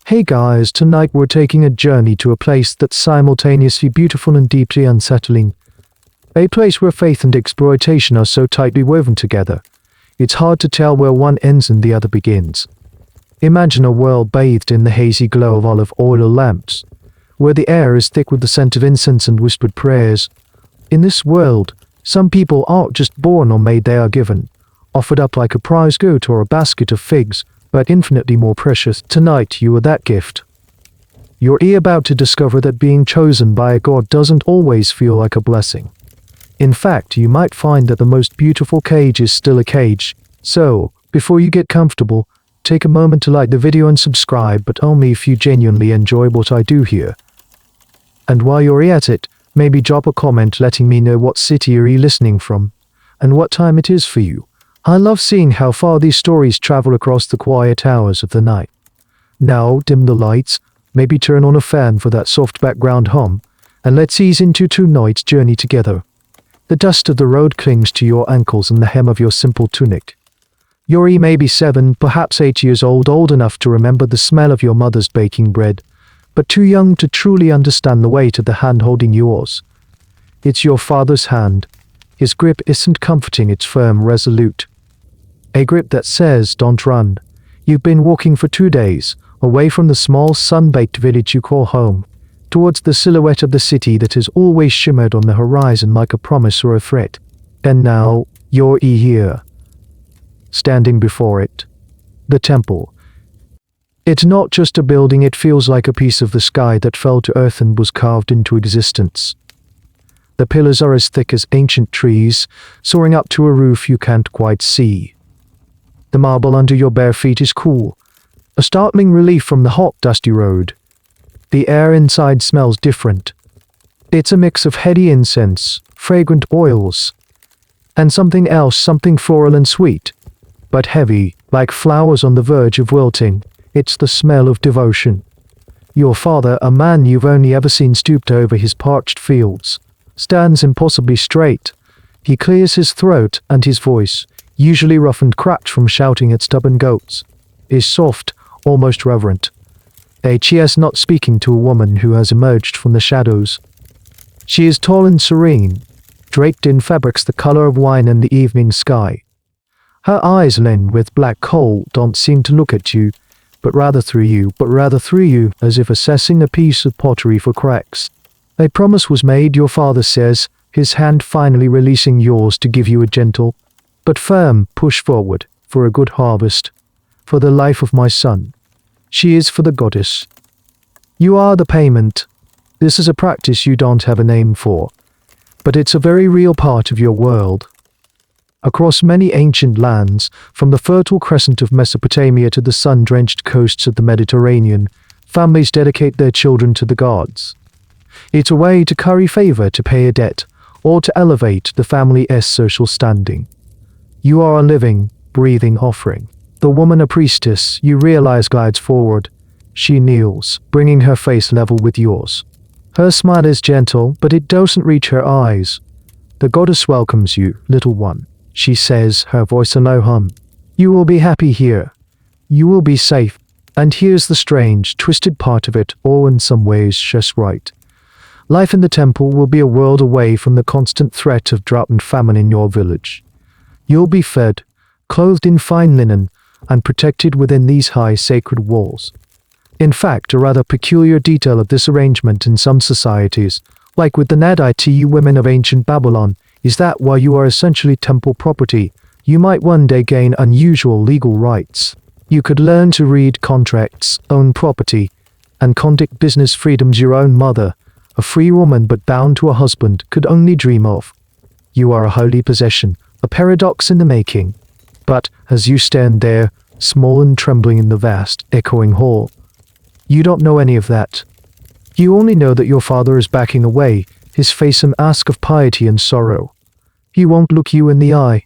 Hey guys, tonight we're taking a journey to a place that's simultaneously beautiful and deeply unsettling. A place where faith and exploitation are so tightly woven together, it's hard to tell where one ends and the other begins. Imagine a world bathed in the hazy glow of olive oil lamps, where the air is thick with the scent of incense and whispered prayers. In this world, some people aren't just born or made, they are given, offered up like a prize goat or a basket of figs, but infinitely more precious. Tonight you are that gift. You're about to discover that being chosen by a god doesn't always feel like a blessing. In fact, you might find that the most beautiful cage is still a cage. So, before you get comfortable, take a moment to like the video and subscribe, but only if you genuinely enjoy what I do here. And while you're at it, maybe drop a comment letting me know what city are you listening from, and what time it is for you. I love seeing how far these stories travel across the quiet hours of the night. Now, dim the lights, maybe turn on a fan for that soft background hum, and let's ease into tonight's journey together. The dust of the road clings to your ankles and the hem of your simple tunic. You're maybe 7, perhaps 8 years old enough to remember the smell of your mother's baking bread, but too young to truly understand the weight of the hand holding yours. It's your father's hand. His grip isn't comforting, it's firm, resolute. A grip that says, don't run. You've been walking for 2 days, away from the small sun-baked village you call home, towards the silhouette of the city that has always shimmered on the horizon like a promise or a threat. And now, you're here. Standing before it. The temple. It's not just a building, it feels like a piece of the sky that fell to earth and was carved into existence. The pillars are as thick as ancient trees, soaring up to a roof you can't quite see. The marble under your bare feet is cool, a startling relief from the hot, dusty road. The air inside smells different. It's a mix of heady incense, fragrant oils, and something else, something floral and sweet, but heavy, like flowers on the verge of wilting. It's the smell of devotion. Your father, a man you've only ever seen stooped over his parched fields, stands impossibly straight. He clears his throat, and his voice, usually rough and cracked from shouting at stubborn goats, is soft, almost reverent. She is not speaking to a woman who has emerged from the shadows. She is tall and serene, draped in fabrics the color of wine and the evening sky. Her eyes, lined with black coal, don't seem to look at you, but rather through you, as if assessing a piece of pottery for cracks. A promise was made, your father says, his hand finally releasing yours to give you a gentle, but firm push forward, for a good harvest. For the life of my son. She is for the goddess. You are the payment. This is a practice you don't have a name for, but it's a very real part of your world. Across many ancient lands, from the fertile crescent of Mesopotamia to the sun-drenched coasts of the Mediterranean, families dedicate their children to the gods. It's a way to curry favor, to pay a debt, or to elevate the family's social standing. You are a living, breathing offering. The woman, a priestess, you realize, glides forward. She kneels, bringing her face level with yours. Her smile is gentle, but it doesn't reach her eyes. The goddess welcomes you, little one, she says, her voice a low hum. You will be happy here. You will be safe. And here's the strange, twisted part of it, all in some ways just right. Life in the temple will be a world away from the constant threat of drought and famine in your village. You'll be fed, clothed in fine linen, and protected within these high sacred walls. In fact, a rather peculiar detail of this arrangement in some societies, like with the Nadītu women of ancient Babylon, is that while you are essentially temple property, you might one day gain unusual legal rights. You could learn to read contracts, own property, and conduct business freedoms your own mother, a free woman but bound to a husband, could only dream of. You are a holy possession, a paradox in the making. But, as you stand there, small and trembling in the vast, echoing hall, you don't know any of that. You only know that your father is backing away, his face a mask of piety and sorrow. He won't look you in the eye.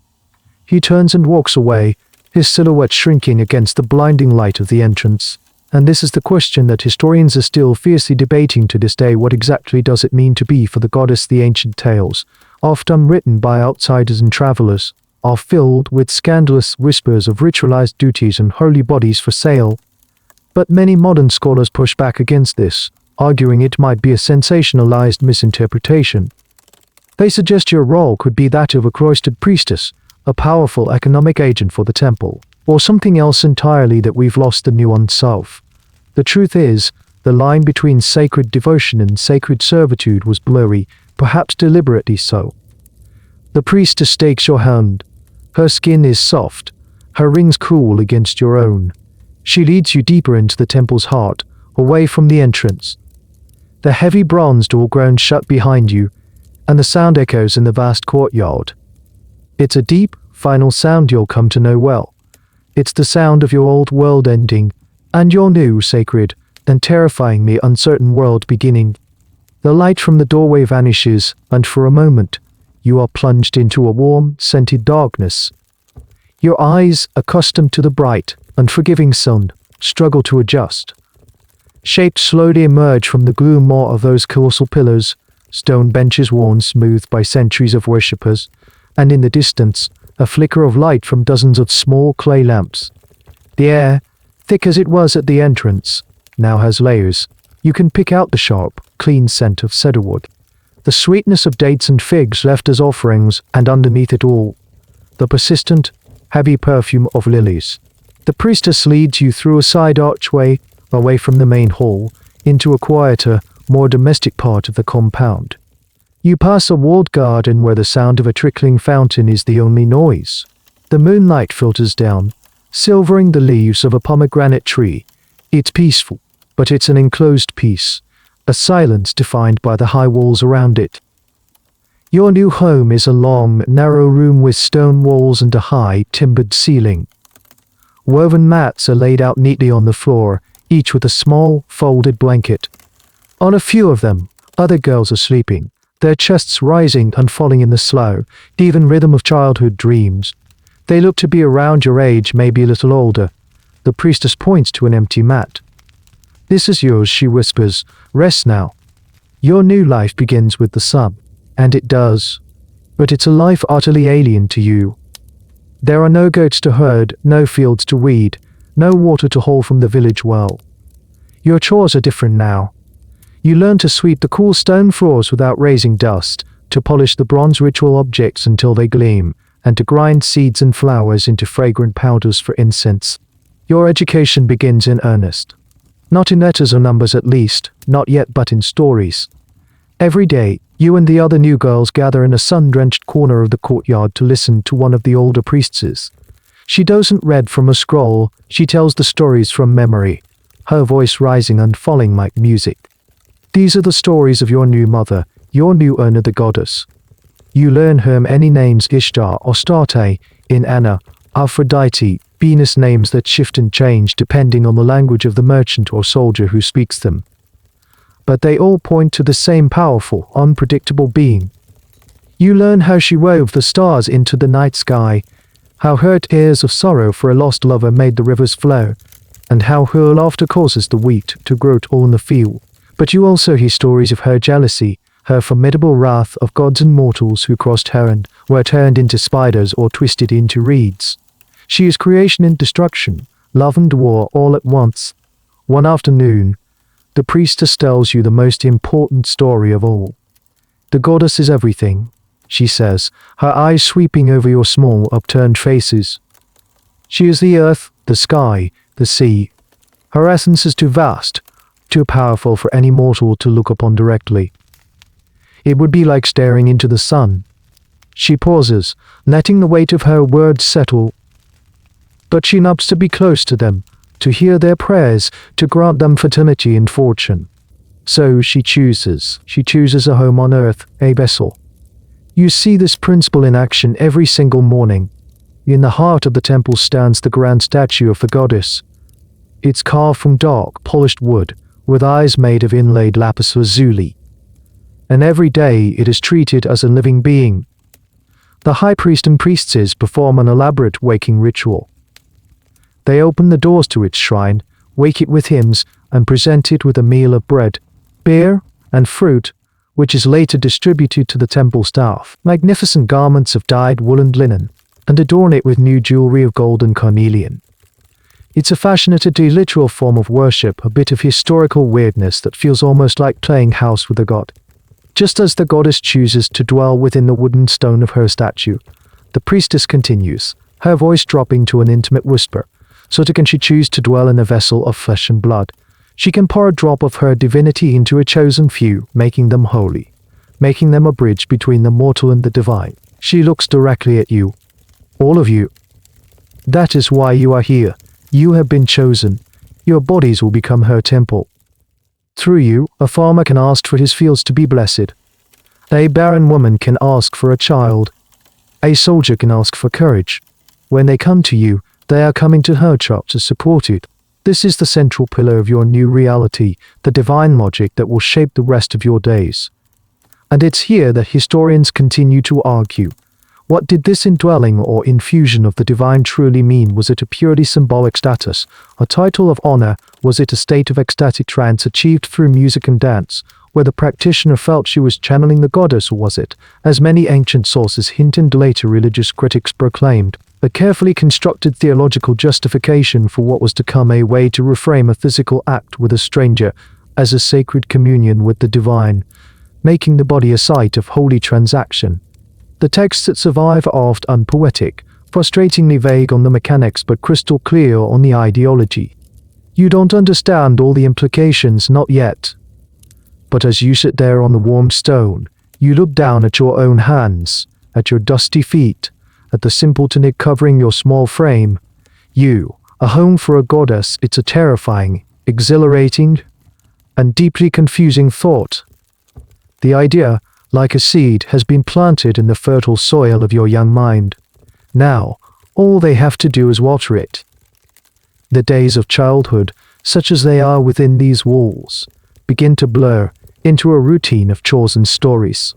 He turns and walks away, his silhouette shrinking against the blinding light of the entrance. And this is the question that historians are still fiercely debating to this day. What exactly does it mean to be for the goddess? The ancient tales, often written by outsiders and travelers, are filled with scandalous whispers of ritualized duties and holy bodies for sale. But many modern scholars push back against this, arguing it might be a sensationalized misinterpretation. They suggest your role could be that of a cloistered priestess, a powerful economic agent for the temple, or something else entirely that we've lost the nuance of. The truth is, the line between sacred devotion and sacred servitude was blurry, perhaps deliberately so. The priestess takes your hand. Her skin is soft, her rings cool against your own. She leads you deeper into the temple's heart, away from the entrance. The heavy bronze door groans shut behind you, and the sound echoes in the vast courtyard. It's a deep, final sound you'll come to know well. It's the sound of your old world ending, and your new, sacred, and terrifyingly uncertain world beginning. The light from the doorway vanishes, and for a moment, you are plunged into a warm, scented darkness. Your eyes, accustomed to the bright, unforgiving sun, struggle to adjust. Shapes slowly emerge from the gloom, more of those colossal pillars, stone benches worn smooth by centuries of worshippers, and in the distance, a flicker of light from dozens of small clay lamps. The air, thick as it was at the entrance, now has layers. You can pick out the sharp, clean scent of cedarwood, the sweetness of dates and figs left as offerings, and underneath it all, the persistent, heavy perfume of lilies. The priestess leads you through a side archway, away from the main hall, into a quieter, more domestic part of the compound. You pass a walled garden where the sound of a trickling fountain is the only noise. The moonlight filters down, silvering the leaves of a pomegranate tree. It's peaceful, but it's an enclosed peace, a silence defined by the high walls around it. Your new home is a long, narrow room with stone walls and a high, timbered ceiling. Woven mats are laid out neatly on the floor, each with a small, folded blanket. On a few of them, other girls are sleeping, their chests rising and falling in the slow, even rhythm of childhood dreams. They look to be around your age, maybe a little older. The priestess points to an empty mat. "This is yours," she whispers. "Rest now. Your new life begins with the sun." And it does. But it's a life utterly alien to you. There are no goats to herd, no fields to weed, no water to haul from the village well. Your chores are different now. You learn to sweep the cool stone floors without raising dust, to polish the bronze ritual objects until they gleam, and to grind seeds and flowers into fragrant powders for incense. Your education begins in earnest. Not in letters or numbers at least, not yet, but in stories. Every day, you and the other new girls gather in a sun-drenched corner of the courtyard to listen to one of the older priestesses. She doesn't read from a scroll, she tells the stories from memory, her voice rising and falling like music. These are the stories of your new mother, your new owner, the goddess. You learn her many names: Ishtar, Astarte, Inanna, Aphrodite, Venus, names that shift and change depending on the language of the merchant or soldier who speaks them. But they all point to the same powerful, unpredictable being. You learn how she wove the stars into the night sky, how her tears of sorrow for a lost lover made the rivers flow, and how her laughter causes the wheat to grow tall in the field. But you also hear stories of her jealousy, her formidable wrath of gods and mortals who crossed her and were turned into spiders or twisted into reeds. She is creation and destruction, love and war all at once. One afternoon, the priestess tells you the most important story of all. The goddess is everything, she says, her eyes sweeping over your small, upturned faces. She is the earth, the sky, the sea. Her essence is too vast, too powerful for any mortal to look upon directly. It would be like staring into the sun. She pauses, letting the weight of her words settle. But she loves to be close to them, to hear their prayers, to grant them fertility and fortune. So she chooses a home on earth, a vessel. You see this principle in action every single morning. In the heart of the temple stands the grand statue of the goddess. It's carved from dark, polished wood, with eyes made of inlaid lapis lazuli. And every day it is treated as a living being. The high priest and priestesses perform an elaborate waking ritual. They open the doors to its shrine, wake it with hymns, and present it with a meal of bread, beer, and fruit, which is later distributed to the temple staff. Magnificent garments of dyed wool and linen, and adorn it with new jewelry of gold and carnelian. It's a fascinatingly literal form of worship, a bit of historical weirdness that feels almost like playing house with a god. Just as the goddess chooses to dwell within the wooden stone of her statue, the priestess continues, her voice dropping to an intimate whisper. So can she choose to dwell in a vessel of flesh and blood. She can pour a drop of her divinity into a chosen few, making them holy, making them a bridge between the mortal and the divine. She looks directly at you. All of you. That is why you are here. You have been chosen. Your bodies will become her temple. Through you, a farmer can ask for his fields to be blessed. A barren woman can ask for a child. A soldier can ask for courage. When they come to you, they are coming to her chart to support it. This is the central pillar of your new reality, the divine logic that will shape the rest of your days. And it's here that historians continue to argue. What did this indwelling or infusion of the divine truly mean? Was it a purely symbolic status, a title of honor? Was it a state of ecstatic trance achieved through music and dance, where the practitioner felt she was channeling the goddess? Or was it, as many ancient sources hint and later religious critics proclaimed, a carefully constructed theological justification for what was to come, a way to reframe a physical act with a stranger as a sacred communion with the divine, making the body a site of holy transaction? The texts that survive are oft unpoetic, frustratingly vague on the mechanics but crystal clear on the ideology. You don't understand all the implications, not yet. But as you sit there on the warm stone, you look down at your own hands, at your dusty feet, at the simple tunic covering your small frame. You, a home for a goddess, it's a terrifying, exhilarating, and deeply confusing thought. The idea, like a seed, has been planted in the fertile soil of your young mind. Now, all they have to do is water it. The days of childhood, such as they are within these walls, begin to blur into a routine of chores and stories.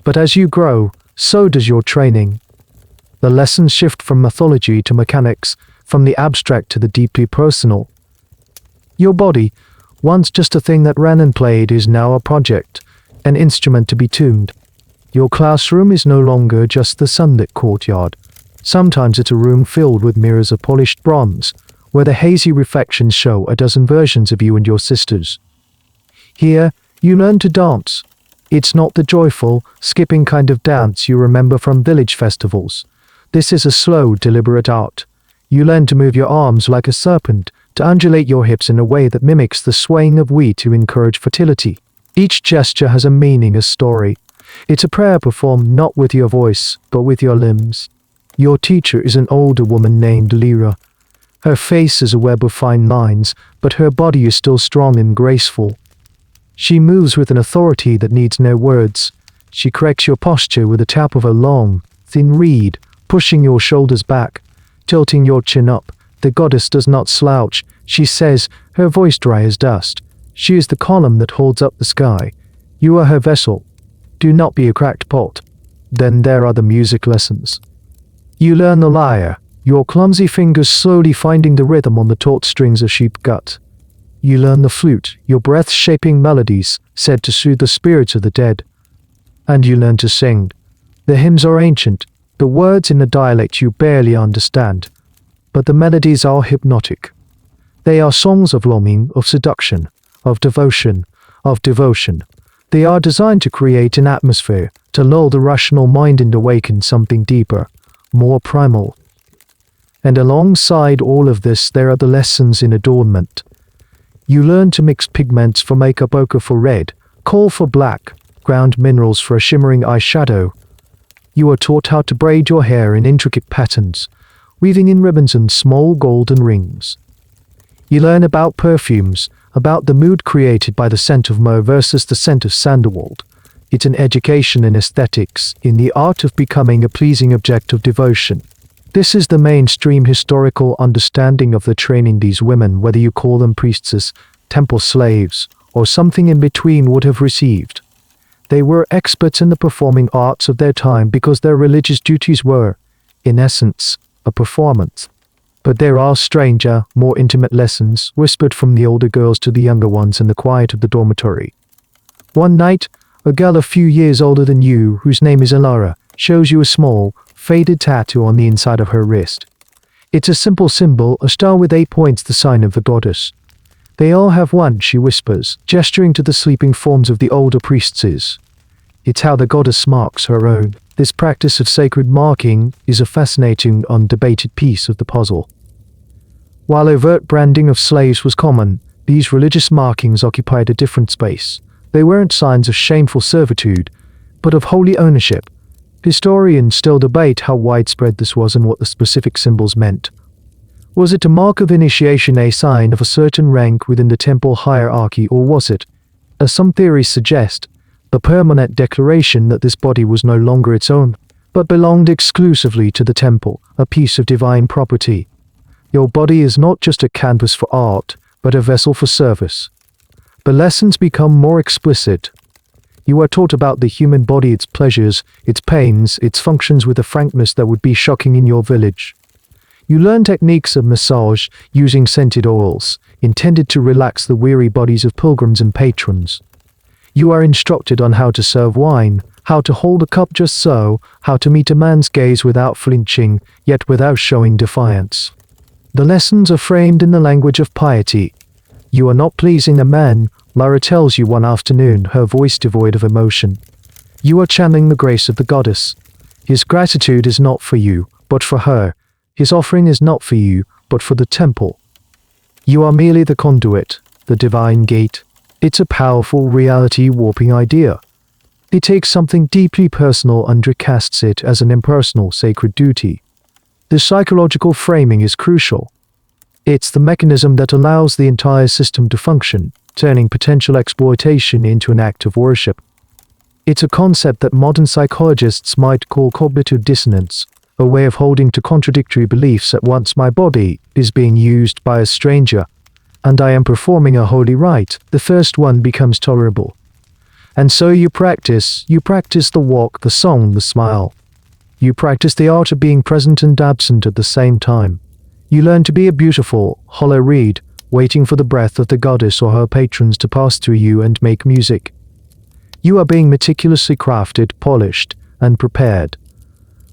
But as you grow, so does your training. The lessons shift from mythology to mechanics, from the abstract to the deeply personal. Your body, once just a thing that ran and played, is now a project, an instrument to be tuned. Your classroom is no longer just the sunlit courtyard. Sometimes it's a room filled with mirrors of polished bronze, where the hazy reflections show a dozen versions of you and your sisters. Here, you learn to dance. It's not the joyful, skipping kind of dance you remember from village festivals. This is a slow, deliberate art. You learn to move your arms like a serpent, to undulate your hips in a way that mimics the swaying of wheat to encourage fertility. Each gesture has a meaning, a story. It's a prayer performed not with your voice, but with your limbs. Your teacher is an older woman named Lyra. Her face is a web of fine lines, but her body is still strong and graceful. She moves with an authority that needs no words. She corrects your posture with a tap of her long, thin reed, pushing your shoulders back, tilting your chin up. The goddess does not slouch, she says, her voice dry as dust. She is the column that holds up the sky. You are her vessel. Do not be a cracked pot. Then there are the music lessons. You learn the lyre, your clumsy fingers slowly finding the rhythm on the taut strings of sheep gut. You learn the flute, your breath-shaping melodies, said to soothe the spirits of the dead. And you learn to sing. The hymns are ancient, the words in a dialect you barely understand. But the melodies are hypnotic. They are songs of longing, of seduction, of devotion, of devotion. They are designed to create an atmosphere, to lull the rational mind and awaken something deeper, more primal. And alongside all of this, there are the lessons in adornment. You learn to mix pigments for makeup, ochre for red, coal for black, ground minerals for a shimmering eyeshadow. You are taught how to braid your hair in intricate patterns, weaving in ribbons and small golden rings. You learn about perfumes, about the mood created by the scent of myrrh versus the scent of sandalwood. It's an education in aesthetics, in the art of becoming a pleasing object of devotion. This is the mainstream historical understanding of the training these women, whether you call them priestesses, temple slaves, or something in between, would have received. They were experts in the performing arts of their time because their religious duties were, in essence, a performance. But there are stranger, more intimate lessons, whispered from the older girls to the younger ones in the quiet of the dormitory. One night, a girl a few years older than you, whose name is Alara, shows you a small, faded tattoo on the inside of her wrist. It's a simple symbol, a star with 8 points, the sign of the goddess. They all have one, she whispers, gesturing to the sleeping forms of the older priestesses. It's how the goddess marks her own. This practice of sacred marking is a fascinating, undebated piece of the puzzle. While overt branding of slaves was common, these religious markings occupied a different space. They weren't signs of shameful servitude, but of holy ownership. Historians still debate how widespread this was and what the specific symbols meant. Was it a mark of initiation, a sign of a certain rank within the temple hierarchy, or was it, as some theories suggest, a permanent declaration that this body was no longer its own, but belonged exclusively to the temple, a piece of divine property? Your body is not just a canvas for art, but a vessel for service. The lessons become more explicit. You are taught about the human body, its pleasures, its pains, its functions with a frankness that would be shocking in your village. You learn techniques of massage using scented oils, intended to relax the weary bodies of pilgrims and patrons. You are instructed on how to serve wine, how to hold a cup just so, how to meet a man's gaze without flinching, yet without showing defiance. The lessons are framed in the language of piety. You are not pleasing a man, Lara tells you one afternoon, her voice devoid of emotion. You are channeling the grace of the goddess. His gratitude is not for you, but for her. His offering is not for you, but for the temple. You are merely the conduit, the divine gate. It's a powerful, reality-warping idea. It takes something deeply personal and recasts it as an impersonal, sacred duty. The psychological framing is crucial. It's the mechanism that allows the entire system to function, turning potential exploitation into an act of worship. It's a concept that modern psychologists might call cognitive dissonance, a way of holding to contradictory beliefs at once. My body is being used by a stranger, and I am performing a holy rite. The first one becomes tolerable. And so you practice the walk, the song, the smile. You practice the art of being present and absent at the same time. You learn to be a beautiful, hollow reed, waiting for the breath of the goddess or her patrons to pass through you and make music. You are being meticulously crafted, polished, and prepared.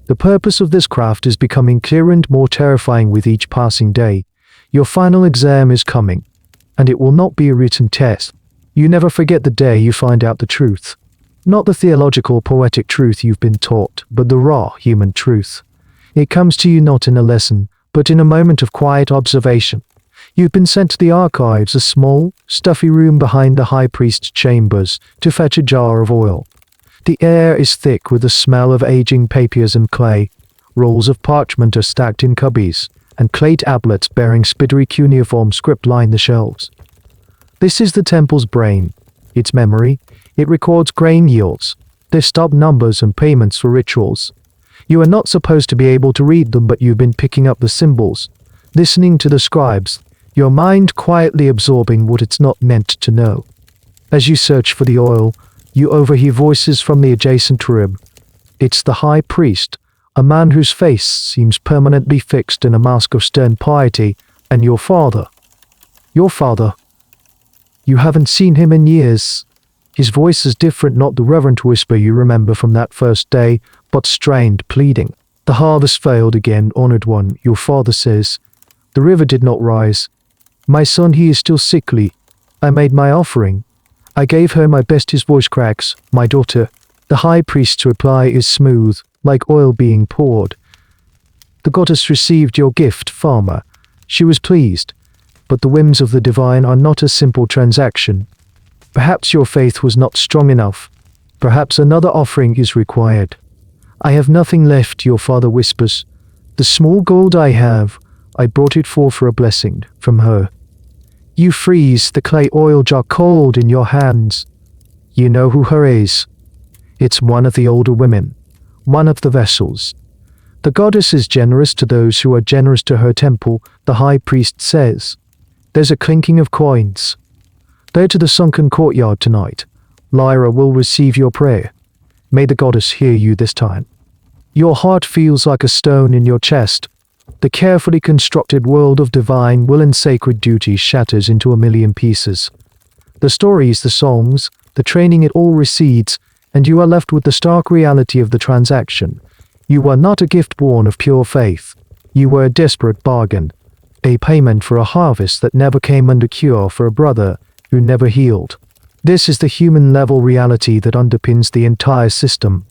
The purpose of this craft is becoming clearer and more terrifying with each passing day. Your final exam is coming, and it will not be a written test. You never forget the day you find out the truth. Not the theological, poetic truth you've been taught, but the raw, human truth. It comes to you not in a lesson, but in a moment of quiet observation. You've been sent to the archives, a small, stuffy room behind the high priest's chambers, to fetch a jar of oil. The air is thick with the smell of aging papiers and clay. Rolls of parchment are stacked in cubbies, and clay tablets bearing spidry cuneiform script line the shelves. This is the temple's brain, its memory. It records grain yields, their stub numbers and payments for rituals. You are not supposed to be able to read them, but you've been picking up the symbols, listening to the scribes, your mind quietly absorbing what it's not meant to know. As you search for the oil, you overhear voices from the adjacent room. It's the high priest, a man whose face seems permanently fixed in a mask of stern piety, and your father. Your father. You haven't seen him in years. His voice is different, not the reverent whisper you remember from that first day, but strained, pleading. The harvest failed again, honored one, your father says. The river did not rise. My son, he is still sickly. I made my offering. I gave her my best. His voice cracks. My daughter. The high priest's reply is smooth, like oil being poured. The goddess received your gift, farmer. She was pleased. But the whims of the divine are not a simple transaction. Perhaps your faith was not strong enough. Perhaps another offering is required. I have nothing left, your father whispers. The small gold I have, I brought it for a blessing from her. You freeze, the clay oil jar cold in your hands. You know who her is. It's one of the older women, one of the vessels. The goddess is generous to those who are generous to her temple, the high priest says. There's a clinking of coins. They're to the sunken courtyard tonight. Lyra will receive your prayer. May the goddess hear you this time. Your heart feels like a stone in your chest. The carefully constructed world of divine will and sacred duty shatters into a million pieces. The stories, the songs, the training, it all recedes, and you are left with the stark reality of the transaction. You are not a gift born of pure faith. You were a desperate bargain, a payment for a harvest that never came and a cure for a brother who never healed. This is the human-level reality that underpins the entire system.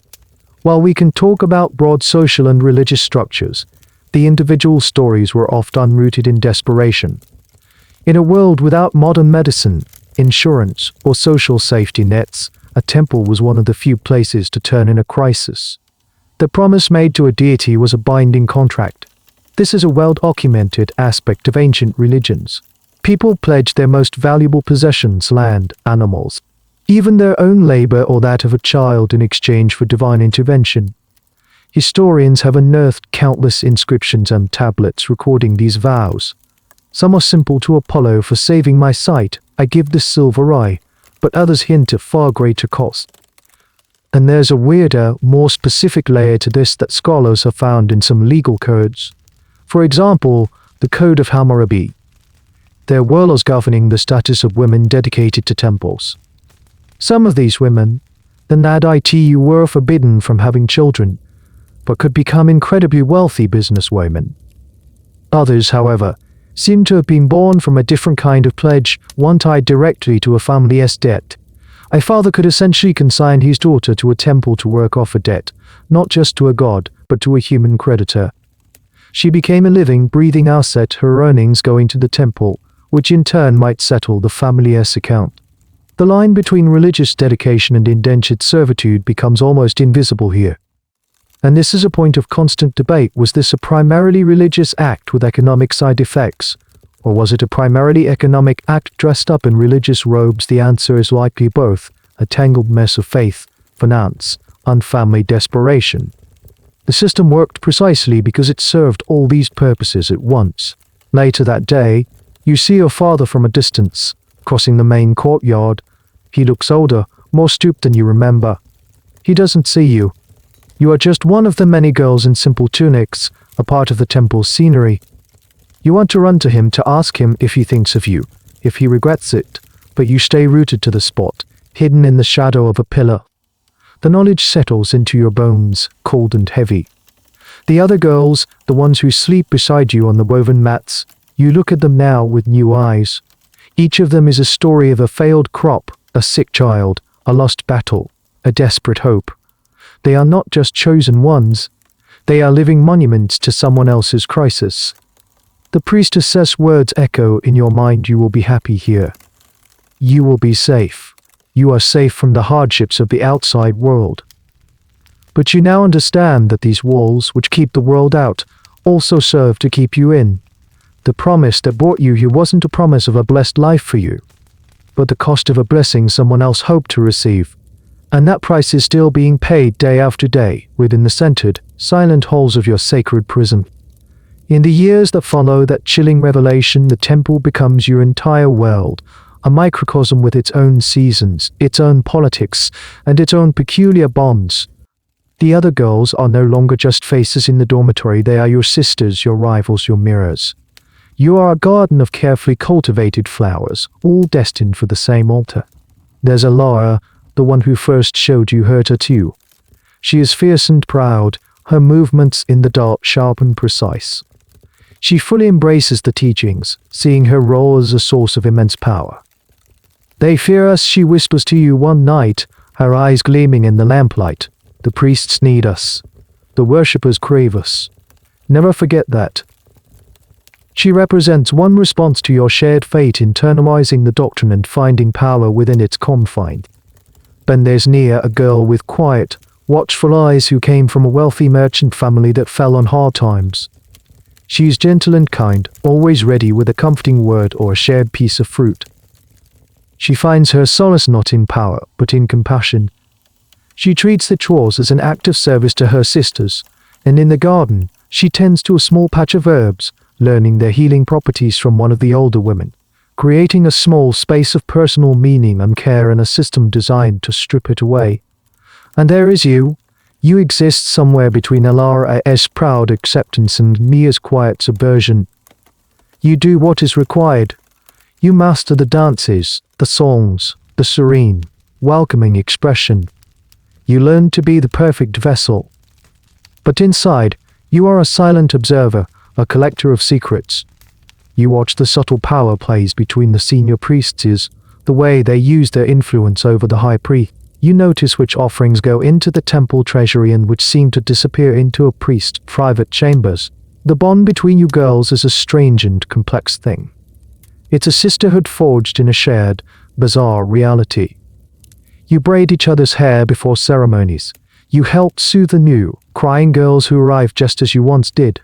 While we can talk about broad social and religious structures, the individual stories were often rooted in desperation. In a world without modern medicine, insurance, or social safety nets, a temple was one of the few places to turn in a crisis. The promise made to a deity was a binding contract. This is a well-documented aspect of ancient religions. People pledged their most valuable possessions, land, animals, even their own labor or that of a child in exchange for divine intervention. Historians have unearthed countless inscriptions and tablets recording these vows. Some are simple to Apollo for saving my sight, I give this silver eye, but others hint at far greater cost. And there's a weirder, more specific layer to this that scholars have found in some legal codes. For example, the Code of Hammurabi. There were laws governing the status of women dedicated to temples. Some of these women, the Nadītu, were forbidden from having children, but could become incredibly wealthy businesswomen. Others, however, seem to have been born from a different kind of pledge, one tied directly to a family's debt. A father could essentially consign his daughter to a temple to work off a debt, not just to a god, but to a human creditor. She became a living, breathing asset, her earnings going to the temple, which in turn might settle the family's account. The line between religious dedication and indentured servitude becomes almost invisible here. And this is a point of constant debate. Was this a primarily religious act with economic side effects? Or was it a primarily economic act dressed up in religious robes? The answer is likely both, a tangled mess of faith, finance, and family desperation. The system worked precisely because it served all these purposes at once. Later that day, you see your father from a distance, crossing the main courtyard. He looks older, more stooped than you remember. He doesn't see you. You are just one of the many girls in simple tunics, a part of the temple's scenery. You want to run to him to ask him if he thinks of you, if he regrets it, but you stay rooted to the spot, hidden in the shadow of a pillar. The knowledge settles into your bones, cold and heavy. The other girls, the ones who sleep beside you on the woven mats, you look at them now with new eyes. Each of them is a story of a failed crop, a sick child, a lost battle, a desperate hope. They are not just chosen ones. They are living monuments to someone else's crisis. The priestess's words echo in your mind. You will be happy here. You will be safe. You are safe from the hardships of the outside world. But you now understand that these walls, which keep the world out, also serve to keep you in. The promise that brought you here wasn't a promise of a blessed life for you, but the cost of a blessing someone else hoped to receive. And that price is still being paid day after day within the centered, silent halls of your sacred prison. In the years that follow that chilling revelation, the temple becomes your entire world, a microcosm with its own seasons, its own politics, and its own peculiar bonds. The other girls are no longer just faces in the dormitory. They are your sisters, your rivals, your mirrors. You are a garden of carefully cultivated flowers, all destined for the same altar. There's Alara, the one who first showed you her tattoo. She is fierce and proud, her movements in the dark sharp and precise. She fully embraces the teachings, seeing her role as a source of immense power. They fear us, she whispers to you one night, her eyes gleaming in the lamplight. The priests need us. The worshippers crave us. Never forget that. She represents one response to your shared fate, internalizing the doctrine and finding power within its confines. Then there's Nia, a girl with quiet, watchful eyes who came from a wealthy merchant family that fell on hard times. She is gentle and kind, always ready with a comforting word or a shared piece of fruit. She finds her solace not in power, but in compassion. She treats the chores as an act of service to her sisters, and in the garden, she tends to a small patch of herbs, learning their healing properties from one of the older women, creating a small space of personal meaning and care in a system designed to strip it away. And there is you. You exist somewhere between Alara's proud acceptance and Mia's quiet subversion. You do what is required. You master the dances, the songs, the serene, welcoming expression. You learn to be the perfect vessel. But inside, you are a silent observer, a collector of secrets. You watch the subtle power plays between the senior priestesses, the way they use their influence over the high priest. You notice which offerings go into the temple treasury and which seem to disappear into a priest's private chambers. The bond between you girls is a strange and complex thing. It's a sisterhood forged in a shared, bizarre reality. You braid each other's hair before ceremonies. You help soothe the new, crying girls who arrive just as you once did.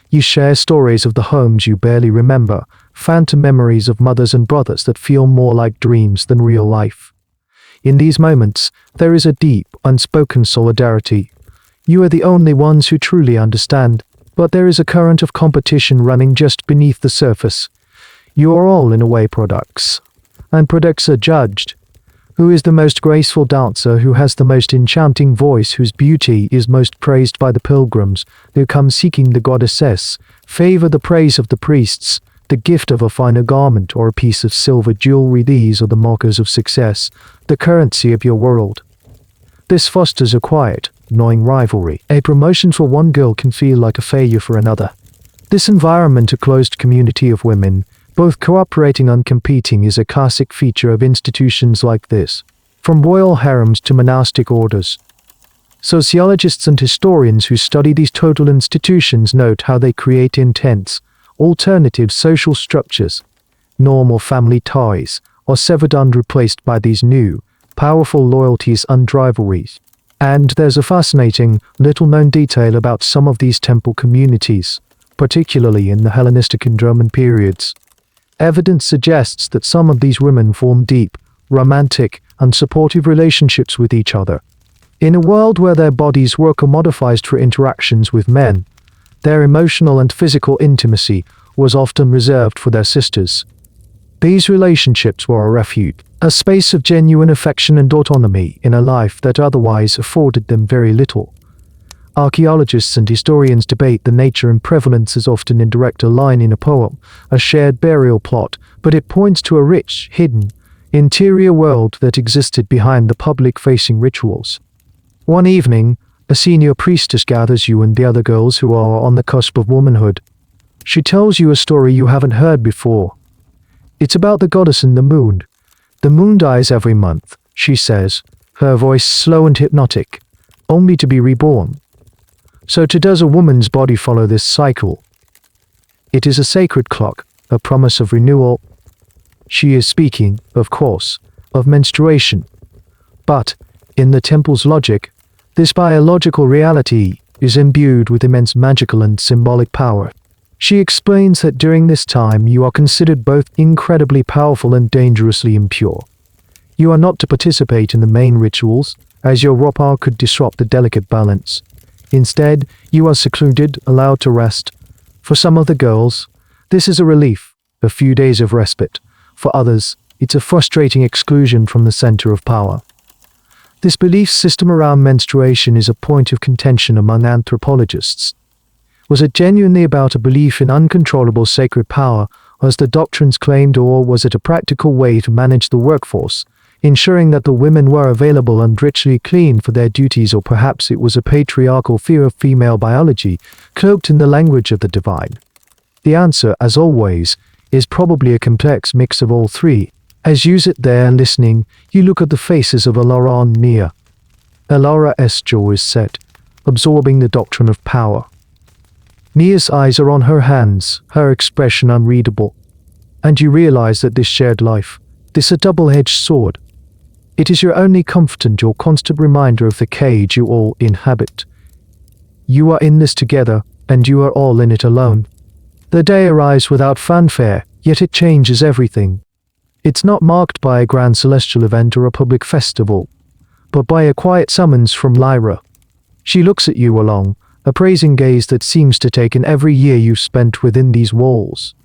You share stories of the homes you barely remember, phantom memories of mothers and brothers that feel more like dreams than real life. In these moments, there is a deep, unspoken solidarity. You are the only ones who truly understand, but there is a current of competition running just beneath the surface. You are all in a way products, and products are judged. Who is the most graceful dancer, who has the most enchanting voice, whose beauty is most praised by the pilgrims who come seeking the goddesses, favor the praise of the priests, the gift of a finer garment or a piece of silver jewelry. These are the markers of success, the currency of your world. This fosters a quiet, gnawing rivalry. A promotion for one girl can feel like a failure for another. This environment, a closed community of women, both cooperating and competing, is a classic feature of institutions like this, from royal harems to monastic orders. Sociologists and historians who study these total institutions note how they create intense, alternative social structures. Normal family ties are severed and replaced by these new, powerful loyalties and rivalries. And there's a fascinating, little-known detail about some of these temple communities, particularly in the Hellenistic and Roman periods. Evidence suggests that some of these women form deep, romantic, and supportive relationships with each other. In a world where their bodies were commodified for interactions with men, their emotional and physical intimacy was often reserved for their sisters. These relationships were a refuge, a space of genuine affection and autonomy in a life that otherwise afforded them very little. Archaeologists and historians debate the nature and prevalence as often indirect, a line in a poem, a shared burial plot, but it points to a rich, hidden, interior world that existed behind the public-facing rituals. One evening, a senior priestess gathers you and the other girls who are on the cusp of womanhood. She tells you a story you haven't heard before. It's about the goddess and the moon. The moon dies every month, she says, her voice slow and hypnotic, only to be reborn. So too does a woman's body follow this cycle. It is a sacred clock, a promise of renewal. She is speaking, of course, of menstruation. But, in the temple's logic, this biological reality is imbued with immense magical and symbolic power. She explains that during this time you are considered both incredibly powerful and dangerously impure. You are not to participate in the main rituals, as your ropa could disrupt the delicate balance. Instead, you are secluded, allowed to rest. For some of the girls, this is a relief, a few days of respite. For others, it's a frustrating exclusion from the center of power. This belief system around menstruation is a point of contention among anthropologists. Was it genuinely about a belief in uncontrollable sacred power, as the doctrines claimed, or was it a practical way to manage the workforce, ensuring that the women were available and ritually clean for their duties? Or perhaps it was a patriarchal fear of female biology, cloaked in the language of the divine? The answer, as always, is probably a complex mix of all three. As you sit there listening, you look at the faces of Elora and Nia. Elora's jaw is set, absorbing the doctrine of power. Nia's eyes are on her hands, her expression unreadable. And you realize that this shared life, this a double-edged sword. It is your only comfort and your constant reminder of the cage you all inhabit. You are in this together, and you are all in it alone. The day arrives without fanfare, yet it changes everything. It's not marked by a grand celestial event or a public festival, but by a quiet summons from Lyra. She looks at you along, a praising gaze that seems to take in every year you've spent within these walls.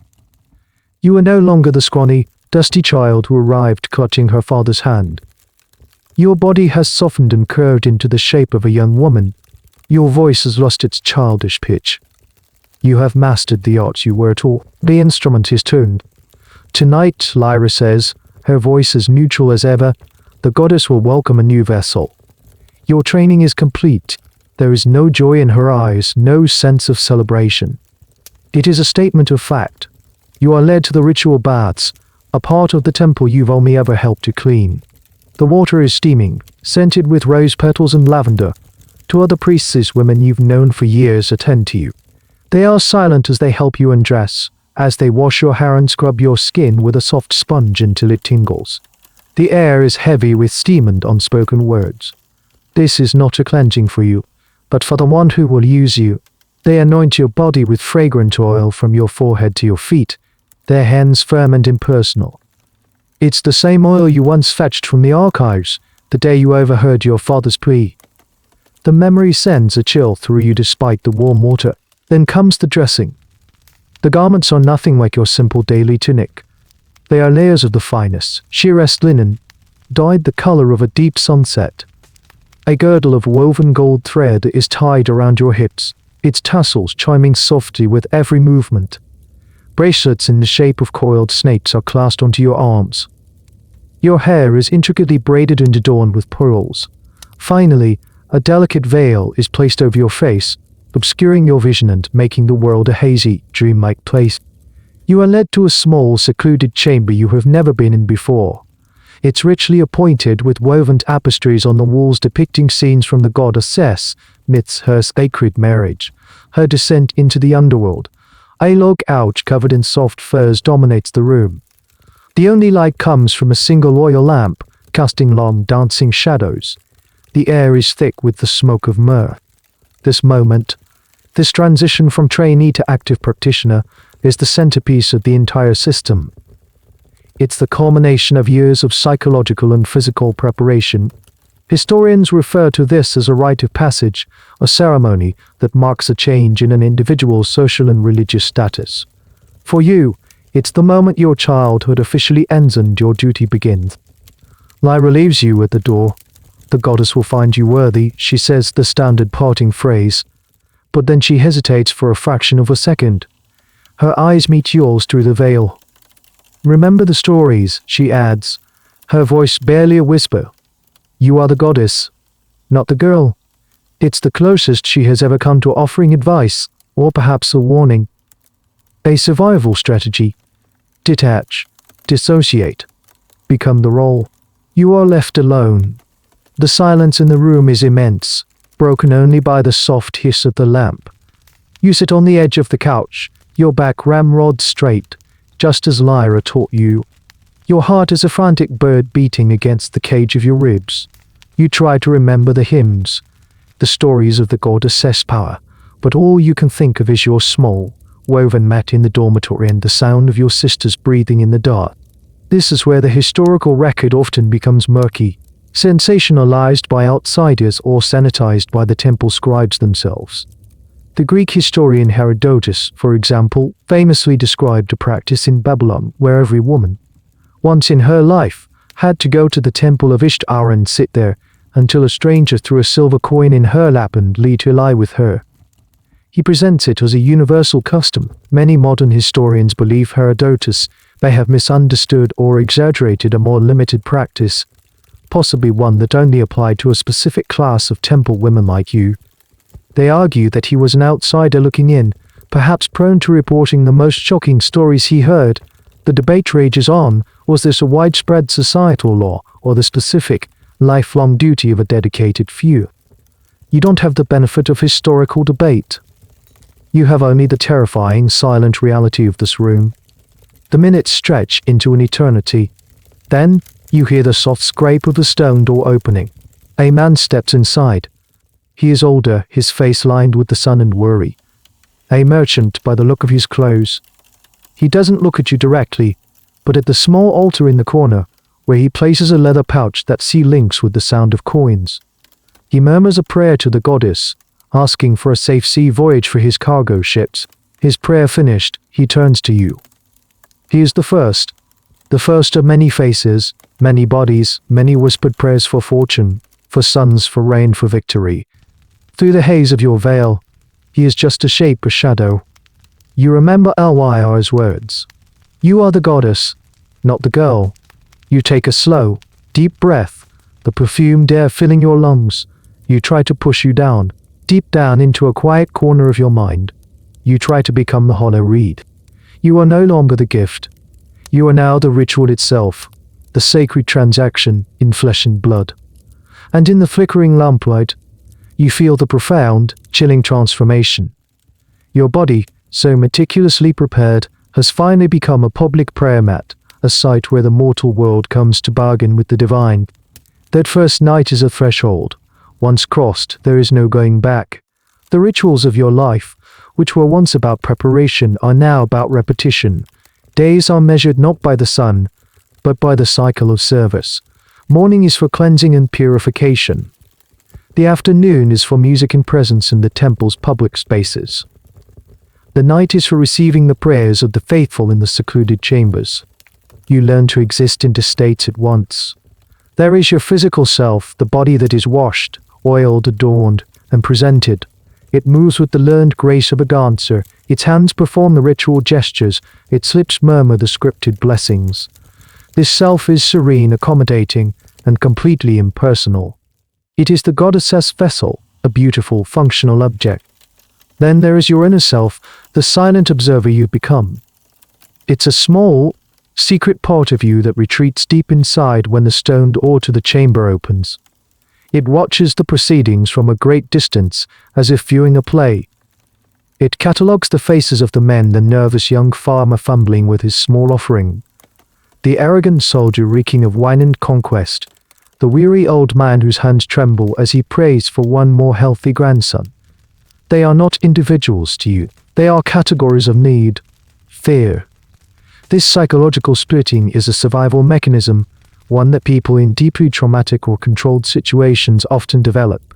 You are no longer the scrawny, dusty child who arrived clutching her father's hand. Your body has softened and curved into the shape of a young woman. Your voice has lost its childish pitch. You have mastered the art you were taught. The instrument is tuned. Tonight, Lyra says, her voice as neutral as ever, the goddess will welcome a new vessel. Your training is complete. There is no joy in her eyes, no sense of celebration. It is a statement of fact. You are led to the ritual baths, a part of the temple you've only ever helped to clean. The water is steaming, scented with rose petals and lavender. Two other priestesses, women you've known for years, attend to you. They are silent as they help you undress, as they wash your hair and scrub your skin with a soft sponge until it tingles. The air is heavy with steam and unspoken words. This is not a cleansing for you, but for the one who will use you. They anoint your body with fragrant oil from your forehead to your feet, their hands firm and impersonal. It's the same oil you once fetched from the archives, the day you overheard your father's plea. The memory sends a chill through you despite the warm water. Then comes the dressing. The garments are nothing like your simple daily tunic. They are layers of the finest, sheerest linen, dyed the color of a deep sunset. A girdle of woven gold thread is tied around your hips, its tassels chiming softly with every movement. Bracelets in the shape of coiled snakes are clasped onto your arms. Your hair is intricately braided and adorned with pearls. Finally, a delicate veil is placed over your face, obscuring your vision and making the world a hazy, dreamlike place. You are led to a small, secluded chamber you have never been in before. It's richly appointed with woven tapestries on the walls depicting scenes from the goddess myths, her sacred marriage, her descent into the underworld. A log couch covered in soft furs dominates the room. The only light comes from a single oil lamp, casting long, dancing shadows. The air is thick with the smoke of myrrh. This transition from trainee to active practitioner, is the centerpiece of the entire system. It's the culmination of years of psychological and physical preparation. Historians refer to this as a rite of passage, a ceremony that marks a change in an individual's social and religious status. For you, it's the moment your childhood officially ends and your duty begins. Lyra leaves you at the door. The goddess will find you worthy, she says the standard parting phrase. But then she hesitates for a fraction of a second. Her eyes meet yours through the veil. Remember the stories, she adds, her voice barely a whisper. You are the goddess, not the girl. It's the closest she has ever come to offering advice, or perhaps a warning. A survival strategy. Detach, dissociate, become the role. You are left alone. The silence in the room is immense, broken only by the soft hiss of the lamp. You sit on the edge of the couch, your back ramrod straight, just as Lyra taught you. Your heart is a frantic bird beating against the cage of your ribs. You try to remember the hymns, the stories of the goddess' power, but all you can think of is your small, woven mat in the dormitory and the sound of your sisters breathing in the dark. This is where the historical record often becomes murky, sensationalized by outsiders or sanitized by the temple scribes themselves. The Greek historian Herodotus, for example, famously described a practice in Babylon where every woman, once in her life, had to go to the temple of Ishtar and sit there until a stranger threw a silver coin in her lap and lead to lie with her. He presents it as a universal custom. Many modern historians believe Herodotus may have misunderstood or exaggerated a more limited practice, possibly one that only applied to a specific class of temple women like you. They argue that he was an outsider looking in, perhaps prone to reporting the most shocking stories he heard. The debate rages on, was this a widespread societal law, or the specific, lifelong duty of a dedicated few? You don't have the benefit of historical debate. You have only the terrifying, silent reality of this room. The minutes stretch into an eternity. Then, you hear the soft scrape of the stone door opening. A man steps inside. He is older, his face lined with the sun and worry. A merchant by the look of his clothes. He doesn't look at you directly, but at the small altar in the corner, where he places a leather pouch that links with the sound of coins. He murmurs a prayer to the goddess, asking for a safe sea voyage for his cargo ships. His prayer finished, he turns to you. He is the first of many faces, many bodies, many whispered prayers for fortune, for sons, for rain, for victory. Through the haze of your veil, he is just a shape, a shadow. You remember Lyra's words. You are the goddess, not the girl. You take a slow, deep breath, the perfumed air filling your lungs. You try to push you down, deep down into a quiet corner of your mind. you try to become the hollow reed. You are no longer the gift. You are now the ritual itself, the sacred transaction in flesh and blood. And in the flickering lamplight, you feel the profound, chilling transformation. Your body, so meticulously prepared, has finally become a public prayer mat, a site where the mortal world comes to bargain with the divine. That first night is a threshold. Once crossed, there is no going back. The rituals of your life, which were once about preparation, are now about repetition. Days are measured not by the sun, but by the cycle of service. Morning is for cleansing and purification. The afternoon is for music and presence in the temple's public spaces. The night is for receiving the prayers of the faithful in the secluded chambers. You learn to exist in two states at once. There is your physical self, the body that is washed, oiled, adorned, and presented. It moves with the learned grace of a dancer. Its hands perform the ritual gestures. Its lips murmur the scripted blessings. This self is serene, accommodating, and completely impersonal. It is the goddess's vessel, a beautiful, functional object. Then there is your inner self, the silent observer you become. It's a small, secret part of you that retreats deep inside when the stone door to the chamber opens. It watches the proceedings from a great distance, as if viewing a play. It catalogues the faces of the men, the nervous young farmer fumbling with his small offering, the arrogant soldier reeking of wine and conquest, the weary old man whose hands tremble as he prays for one more healthy grandson. They are not individuals to you. They are categories of need, fear. This psychological splitting is a survival mechanism, one that people in deeply traumatic or controlled situations often develop.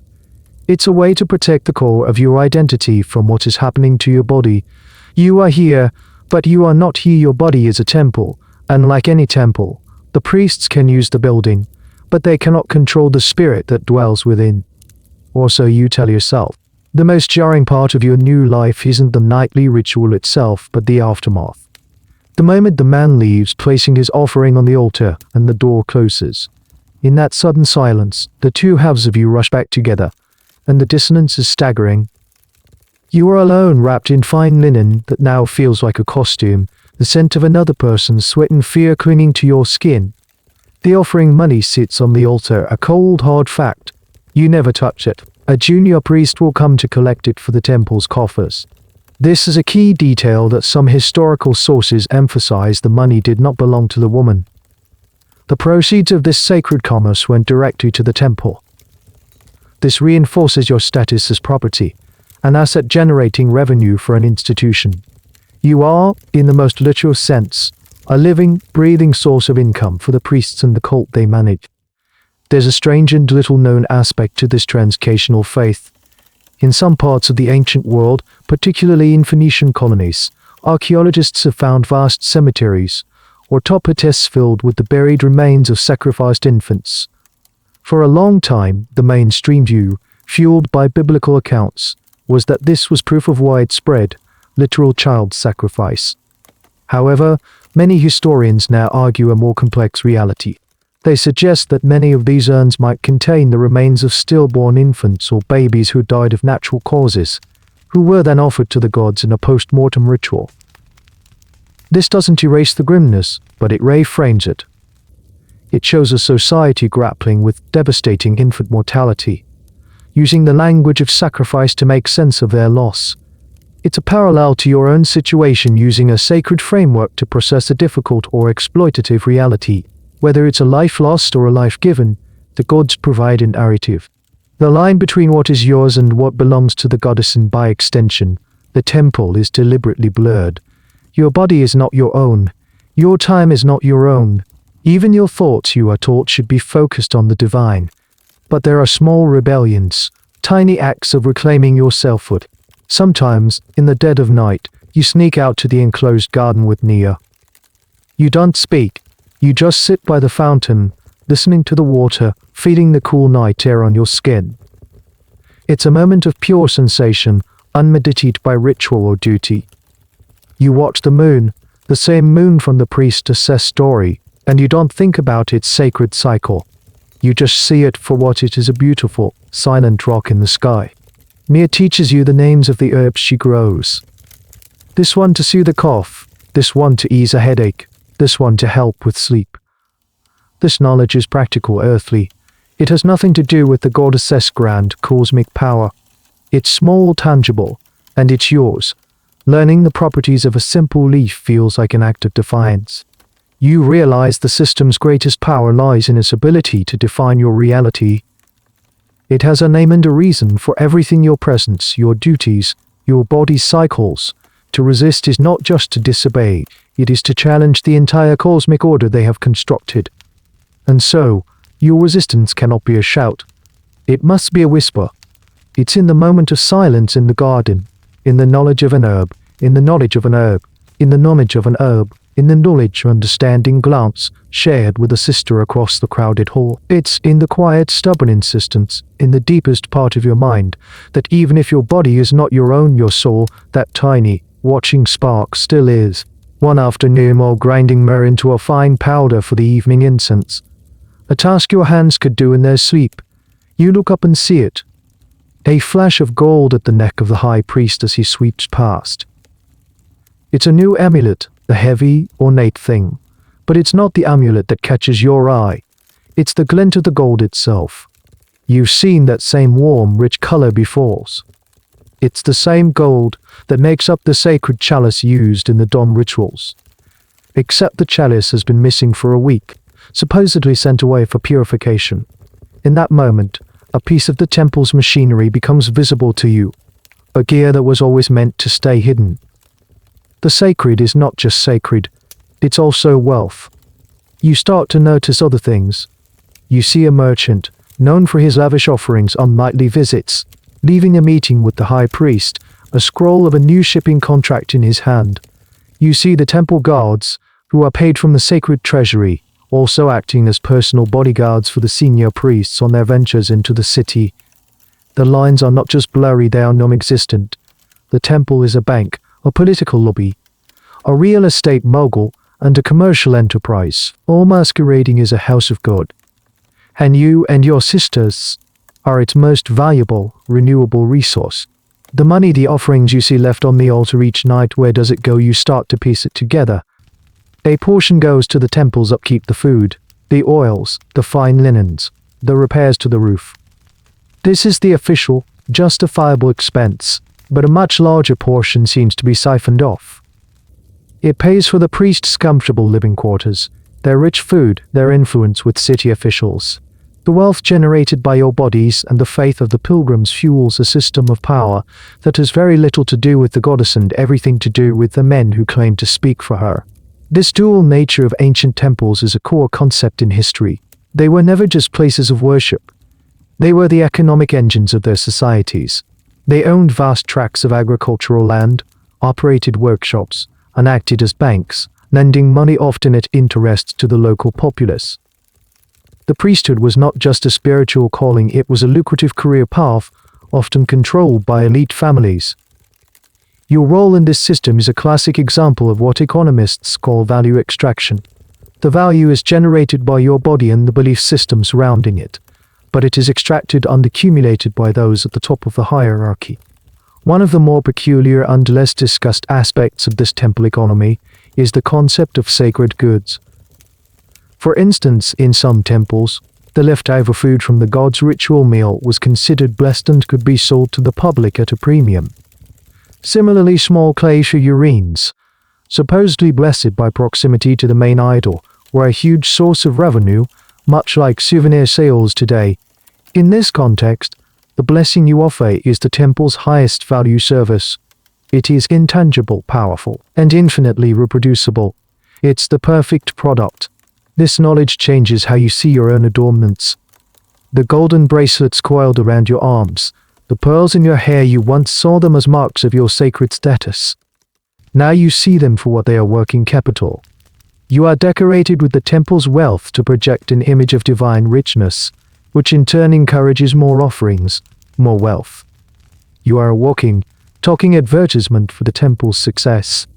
It's a way to protect the core of your identity from what is happening to your body. You are here, but you are not here. Your body is a temple, and like any temple, the priests can use the building, but they cannot control the spirit that dwells within. Or so you tell yourself. The most jarring part of your new life isn't the nightly ritual itself, but the aftermath. The moment the man leaves, placing his offering on the altar, and the door closes. In that sudden silence, the two halves of you rush back together, and the dissonance is staggering. You are alone, wrapped in fine linen that now feels like a costume, the scent of another person's sweat and fear clinging to your skin. The offering money sits on the altar, a cold, hard fact. You never touch it. A junior priest will come to collect it for the temple's coffers. This is a key detail that some historical sources emphasize. The money did not belong to the woman. The proceeds of this sacred commerce went directly to the temple. This reinforces your status as property, an asset generating revenue for an institution. You are, in the most literal sense, a living, breathing source of income for the priests and the cult they manage. There's a strange and little-known aspect to this transcational faith. In some parts of the ancient world, particularly in Phoenician colonies, archaeologists have found vast cemeteries, or topotests filled with the buried remains of sacrificed infants. For a long time, the mainstream view, fueled by biblical accounts, was that this was proof of widespread, literal child sacrifice. However, many historians now argue a more complex reality. They suggest that many of these urns might contain the remains of stillborn infants or babies who died of natural causes, who were then offered to the gods in a post-mortem ritual. This doesn't erase the grimness, but it reframes it. It shows a society grappling with devastating infant mortality, using the language of sacrifice to make sense of their loss. It's a parallel to your own situation, using a sacred framework to process a difficult or exploitative reality. Whether it's a life lost or a life given, the gods provide a narrative. The line between what is yours and what belongs to the goddess, and by extension, the temple, is deliberately blurred. Your body is not your own. Your time is not your own. Even your thoughts, you are taught, should be focused on the divine. But there are small rebellions, tiny acts of reclaiming your selfhood. Sometimes, in the dead of night, you sneak out to the enclosed garden with Nia. You don't speak. You just sit by the fountain, listening to the water, feeling the cool night air on your skin. It's a moment of pure sensation, unmediated by ritual or duty. You watch the moon, the same moon from the Priestess story, and you don't think about its sacred cycle. You just see it for what it is, a beautiful, silent rock in the sky. Nia teaches you the names of the herbs she grows. This one to soothe a cough, this one to ease a headache, this one to help with sleep. This knowledge is practical, earthly. It has nothing to do with the goddess's grand cosmic power. It's small, tangible, and it's yours. Learning the properties of a simple leaf feels like an act of defiance. You realize the system's greatest power lies in its ability to define your reality. It has a name and a reason for everything: your presence, your duties, your body's cycles. To resist is not just to disobey, it is to challenge the entire cosmic order they have constructed. And so, your resistance cannot be a shout. It must be a whisper. It's in the moment of silence in the garden, in the knowledge of an herb, in the knowledge of an herb, in the knowledge of an herb, in the knowledge or understanding glance shared with a sister across the crowded hall. It's in the quiet, stubborn insistence, in the deepest part of your mind, that even if your body is not your own, your soul, that tiny, watching spark still is. One afternoon, while grinding myrrh into a fine powder for the evening incense, a task your hands could do in their sleep, you look up and see it. A flash of gold at the neck of the high priest as he sweeps past. It's a new amulet, a heavy, ornate thing, but it's not the amulet that catches your eye. It's the glint of the gold itself. You've seen that same warm, rich color before. It's the same gold that makes up the sacred chalice used in the Dom rituals. Except the chalice has been missing for a week, supposedly sent away for purification. In that moment, a piece of the temple's machinery becomes visible to you, a gear that was always meant to stay hidden. The sacred is not just sacred, it's also wealth. You start to notice other things. You see a merchant, known for his lavish offerings on nightly visits, leaving a meeting with the high priest, a scroll of a new shipping contract in his hand. You see the temple guards, who are paid from the sacred treasury, also acting as personal bodyguards for the senior priests on their ventures into the city. The lines are not just blurry, they are non-existent. The temple is a bank, a political lobby, a real estate mogul, and a commercial enterprise, all masquerading as a house of God. And you and your sisters are its most valuable, renewable resource. The money, the offerings you see left on the altar each night, where does it go? You start to piece it together. A portion goes to the temple's upkeep, the food, the oils, the fine linens, the repairs to the roof. This is the official, justifiable expense, but a much larger portion seems to be siphoned off. It pays for the priests' comfortable living quarters, their rich food, their influence with city officials. The wealth generated by your bodies and the faith of the pilgrims fuels a system of power that has very little to do with the goddess and everything to do with the men who claim to speak for her. This dual nature of ancient temples is a core concept in history. They were never just places of worship. They were the economic engines of their societies. They owned vast tracts of agricultural land, operated workshops, and acted as banks, lending money often at interest to the local populace. The priesthood was not just a spiritual calling, it was a lucrative career path, often controlled by elite families. Your role in this system is a classic example of what economists call value extraction. The value is generated by your body and the belief system surrounding it, but it is extracted and accumulated by those at the top of the hierarchy. One of the more peculiar and less discussed aspects of this temple economy is the concept of sacred goods. For instance, in some temples, the leftover food from the god's ritual meal was considered blessed and could be sold to the public at a premium. Similarly, small clay figurines, supposedly blessed by proximity to the main idol, were a huge source of revenue, much like souvenir sales today. In this context, the blessing you offer is the temple's highest value service. It is intangible, powerful, and infinitely reproducible. It's the perfect product. This knowledge changes how you see your own adornments. The golden bracelets coiled around your arms, the pearls in your hair, you once saw them as marks of your sacred status. Now you see them for what they are: working capital. You are decorated with the temple's wealth to project an image of divine richness, which in turn encourages more offerings, more wealth. You are a walking, talking advertisement for the temple's success.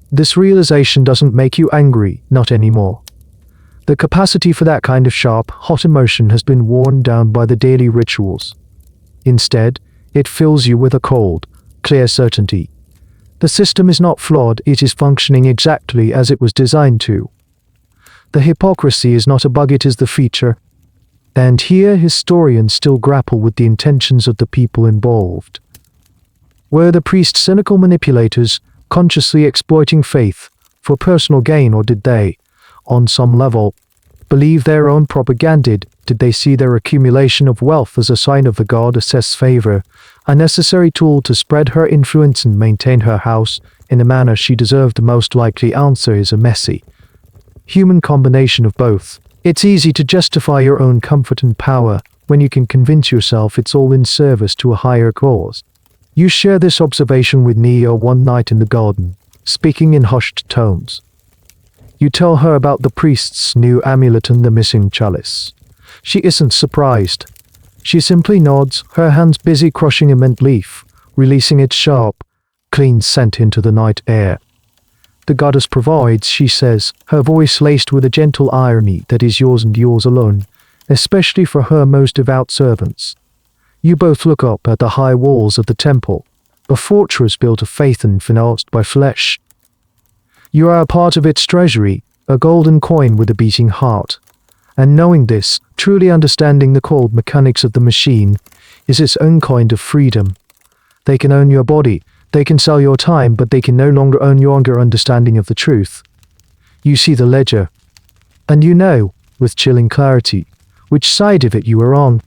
This realization doesn't make you angry, not anymore. The capacity for that kind of sharp, hot emotion has been worn down by the daily rituals. Instead, it fills you with a cold, clear certainty. The system is not flawed, it is functioning exactly as it was designed to. The hypocrisy is not a bug, it is the feature. And here historians still grapple with the intentions of the people involved. Were the priests cynical manipulators, consciously exploiting faith for personal gain, or did they, on some level, believe their own propaganda? Did they see their accumulation of wealth as a sign of the goddess's favor, a necessary tool to spread her influence and maintain her house in a manner she deserved? The most likely answer is a messy, human combination of both. It's easy to justify your own comfort and power when you can convince yourself it's all in service to a higher cause. You share this observation with Nia one night in the garden, speaking in hushed tones. You tell her about the priest's new amulet and the missing chalice. She isn't surprised. She simply nods, her hands busy crushing a mint leaf, releasing its sharp, clean scent into the night air. The goddess provides, she says, her voice laced with a gentle irony that is yours and yours alone, especially for her most devout servants. You both look up at the high walls of the temple, a fortress built of faith and financed by flesh. You are a part of its treasury, a golden coin with a beating heart. And knowing this, truly understanding the cold mechanics of the machine, is its own kind of freedom. They can own your body, they can sell your time, but they can no longer own your understanding of the truth. You see the ledger, and you know, with chilling clarity, which side of it you are on.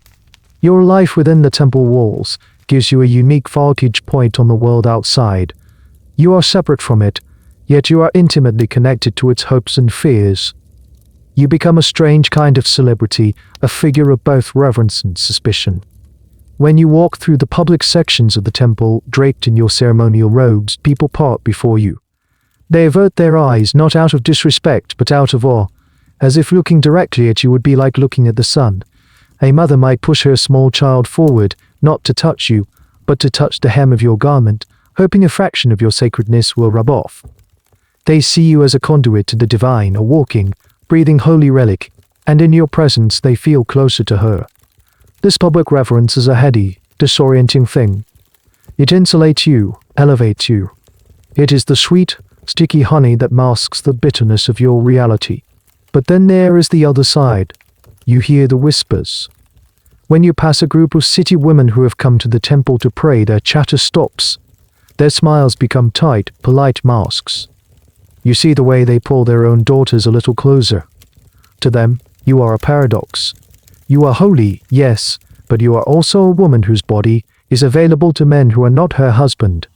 Your life within the temple walls gives you a unique vantage point on the world outside. You are separate from it, yet you are intimately connected to its hopes and fears. You become a strange kind of celebrity, a figure of both reverence and suspicion. When you walk through the public sections of the temple, draped in your ceremonial robes, people part before you. They avert their eyes, not out of disrespect, but out of awe, as if looking directly at you would be like looking at the sun. A mother might push her small child forward, not to touch you, but to touch the hem of your garment, hoping a fraction of your sacredness will rub off. They see you as a conduit to the divine, a walking, breathing holy relic, and in your presence they feel closer to her. This public reverence is a heady, disorienting thing. It insulates you, elevates you. It is the sweet, sticky honey that masks the bitterness of your reality. But then there is the other side. You hear the whispers. When you pass a group of city women who have come to the temple to pray, their chatter stops. Their smiles become tight, polite masks. You see the way they pull their own daughters a little closer. To them, you are a paradox. You are holy, yes, but you are also a woman whose body is available to men who are not her husband.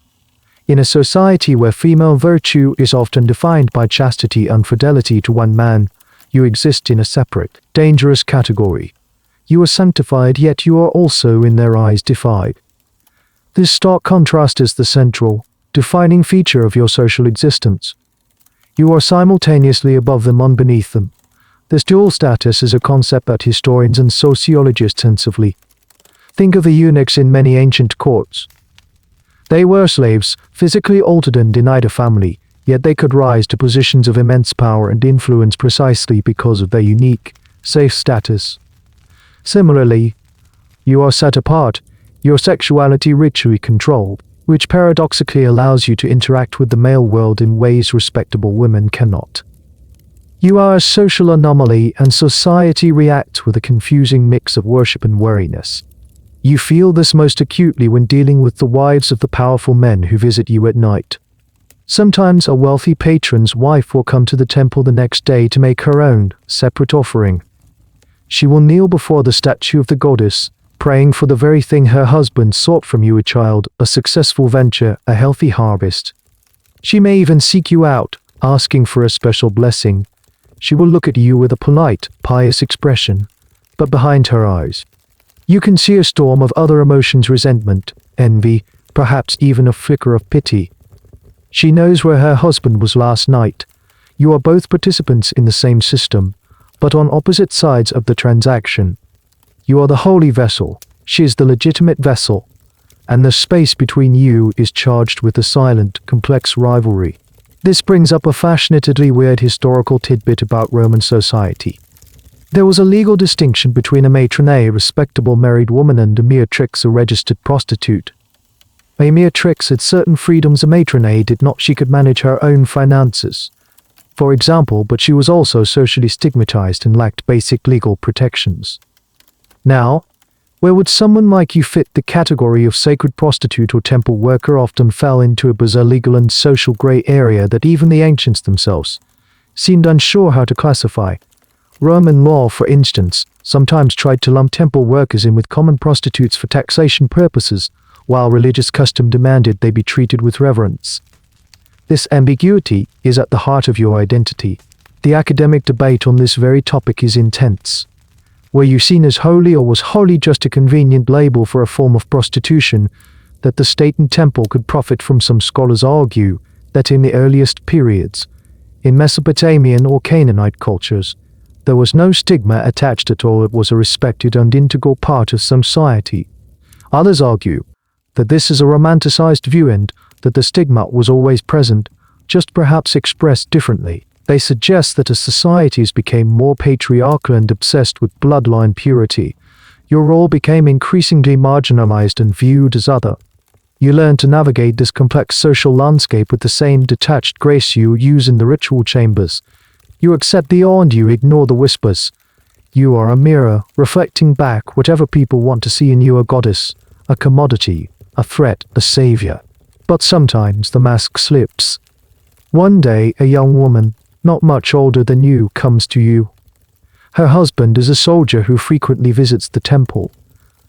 In a society where female virtue is often defined by chastity and fidelity to one man, you exist in a separate, dangerous category. You are sanctified, yet you are also in their eyes defied. This stark contrast is the central, defining feature of your social existence. You are simultaneously above them and beneath them. This dual status is a concept that historians and sociologists intensively. Think of the eunuchs in many ancient courts. They were slaves, physically altered and denied a family, yet they could rise to positions of immense power and influence precisely because of their unique, safe status. Similarly, you are set apart, your sexuality ritually controlled, which paradoxically allows you to interact with the male world in ways respectable women cannot. You are a social anomaly, and society reacts with a confusing mix of worship and wariness. You feel this most acutely when dealing with the wives of the powerful men who visit you at night. Sometimes a wealthy patron's wife will come to the temple the next day to make her own separate offering. She will kneel before the statue of the goddess, praying for the very thing her husband sought from you: a child, a successful venture, a healthy harvest. She may even seek you out, asking for a special blessing. She will look at you with a polite, pious expression, but behind her eyes, you can see a storm of other emotions: resentment, envy, perhaps even a flicker of pity. She knows where her husband was last night. You are both participants in the same system, but on opposite sides of the transaction. You are the holy vessel, she is the legitimate vessel, and the space between you is charged with a silent, complex rivalry. This brings up a fascinatedly weird historical tidbit about Roman society. There was a legal distinction between a matrone, a respectable married woman, and a meretrix, a registered prostitute. A mere trick said certain freedoms a matrone did not. She could manage her own finances, for example, but she was also socially stigmatized and lacked basic legal protections. Now, where would someone like you fit? The category of sacred prostitute or temple worker often fell into a bizarre legal and social gray area that even the ancients themselves seemed unsure how to classify. Roman law, for instance, sometimes tried to lump temple workers in with common prostitutes for taxation purposes, while religious custom demanded they be treated with reverence. This ambiguity is at the heart of your identity. The academic debate on this very topic is intense. Were you seen as holy, or was holy just a convenient label for a form of prostitution that the state and temple could profit from? Some scholars argue that in the earliest periods, in Mesopotamian or Canaanite cultures, there was no stigma attached at all. It was a respected and integral part of society. Others argue that this is a romanticized view and that the stigma was always present, just perhaps expressed differently. They suggest that as societies became more patriarchal and obsessed with bloodline purity, your role became increasingly marginalized and viewed as other. You learn to navigate this complex social landscape with the same detached grace you use in the ritual chambers. You accept the awe and you ignore the whispers. You are a mirror, reflecting back whatever people want to see in you: a goddess, a commodity, a threat, a savior. But sometimes the mask slips. One day, a young woman, not much older than you, comes to you. Her husband is a soldier who frequently visits the temple.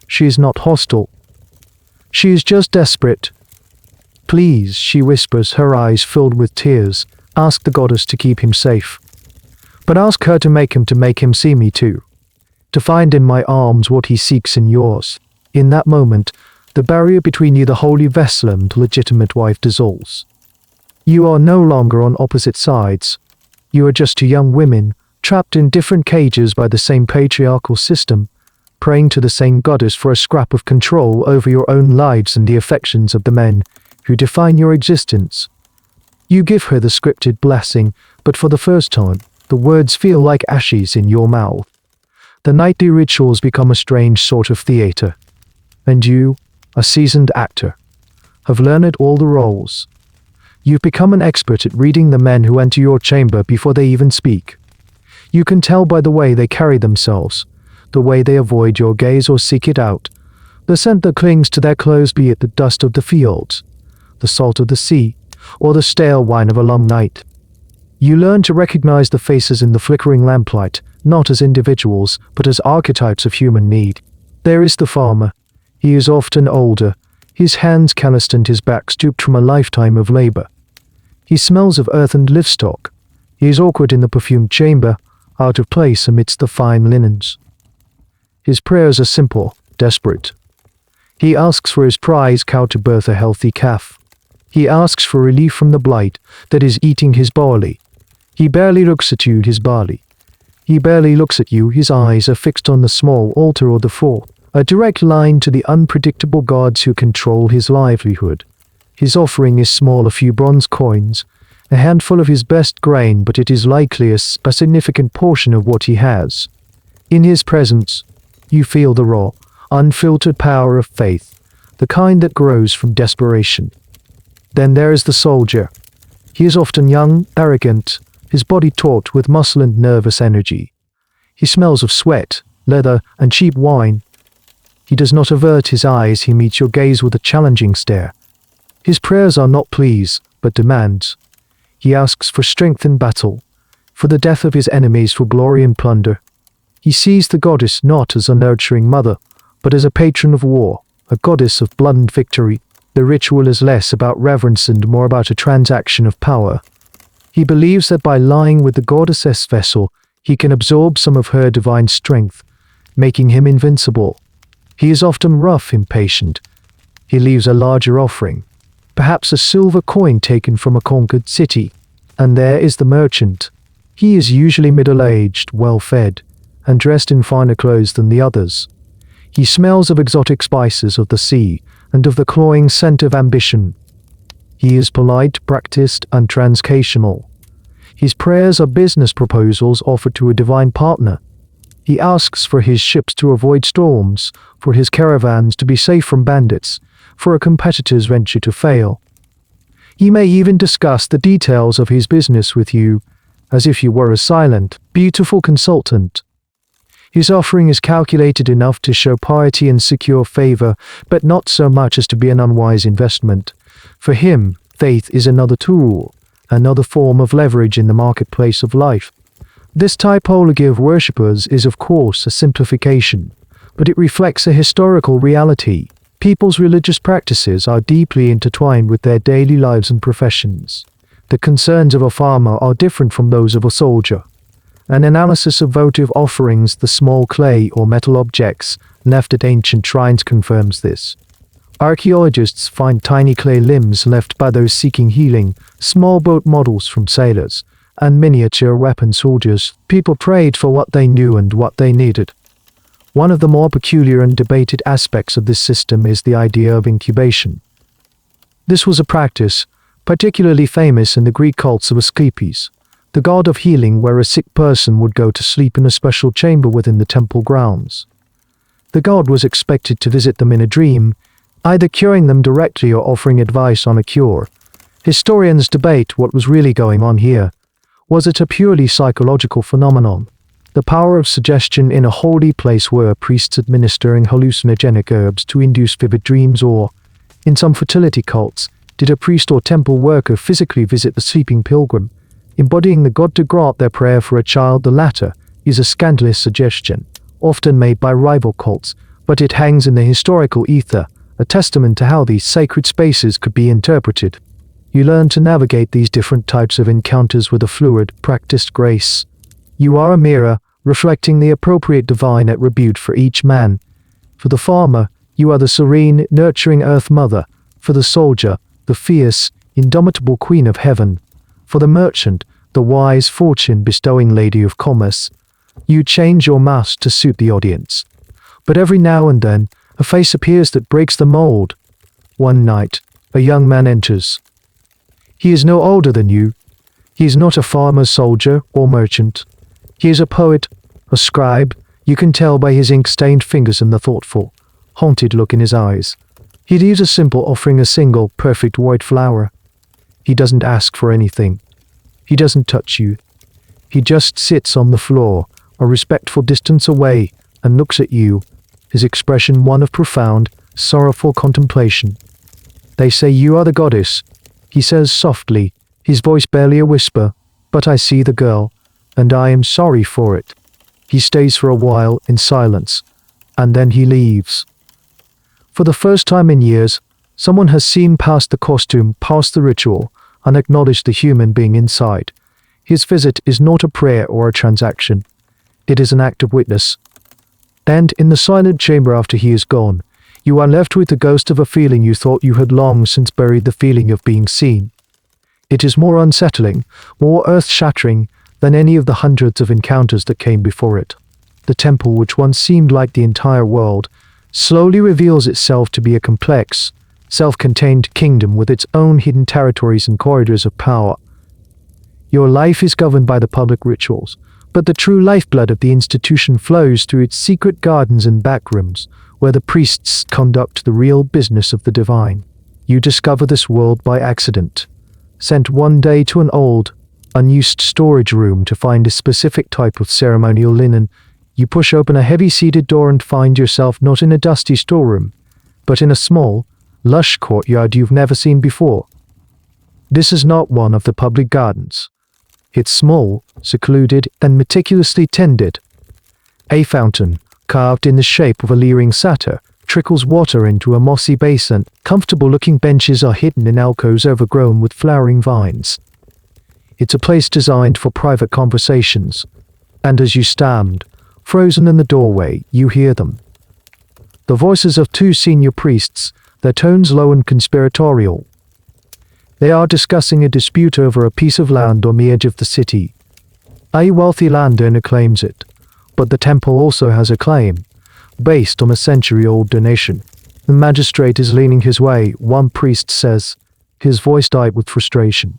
She is not hostile. She is just desperate. "Please," she whispers, her eyes filled with tears, "ask the goddess to keep him safe. But ask her to make him see me too. To find in my arms what he seeks in yours." In that moment, the barrier between you, the holy vessel, and legitimate wife dissolves. You are no longer on opposite sides. You are just two young women, trapped in different cages by the same patriarchal system, praying to the same goddess for a scrap of control over your own lives and the affections of the men who define your existence. You give her the scripted blessing, but for the first time, the words feel like ashes in your mouth. The nightly rituals become a strange sort of theater, and you, a seasoned actor, have learned all the roles. You've become an expert at reading the men who enter your chamber before they even speak. You can tell by the way they carry themselves, the way they avoid your gaze or seek it out, the scent that clings to their clothes, be it the dust of the fields, the salt of the sea, or the stale wine of a long night. You learn to recognize the faces in the flickering lamplight, not as individuals, but as archetypes of human need. There is the farmer. He is often older, his hands calloused and his back stooped from a lifetime of labor. He smells of earth and livestock. He is awkward in the perfumed chamber, out of place amidst the fine linens. His prayers are simple, desperate. He asks for his prize cow to birth a healthy calf. He asks for relief from the blight that is eating his barley. He barely looks at you, his barley. He barely looks at you, his eyes are fixed on the small altar or the floor, a direct line to the unpredictable gods who control his livelihood. His offering is small, a few bronze coins, a handful of his best grain, but it is likely a significant portion of what he has. In his presence, you feel the raw, unfiltered power of faith, the kind that grows from desperation. Then there is the soldier. He is often young, arrogant, his body taut with muscle and nervous energy. He smells of sweat, leather, and cheap wine. He does not avert his eyes, he meets your gaze with a challenging stare. His prayers are not pleas, but demands. He asks for strength in battle, for the death of his enemies, for glory and plunder. He sees the goddess not as a nurturing mother, but as a patron of war, a goddess of blood and victory. The ritual is less about reverence and more about a transaction of power. He believes that by lying with the goddess's vessel, he can absorb some of her divine strength, making him invincible. He is often rough, impatient. He leaves a larger offering, perhaps a silver coin taken from a conquered city. And there is the merchant. He is usually middle-aged, well-fed, and dressed in finer clothes than the others. He smells of exotic spices of the sea and of the cloying scent of ambition. He is polite, practiced, and transactional. His prayers are business proposals offered to a divine partner. He asks for his ships to avoid storms, for his caravans to be safe from bandits, for a competitor's venture to fail. He may even discuss the details of his business with you, as if you were a silent, beautiful consultant. His offering is calculated enough to show piety and secure favor, but not so much as to be an unwise investment. For him, faith is another tool, another form of leverage in the marketplace of life. This typology of worshippers is of course a simplification, but it reflects a historical reality. People's religious practices are deeply intertwined with their daily lives and professions. The concerns of a farmer are different from those of a soldier. An analysis of votive offerings, the small clay or metal objects left at ancient shrines, confirms this. Archaeologists find tiny clay limbs left by those seeking healing, small boat models from sailors, and miniature weapon soldiers. People prayed for what they knew and what they needed. One of the more peculiar and debated aspects of this system is the idea of incubation. This was a practice particularly famous in the Greek cults of Asclepius, the god of healing, where a sick person would go to sleep in a special chamber within the temple grounds. The god was expected to visit them in a dream, either curing them directly or offering advice on a cure. Historians debate what was really going on here. Was it a purely psychological phenomenon? The power of suggestion in a holy place, were priests administering hallucinogenic herbs to induce vivid dreams, or, in some fertility cults, did a priest or temple worker physically visit the sleeping pilgrim, embodying the god to grant their prayer for a child? The latter is a scandalous suggestion, often made by rival cults, but it hangs in the historical ether, a testament to how these sacred spaces could be interpreted. You learn to navigate these different types of encounters with a fluid, practiced grace. You are a mirror, reflecting the appropriate divine attribute for each man. For the farmer, you are the serene, nurturing Earth Mother. For the soldier, the fierce, indomitable Queen of Heaven. For the merchant, the wise, fortune-bestowing Lady of Commerce. You change your mask to suit the audience. But every now and then, a face appears that breaks the mold. One night, a young man enters. He is no older than you. He is not a farmer, soldier, or merchant. He is a poet, a scribe. You can tell by his ink-stained fingers and the thoughtful, haunted look in his eyes. He leaves a simple offering, a single, perfect white flower. He doesn't ask for anything. He doesn't touch you. He just sits on the floor, a respectful distance away, and looks at you, his expression one of profound, sorrowful contemplation. They say you are the goddess, he says softly, his voice barely a whisper, but I see the girl, and I am sorry for it. He stays for a while in silence, and then he leaves. For the first time in years, someone has seen past the costume, past the ritual, and acknowledged the human being inside. His visit is not a prayer or a transaction. It is an act of witness. And in the silent chamber after he is gone, you are left with the ghost of a feeling you thought you had long since buried, the feeling of being seen. It is more unsettling, more earth-shattering than any of the hundreds of encounters that came before it. The temple, which once seemed like the entire world, slowly reveals itself to be a complex, self-contained kingdom with its own hidden territories and corridors of power. Your life is governed by the public rituals, but the true lifeblood of the institution flows through its secret gardens and backrooms, where the priests conduct the real business of the divine. You discover this world by accident. Sent one day to an old, unused storage room to find a specific type of ceremonial linen, you push open a heavy-seated door and find yourself not in a dusty storeroom, but in a small, lush courtyard you've never seen before. This is not one of the public gardens. It's small, secluded, and meticulously tended. A fountain, carved in the shape of a leering satyr, trickles water into a mossy basin. Comfortable-looking benches are hidden in alcoves overgrown with flowering vines. It's a place designed for private conversations, and as you stand, frozen in the doorway, you hear them. The voices of two senior priests, their tones low and conspiratorial. They are discussing a dispute over a piece of land on the edge of the city. A wealthy landowner claims it, but the temple also has a claim, based on a century-old donation. The magistrate is leaning his way, one priest says, his voice dyed with frustration.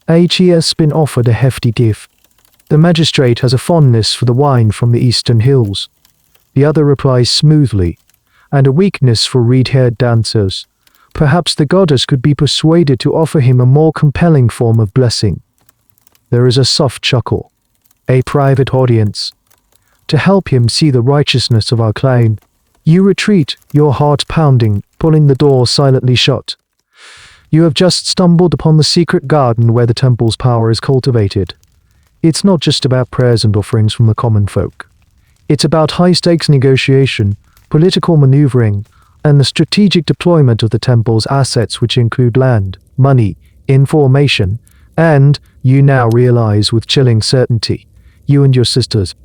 He has been offered a hefty gift. The magistrate has a fondness for the wine from the eastern hills. The other replies smoothly, and a weakness for red-haired dancers. Perhaps the goddess could be persuaded to offer him a more compelling form of blessing. There is a soft chuckle. A private audience. To help him see the righteousness of our claim, you retreat, your heart pounding, pulling the door silently shut. You have just stumbled upon the secret garden where the temple's power is cultivated. It's not just about prayers and offerings from the common folk. It's about high-stakes negotiation, political maneuvering, and the strategic deployment of the temple's assets, which include land, money, information, and, you now realize with chilling certainty, you and your sisters.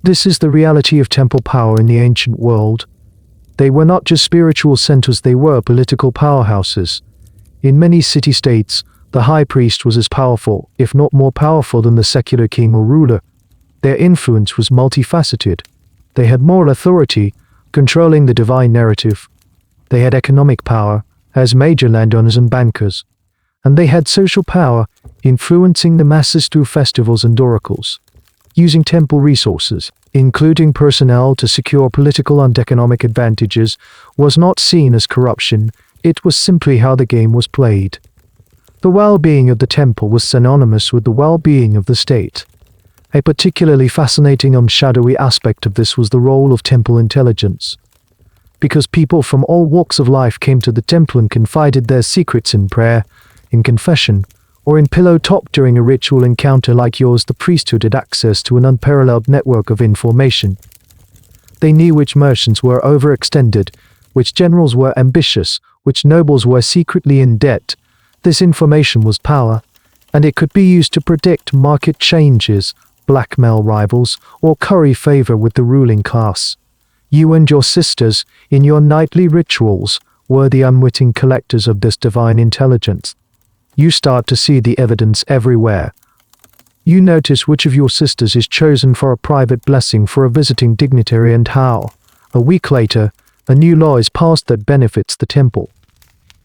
This is the reality of temple power in the ancient world. They were not just spiritual centers, they were political powerhouses. In many city-states, the high priest was as powerful, if not more powerful than the secular king or ruler. Their influence was multifaceted. They had moral authority, controlling the divine narrative. They had economic power, as major landowners and bankers. And they had social power, influencing the masses through festivals and oracles. Using temple resources, including personnel to secure political and economic advantages, was not seen as corruption, it was simply how the game was played. The well-being of the temple was synonymous with the well-being of the state. A particularly fascinating and shadowy aspect of this was the role of temple intelligence. Because people from all walks of life came to the temple and confided their secrets in prayer, in confession, or in pillow talk during a ritual encounter like yours, the priesthood had access to an unparalleled network of information. They knew which merchants were overextended, which generals were ambitious, which nobles were secretly in debt. This information was power, and it could be used to predict market changes, blackmail rivals, or curry favor with the ruling class. You and your sisters, in your nightly rituals, were the unwitting collectors of this divine intelligence. You start to see the evidence everywhere. You notice which of your sisters is chosen for a private blessing for a visiting dignitary and how, a week later, a new law is passed that benefits the temple.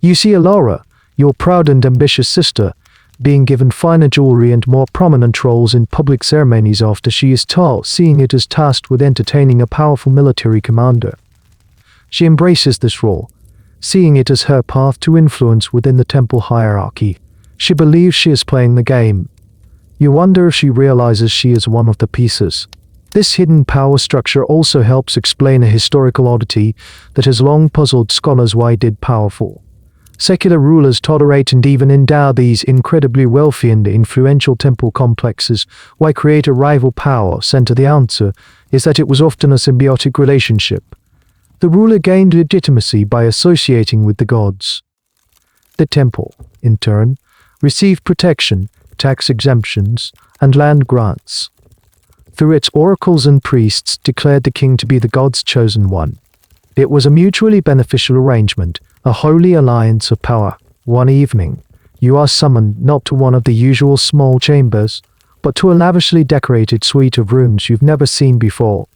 You see Alara, your proud and ambitious sister, being given finer jewelry and more prominent roles in public ceremonies after she is tall, seeing it as tasked with entertaining a powerful military commander. She embraces this role, seeing it as her path to influence within the temple hierarchy. She believes she is playing the game. You wonder if she realizes she is one of the pieces. This hidden power structure also helps explain a historical oddity that has long puzzled scholars. Why did powerful, secular rulers tolerate and even endow these incredibly wealthy and influential temple complexes? Why create a rival power center? The answer is that it was often a symbiotic relationship. The ruler gained legitimacy by associating with the gods. The temple, in turn, received protection, tax exemptions, and land grants. Through its oracles and priests declared the king to be the god's chosen one. It was a mutually beneficial arrangement, a holy alliance of power. One evening, you are summoned not to one of the usual small chambers, but to a lavishly decorated suite of rooms you've never seen before.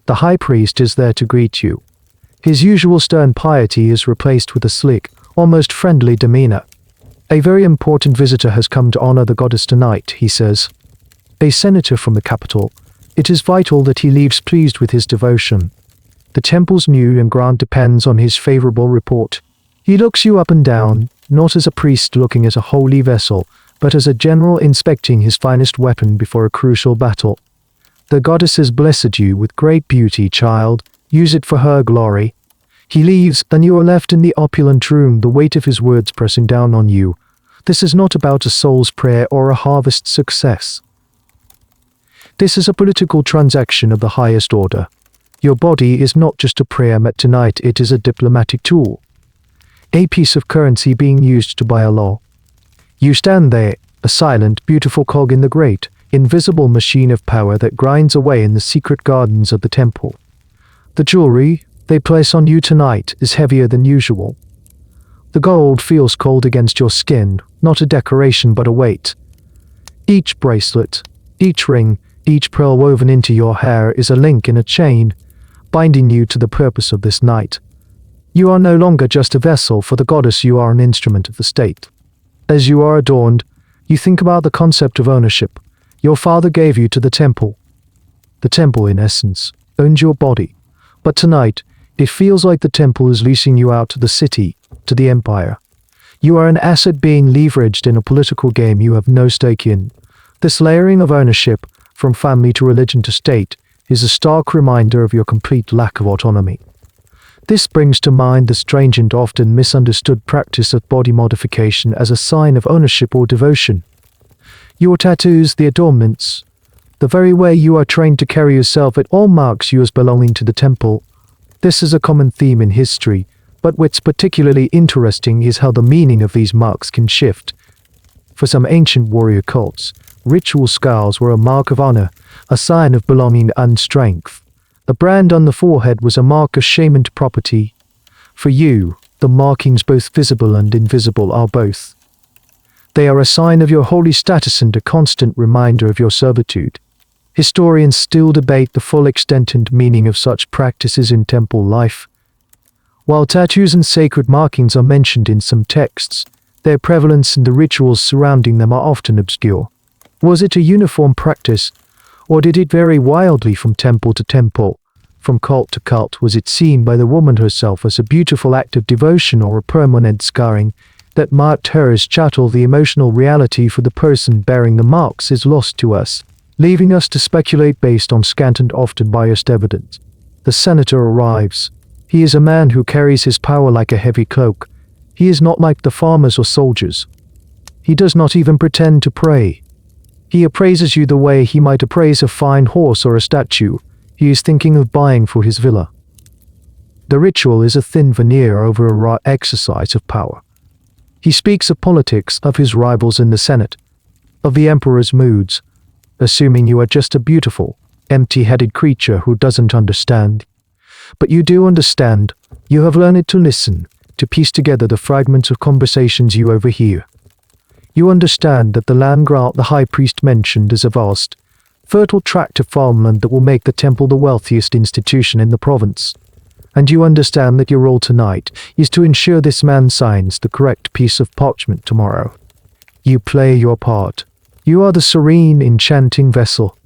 The high priest is there to greet you. His usual stern piety is replaced with a slick, almost friendly demeanor. A very important visitor has come to honor the goddess tonight, he says. A senator from the capital. It is vital that he leaves pleased with his devotion. The temple's new and grant depends on his favorable report. He looks you up and down, not as a priest looking at a holy vessel, but as a general inspecting his finest weapon before a crucial battle. The goddess has blessed you with great beauty, child. Use it for her glory. He leaves, and you are left in the opulent room, the weight of his words pressing down on you. This is not about a soul's prayer or a harvest success. This is a political transaction of the highest order. Your body is not just a prayer met tonight, it is a diplomatic tool. A piece of currency being used to buy a law. You stand there, a silent, beautiful cog in the great, invisible machine of power that grinds away in the secret gardens of the temple. The jewelry they place on you tonight is heavier than usual. The gold feels cold against your skin, not a decoration but a weight. Each bracelet, each ring, each pearl woven into your hair is a link in a chain, binding you to the purpose of this night. You are no longer just a vessel for the goddess, you are an instrument of the state. As you are adorned, you think about the concept of ownership. Your father gave you to the temple. The temple, in essence, owns your body. But tonight, It feels like the temple is leasing you out to the city, to the empire. You are an asset being leveraged in a political game you have no stake in. This layering of ownership, from family to religion to state, is a stark reminder of your complete lack of autonomy. This brings to mind the strange and often misunderstood practice of body modification as a sign of ownership or devotion. Your tattoos, the adornments, the very way you are trained to carry yourself, it all marks you as belonging to the temple. This is a common theme in history, but what's particularly interesting is how the meaning of these marks can shift. For some ancient warrior cults, ritual scars were a mark of honor, a sign of belonging and strength. A brand on the forehead was a mark of shame and property. For you, the markings, both visible and invisible, are both. They are a sign of your holy status and a constant reminder of your servitude. Historians still debate the full extent and meaning of such practices in temple life. While tattoos and sacred markings are mentioned in some texts, their prevalence and the rituals surrounding them are often obscure. Was it a uniform practice, or did it vary wildly from temple to temple? From cult to cult, was it seen by the woman herself as a beautiful act of devotion or a permanent scarring that marked her as chattel? The emotional reality for the person bearing the marks is lost to us, leaving us to speculate based on scant and often biased evidence. The senator arrives. He is a man who carries his power like a heavy cloak. He is not like the farmers or soldiers. He does not even pretend to pray. He appraises you the way he might appraise a fine horse or a statue he is thinking of buying for his villa. The ritual is a thin veneer over a raw exercise of power. He speaks of politics, of his rivals in the Senate, of the emperor's moods, assuming you are just a beautiful, empty-headed creature who doesn't understand. But you do understand. You have learned to listen, to piece together the fragments of conversations you overhear. You understand that the land grant the high priest mentioned is a vast, fertile tract of farmland that will make the temple the wealthiest institution in the province. And you understand that your role tonight is to ensure this man signs the correct piece of parchment tomorrow. You play your part. You are the serene, enchanting vessel.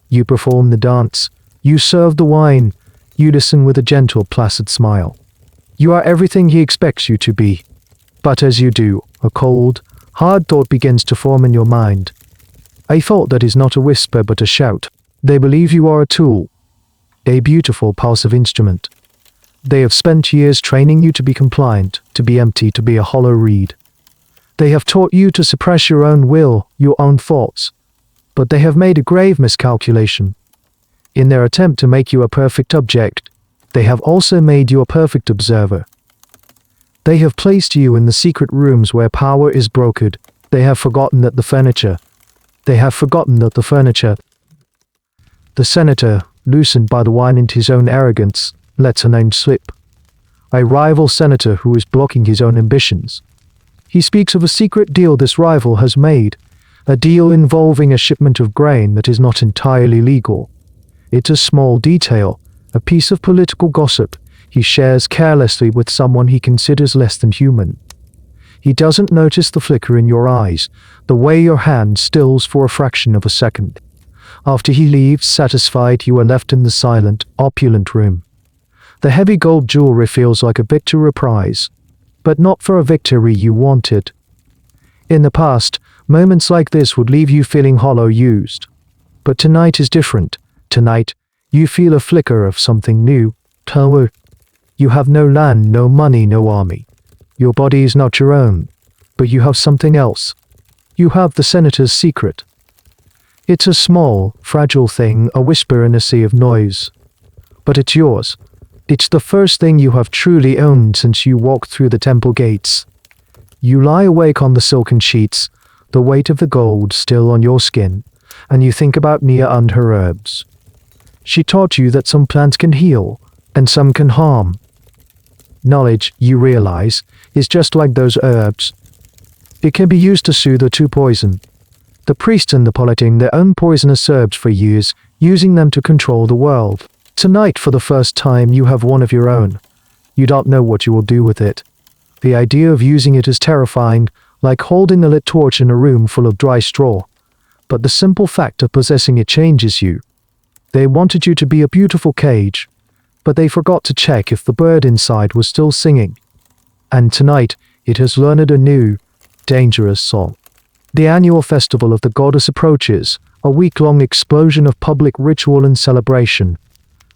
You perform the dance. You serve the wine. You listen with a gentle, placid smile. You are everything he expects you to be. But as you do, a cold, hard thought begins to form in your mind. A thought that is not a whisper but a shout. They believe you are a tool, a beautiful passive instrument. They have spent years training you to be compliant, to be empty, to be a hollow reed. They have taught you to suppress your own will, your own thoughts. But they have made a grave miscalculation. In their attempt to make you a perfect object, they have also made you a perfect observer. They have placed you in the secret rooms where power is brokered. They have forgotten that the furniture. The senator, loosened by the wine and his own arrogance, lets a name slip. A rival senator who is blocking his own ambitions. He speaks of a secret deal this rival has made, a deal involving a shipment of grain that is not entirely legal. It's a small detail, a piece of political gossip he shares carelessly with someone he considers less than human. He doesn't notice the flicker in your eyes, the way your hand stills for a fraction of a second. After he leaves, satisfied, you are left in the silent, opulent room. The heavy gold jewelry feels like a victory prize, but not for a victory you wanted. In the past, moments like this would leave you feeling hollow used. But tonight is different. Tonight, you feel a flicker of something new. Power. You have no land, no money, no army. Your body is not your own, but you have something else. You have the senator's secret. It's a small, fragile thing, a whisper in a sea of noise. But it's yours. It's the first thing you have truly owned since you walked through the temple gates. You lie awake on the silken sheets, the weight of the gold still on your skin, and you think about Nia and her herbs. She taught you that some plants can heal, and some can harm. Knowledge, you realize, is just like those herbs. It can be used to soothe or to poison. The priests and the politing their own poisonous herbs for years, using them to control the world. Tonight, for the first time, you have one of your own. You don't know what you will do with it. The idea of using it is terrifying, like holding a lit torch in a room full of dry straw. But the simple fact of possessing it changes you. They wanted you to be a beautiful cage, but they forgot to check if the bird inside was still singing. And tonight, it has learned a new, dangerous song. The annual festival of the goddess approaches, a week-long explosion of public ritual and celebration.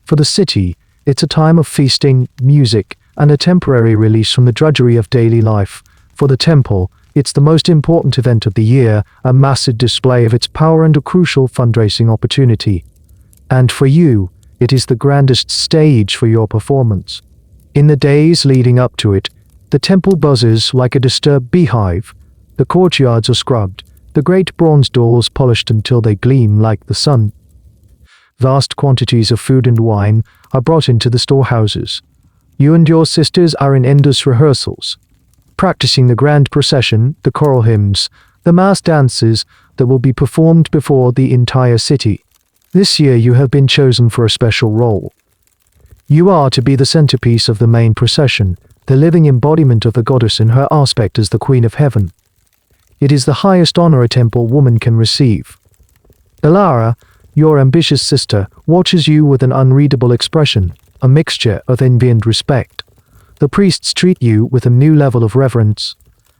For the city, it's a time of feasting, music, and a temporary release from the drudgery of daily life. For the temple, it's the most important event of the year, a massive display of its power and a crucial fundraising opportunity. And for you, it is the grandest stage for your performance. In the days leading up to it, the temple buzzes like a disturbed beehive. The courtyards are scrubbed, the great bronze doors polished until they gleam like the sun. Vast quantities of food and wine are brought into the storehouses. You and your sisters are in endless rehearsals, practicing the grand procession, the choral hymns, the mass dances that will be performed before the entire city. This year you have been chosen for a special role. You are to be the centerpiece of the main procession, the living embodiment of the goddess in her aspect as the Queen of Heaven. It is the highest honor a temple woman can receive. Elara, your ambitious sister, watches you with an unreadable expression, a mixture of envy and respect. The priests treat you with a new level of reverence.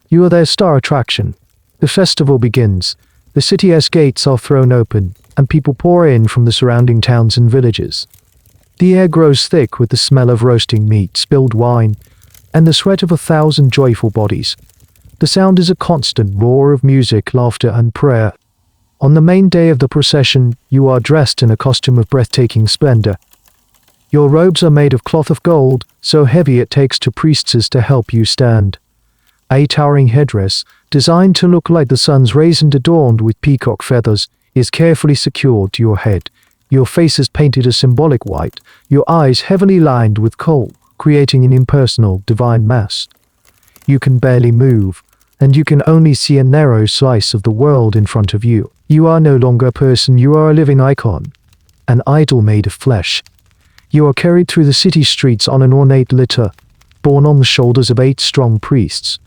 You are their star attraction. The festival begins. The city's gates are thrown open, and people pour in from the surrounding towns and villages. The air grows thick with the smell of roasting meat, spilled wine, and the sweat of 1,000 joyful bodies. The sound is a constant roar of music, laughter, and prayer. On the main day of the procession, you are dressed in a costume of breathtaking splendor. Your robes are made of cloth of gold, so heavy it takes two priestesses to help you stand. A towering headdress, designed to look like the sun's rays and adorned with peacock feathers, is carefully secured to your head. Your face is painted a symbolic white, your eyes heavily lined with kohl, creating an impersonal, divine mask. You can barely move, and you can only see a narrow slice of the world in front of you. You are no longer a person, you are a living icon, an idol made of flesh. You are carried through the city streets on an ornate litter, borne on the shoulders of 8 strong priests.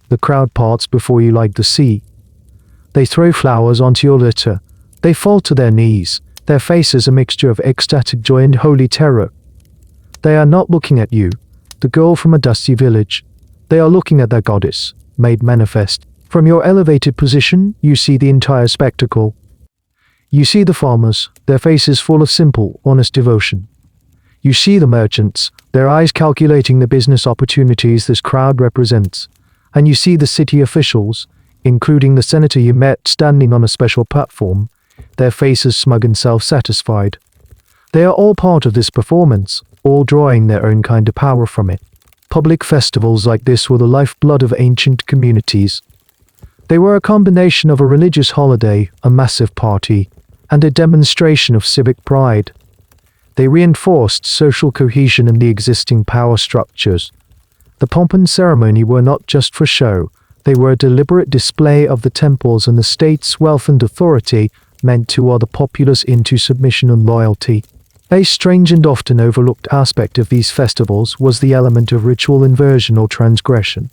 The crowd parts before you like the sea. They throw flowers onto your litter. They fall to their knees, their faces a mixture of ecstatic joy and holy terror. They are not looking at you, the girl from a dusty village. They are looking at their goddess, made manifest. From your elevated position, you see the entire spectacle. You see the farmers, their faces full of simple, honest devotion. You see the merchants, their eyes calculating the business opportunities this crowd represents. And you see the city officials, including the senator you met standing on a special platform, their faces smug and self-satisfied. They are all part of this performance, all drawing their own kind of power from it. Public festivals like this were the lifeblood of ancient communities. They were a combination of a religious holiday, a massive party, and a demonstration of civic pride. They reinforced social cohesion in the existing power structures. The pomp and ceremony were not just for show, they were a deliberate display of the temples and the state's wealth and authority meant to awe the populace into submission and loyalty. A strange and often overlooked aspect of these festivals was the element of ritual inversion or transgression.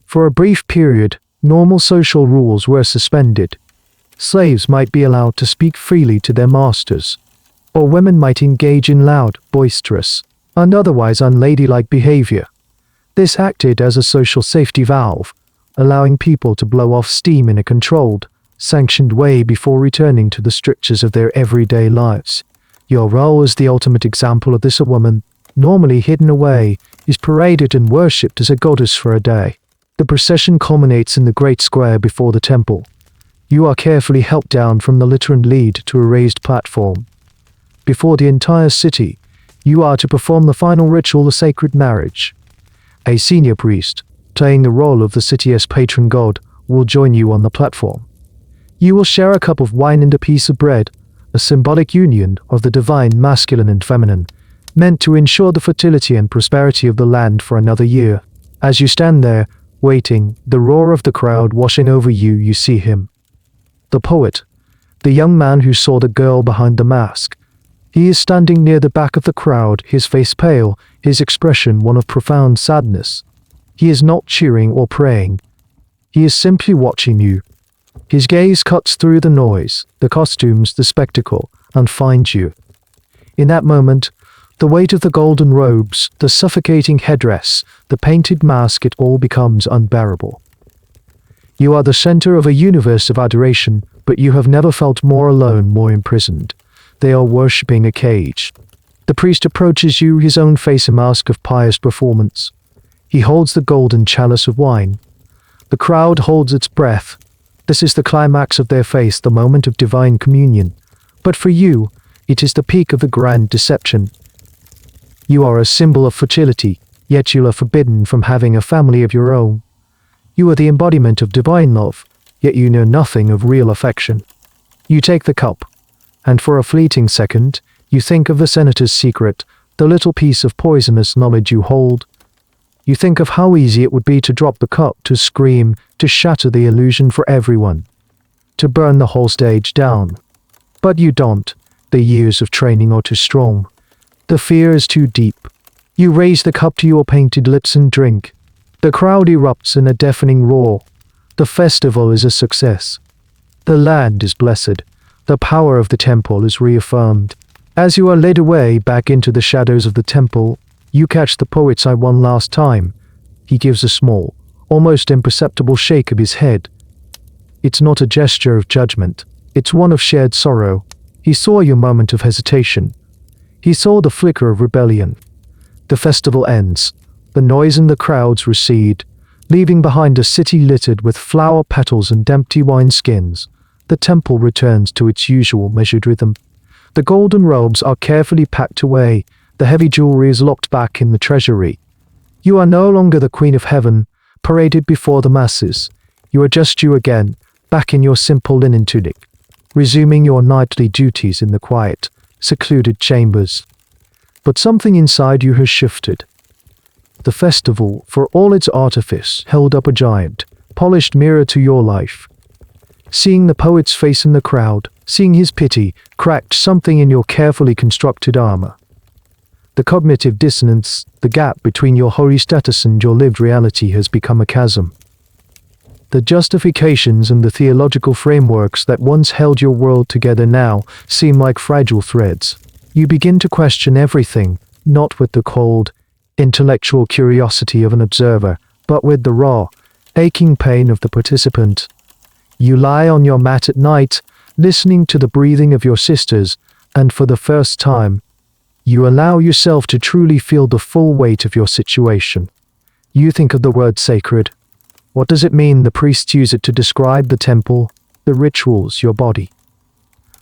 For a brief period, normal social rules were suspended. Slaves might be allowed to speak freely to their masters, or women might engage in loud, boisterous, and otherwise unladylike behavior. This acted as a social safety valve, allowing people to blow off steam in a controlled, sanctioned way before returning to the strictures of their everyday lives. Your role as the ultimate example of this, a woman, normally hidden away, is paraded and worshipped as a goddess for a day. The procession culminates in the great square before the temple. You are carefully helped down from the litter and lead to a raised platform. Before the entire city, you are to perform the final ritual, the sacred marriage. A senior priest, playing the role of the city's patron god, will join you on the platform. You will share a cup of wine and a piece of bread, a symbolic union of the divine masculine and feminine, meant to ensure the fertility and prosperity of the land for another year. As you stand there, waiting, the roar of the crowd washing over you, you see him. The poet, the young man who saw the girl behind the mask. He is standing near the back of the crowd, his face pale, his expression one of profound sadness. He is not cheering or praying. He is simply watching you. His gaze cuts through the noise, the costumes, the spectacle, and finds you. In that moment, The weight of the golden robes, the suffocating headdress, the painted mask, it all becomes unbearable. You are the center of a universe of adoration, but you have never felt more alone, more imprisoned. They are worshipping a cage. The priest approaches you, his own face a mask of pious performance. He holds the golden chalice of wine. The crowd holds its breath. This is the climax of their faith, the moment of divine communion. But for you, it is the peak of the grand deception. You are a symbol of fertility, yet you are forbidden from having a family of your own. You are the embodiment of divine love, yet you know nothing of real affection. You take the cup, and for a fleeting second, you think of the senator's secret, the little piece of poisonous knowledge you hold. You think of how easy it would be to drop the cup, to scream, to shatter the illusion for everyone, to burn the whole stage down. But you don't. The years of training are too strong. The fear is too deep. You raise the cup to your painted lips and drink. The crowd erupts in a deafening roar. The festival is a success. The land is blessed. The power of the temple is reaffirmed. As you are led away back into the shadows of the temple, you catch the poet's eye one last time. He gives a small, almost imperceptible shake of his head. It's not a gesture of judgment. It's one of shared sorrow. He saw your moment of hesitation. He saw the flicker of rebellion. The festival ends. The noise and the crowds recede, leaving behind a city littered with flower petals and empty wineskins. The temple returns to its usual measured rhythm. The golden robes are carefully packed away. The heavy jewelry is locked back in the treasury. You are no longer the Queen of Heaven, paraded before the masses. You are just you again, back in your simple linen tunic, resuming your nightly duties in the quiet, secluded chambers. But something inside you has shifted. The festival, for all its artifice, held up a giant, polished mirror to your life. Seeing the poet's face in the crowd, seeing his pity, cracked something in your carefully constructed armor. The cognitive dissonance, the gap between your holy status and your lived reality has become a chasm. The justifications and the theological frameworks that once held your world together now seem like fragile threads. You begin to question everything, not with the cold, intellectual curiosity of an observer, but with the raw, aching pain of the participant. You lie on your mat at night, listening to the breathing of your sisters, and for the first time, you allow yourself to truly feel the full weight of your situation. You think of the word sacred. What does it mean? The priests use it to describe the temple, the rituals, your body.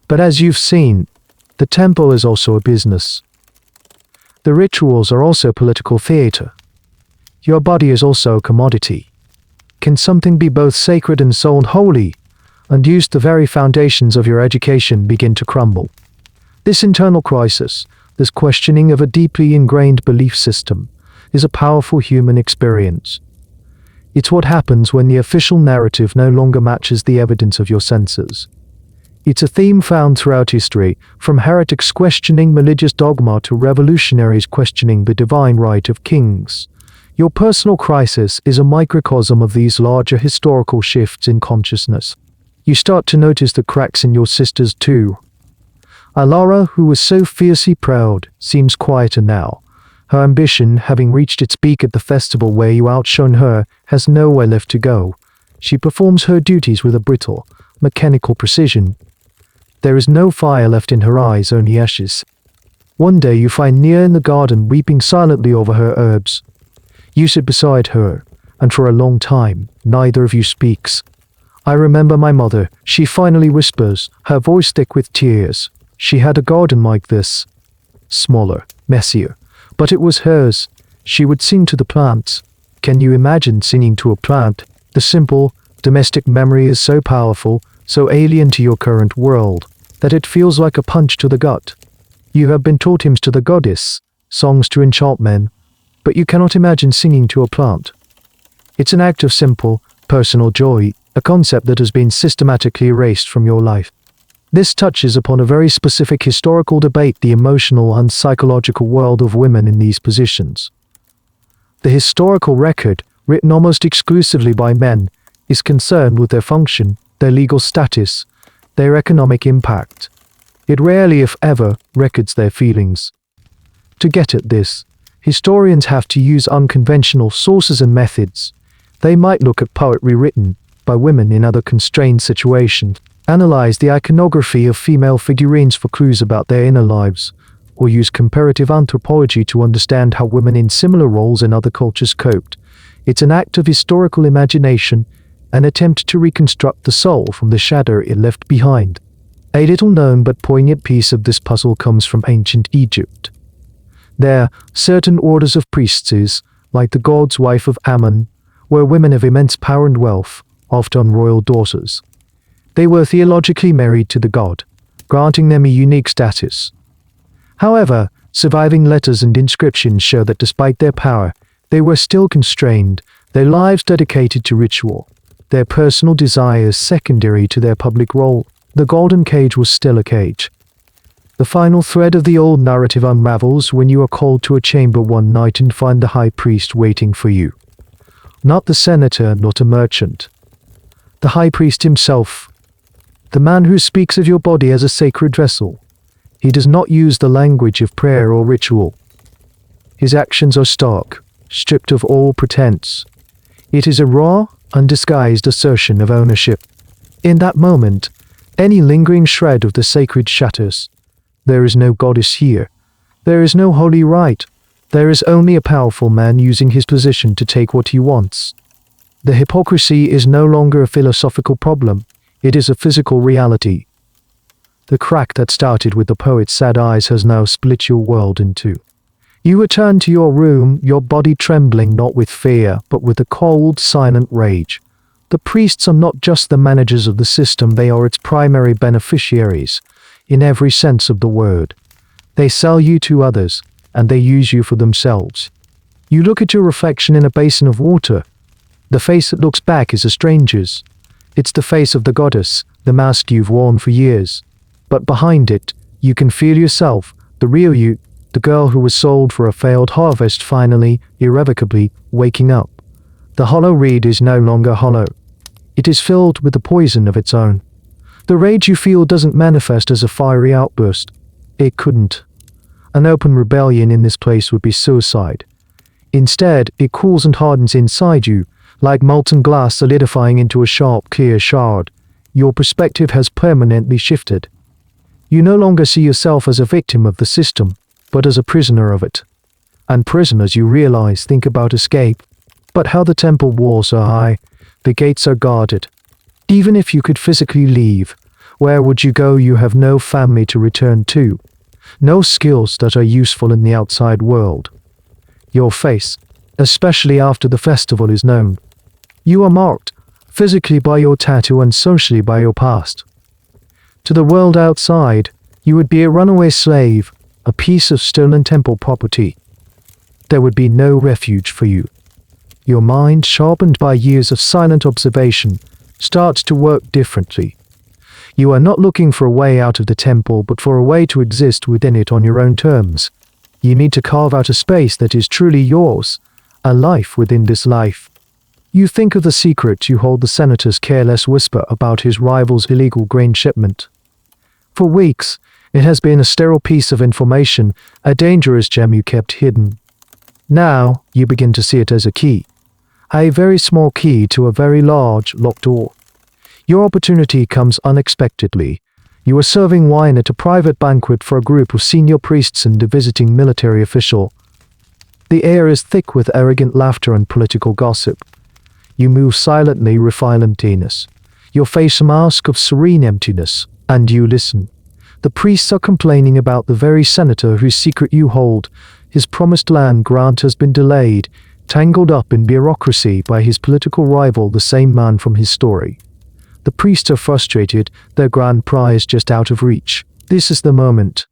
But as you've seen, the temple is also a business. The rituals are also political theater. Your body is also a commodity. Can something be both sacred and sold holy? Unused, the very foundations of your education begin to crumble. This internal crisis, this questioning of a deeply ingrained belief system, is a powerful human experience. It's what happens when the official narrative no longer matches the evidence of your senses. It's a theme found throughout history, from heretics questioning religious dogma to revolutionaries questioning the divine right of kings. Your personal crisis is a microcosm of these larger historical shifts in consciousness. You start to notice the cracks in your sisters too. Alara, who was so fiercely proud, seems quieter now. Her ambition, having reached its peak at the festival where you outshone her, has nowhere left to go. She performs her duties with a brittle, mechanical precision. There is no fire left in her eyes, only ashes. One day you find Nia in the garden weeping silently over her herbs. You sit beside her, and for a long time, neither of you speaks. I remember my mother, she finally whispers, her voice thick with tears. She had a garden like this. Smaller, messier. But it was hers. She would sing to the plants. Can you imagine singing to a plant? The simple, domestic memory is so powerful, so alien to your current world, that it feels like a punch to the gut. You have been taught hymns to the goddess, songs to enchant men, but you cannot imagine singing to a plant. It's an act of simple, personal joy, a concept that has been systematically erased from your life. This touches upon a very specific historical debate, the emotional and psychological world of women in these positions. The historical record, written almost exclusively by men, is concerned with their function, their legal status, their economic impact. It rarely, if ever, records their feelings. To get at this, historians have to use unconventional sources and methods. They might look at poetry written by women in other constrained situations, analyze the iconography of female figurines for clues about their inner lives, or use comparative anthropology to understand how women in similar roles in other cultures coped. It's an act of historical imagination, an attempt to reconstruct the soul from the shadow it left behind. A little-known but poignant piece of this puzzle comes from ancient Egypt. There, certain orders of priestesses, like the god's wife of Ammon, were women of immense power and wealth, often royal daughters. They were theologically married to the god, granting them a unique status. However, surviving letters and inscriptions show that despite their power, they were still constrained, their lives dedicated to ritual, their personal desires secondary to their public role. The golden cage was still a cage. The final thread of the old narrative unravels when you are called to a chamber one night and find the high priest waiting for you. Not the senator, not a merchant. The high priest himself. The man who speaks of your body as a sacred vessel. He does not use the language of prayer or ritual. His actions are stark, stripped of all pretense. It is a raw, undisguised assertion of ownership. In that moment, any lingering shred of the sacred shatters. There is no goddess here. There is no holy rite. There is only a powerful man using his position to take what he wants. The hypocrisy is no longer a philosophical problem. It is a physical reality. The crack that started with the poet's sad eyes has now split your world in two. You return to your room, your body trembling not with fear, but with a cold, silent rage. The priests are not just the managers of the system, they are its primary beneficiaries, in every sense of the word. They sell you to others, and they use you for themselves. You look at your reflection in a basin of water. The face that looks back is a stranger's. It's the face of the goddess, the mask you've worn for years. But behind it, you can feel yourself, the real you, the girl who was sold for a failed harvest finally, irrevocably, waking up. The hollow reed is no longer hollow. It is filled with a poison of its own. The rage you feel doesn't manifest as a fiery outburst. It couldn't. An open rebellion in this place would be suicide. Instead, it cools and hardens inside you, like molten glass solidifying into a sharp, clear shard. Your perspective has permanently shifted. You no longer see yourself as a victim of the system, but as a prisoner of it. And prisoners, you realize, think about escape. But how the temple walls are high, the gates are guarded. Even if you could physically leave, where would you go? You have no family to return to, no skills that are useful in the outside world. Your face, especially after the festival is known. You are marked, physically by your tattoo and socially by your past. To the world outside, you would be a runaway slave, a piece of stolen temple property. There would be no refuge for you. Your mind, sharpened by years of silent observation, starts to work differently. You are not looking for a way out of the temple, but for a way to exist within it on your own terms. You need to carve out a space that is truly yours, a life within this life. You think of the secret you hold the senator's careless whisper about his rival's illegal grain shipment. For weeks, it has been a sterile piece of information, a dangerous gem you kept hidden. Now, you begin to see it as a key. A very small key to a very large, locked door. Your opportunity comes unexpectedly. You are serving wine at a private banquet for a group of senior priests and a visiting military official. The air is thick with arrogant laughter and political gossip. You move silently, refine emptiness. Your face a mask of serene emptiness, and you listen. The priests are complaining about the very senator whose secret you hold. His promised land grant has been delayed, tangled up in bureaucracy by his political rival, the same man from his story. The priests are frustrated, their grand prize just out of reach. This is the moment.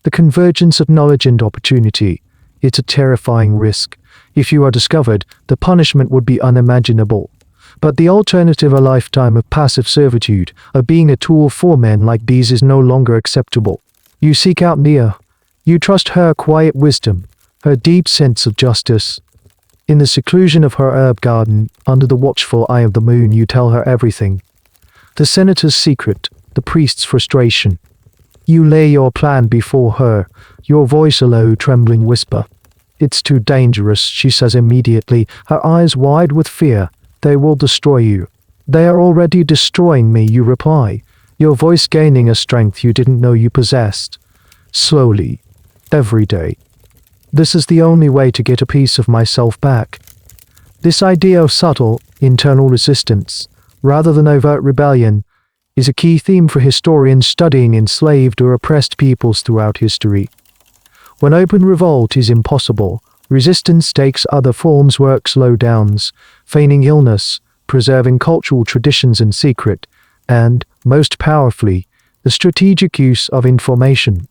The convergence of knowledge and opportunity. It's a terrifying risk. If you are discovered, the punishment would be unimaginable. But the alternative, a lifetime of passive servitude, of being a tool for men like these, is no longer acceptable. You seek out Nia. You trust her quiet wisdom, her deep sense of justice. In the seclusion of her herb garden, under the watchful eye of the moon, you tell her everything. The senator's secret, the priest's frustration. You lay your plan before her, your voice a low, trembling whisper. "It's too dangerous," she says immediately, her eyes wide with fear. "They will destroy you." "They are already destroying me," you reply, your voice gaining a strength you didn't know you possessed. "Slowly, every day. This is the only way to get a piece of myself back." This idea of subtle, internal resistance, rather than overt rebellion, is a key theme for historians studying enslaved or oppressed peoples throughout history. When open revolt is impossible, resistance takes other forms: work slowdowns, feigning illness, preserving cultural traditions in secret, and, most powerfully, the strategic use of information.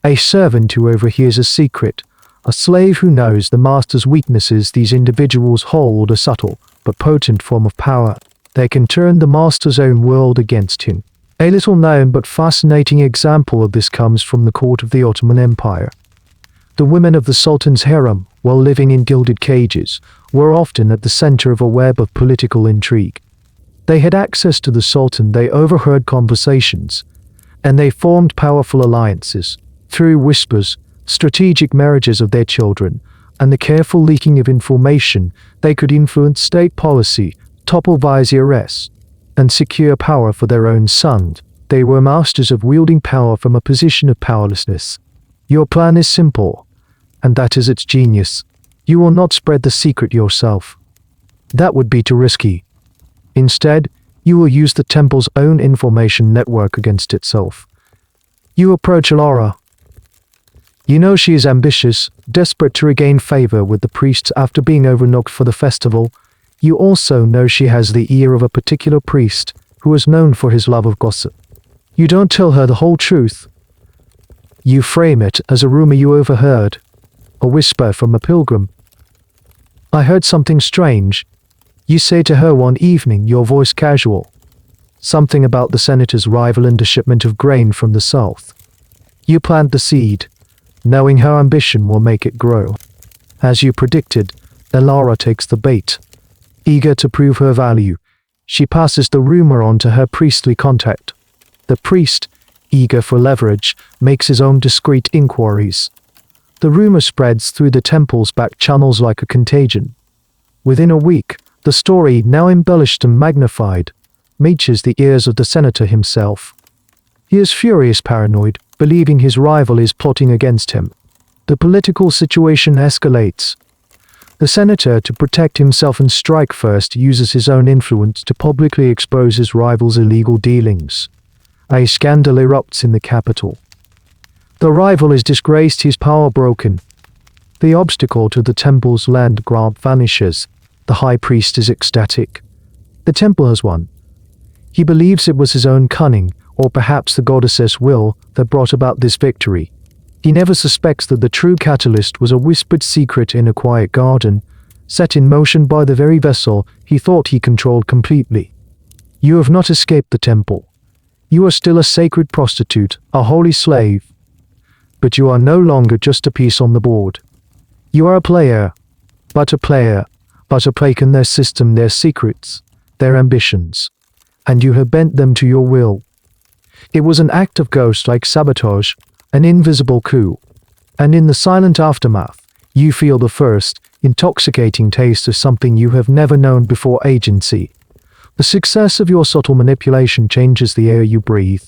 A servant who overhears a secret, a slave who knows the master's weaknesses. These individuals hold a subtle but potent form of power. They can turn the master's own world against him. A little known but fascinating example of this comes from the court of the Ottoman Empire. The women of the Sultan's harem, while living in gilded cages, were often at the center of a web of political intrigue. They had access to the Sultan, they overheard conversations, and they formed powerful alliances. Through whispers, strategic marriages of their children, and the careful leaking of information, they could influence state policy, topple viziers, and secure power for their own sons. They were masters of wielding power from a position of powerlessness. Your plan is simple, and that is its genius. You will not spread the secret yourself. That would be too risky. Instead, you will use the temple's own information network against itself. You approach Alara. You know she is ambitious, desperate to regain favor with the priests after being overlooked for the festival. You also know she has the ear of a particular priest who is known for his love of gossip. You don't tell her the whole truth. You frame it as a rumor you overheard, a whisper from a pilgrim. "I heard something strange," you say to her one evening, your voice casual. "Something about the senator's rival and a shipment of grain from the south." You plant the seed, knowing her ambition will make it grow. As you predicted, Alara takes the bait. Eager to prove her value, she passes the rumor on to her priestly contact. The priest, eager for leverage, makes his own discreet inquiries. The rumor spreads through the temple's back channels like a contagion. Within a week, the story, now embellished and magnified, reaches the ears of the senator himself. He is furious, paranoid, believing his rival is plotting against him. The political situation escalates. The senator, to protect himself and strike first, uses his own influence to publicly expose his rival's illegal dealings. A scandal erupts in the capital. The rival is disgraced, his power broken. The obstacle to the temple's land grab vanishes. The high priest is ecstatic. The temple has won. He believes it was his own cunning, or perhaps the goddess's will, that brought about this victory. He never suspects that the true catalyst was a whispered secret in a quiet garden, set in motion by the very vessel he thought he controlled completely. You have not escaped the temple. You are still a sacred prostitute, a holy slave. But you are no longer just a piece on the board. You are a player, but a player in their system, their secrets, their ambitions, and you have bent them to your will. It was an act of ghost-like sabotage, an invisible coup, and in the silent aftermath, you feel the first, intoxicating taste of something you have never known before: agency. The success of your subtle manipulation changes the air you breathe.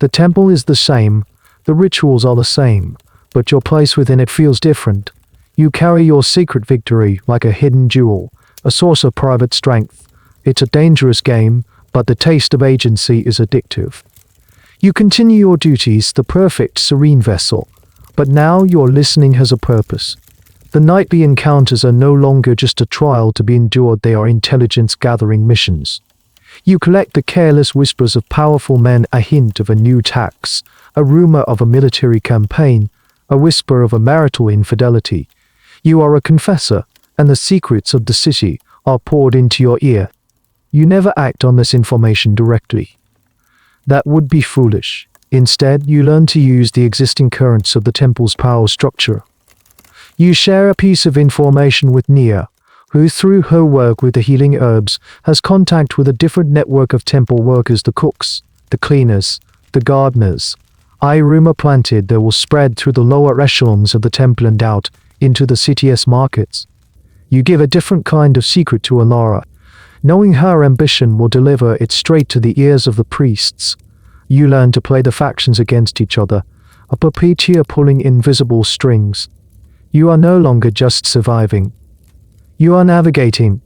The temple is the same, the rituals are the same, but your place within it feels different. You carry your secret victory like a hidden jewel, a source of private strength. It's a dangerous game, but the taste of agency is addictive. You continue your duties, the perfect, serene vessel, but now your listening has a purpose. The nightly encounters are no longer just a trial to be endured, they are intelligence-gathering missions. You collect the careless whispers of powerful men, a hint of a new tax, a rumor of a military campaign, a whisper of a marital infidelity. You are a confessor, and the secrets of the city are poured into your ear. You never act on this information directly. That would be foolish. Instead, you learn to use the existing currents of the temple's power structure. You share a piece of information with Nia, who through her work with the healing herbs has contact with a different network of temple workers: the cooks, the cleaners, the gardeners, rumor planted they will spread through the lower echelons of the temple and out into the city's markets. You give a different kind of secret to Alara, knowing her ambition will deliver it straight to the ears of the priests. You learn to play the factions against each other, a puppeteer pulling invisible strings. You are no longer just surviving. You are navigating.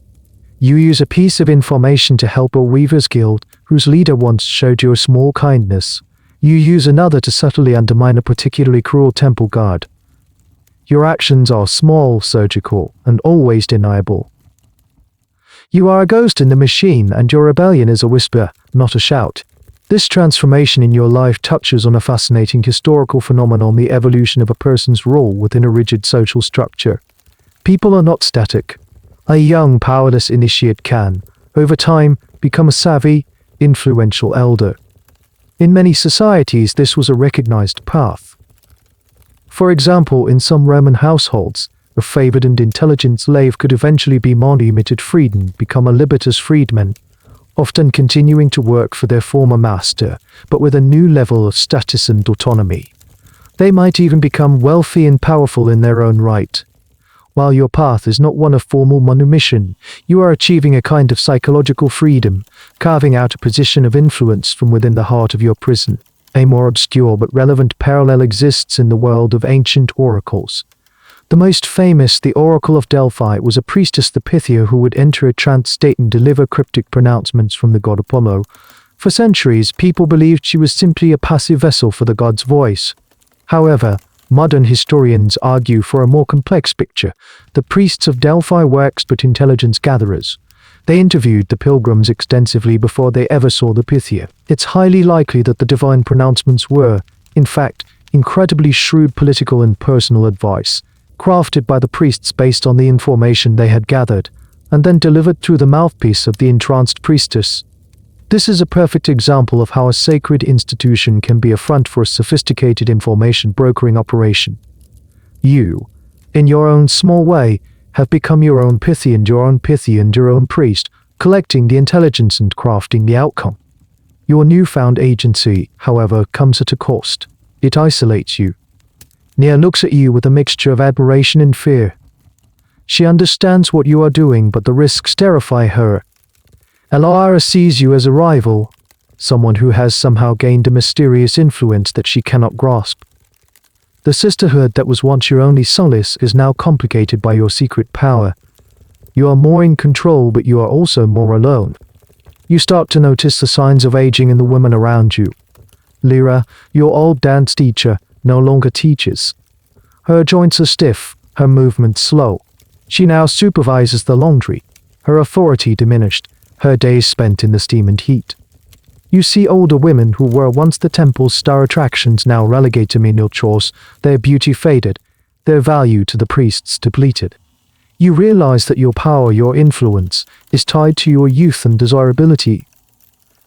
You use a piece of information to help a weaver's guild whose leader once showed you a small kindness. You use another to subtly undermine a particularly cruel temple guard. Your actions are small, surgical, and always deniable. You are a ghost in the machine, and your rebellion is a whisper, not a shout. This transformation in your life touches on a fascinating historical phenomenon, the evolution of a person's role within a rigid social structure. People are not static. A young, powerless initiate can, over time, become a savvy, influential elder. In many societies, this was a recognized path. For example, in some Roman households, a favored and intelligent slave could eventually be manumitted freed and become a libetous freedman, often continuing to work for their former master, but with a new level of status and autonomy. They might even become wealthy and powerful in their own right. While your path is not one of formal manumission, you are achieving a kind of psychological freedom, carving out a position of influence from within the heart of your prison. A more obscure but relevant parallel exists in the world of ancient oracles. The most famous, the Oracle of Delphi, was a priestess, the Pythia, who would enter a trance state and deliver cryptic pronouncements from the god Apollo. For centuries, people believed she was simply a passive vessel for the god's voice. However, modern historians argue for a more complex picture. The priests of Delphi were expert intelligence gatherers. They interviewed the pilgrims extensively before they ever saw the Pythia. It's highly likely that the divine pronouncements were, in fact, incredibly shrewd political and personal advice, crafted by the priests based on the information they had gathered, and then delivered through the mouthpiece of the entranced priestess. This is a perfect example of how a sacred institution can be a front for a sophisticated information brokering operation. You, in your own small way, have become your own Pythia and your own Pythia and your own priest, collecting the intelligence and crafting the outcome. Your newfound agency, however, comes at a cost. It isolates you. Nia looks at you with a mixture of admiration and fear. She understands what you are doing, but the risks terrify her. Alara sees you as a rival, someone who has somehow gained a mysterious influence that she cannot grasp. The sisterhood that was once your only solace is now complicated by your secret power. You are more in control, but you are also more alone. You start to notice the signs of aging in the women around you. Lyra, your old dance teacher, no longer teaches. Her joints are stiff, her movements slow. She now supervises the laundry, her authority diminished, her days spent in the steam and heat. You see older women who were once the temple's star attractions now relegate to menial chores, their beauty faded, their value to the priests depleted. You realize that your power, your influence, is tied to your youth and desirability.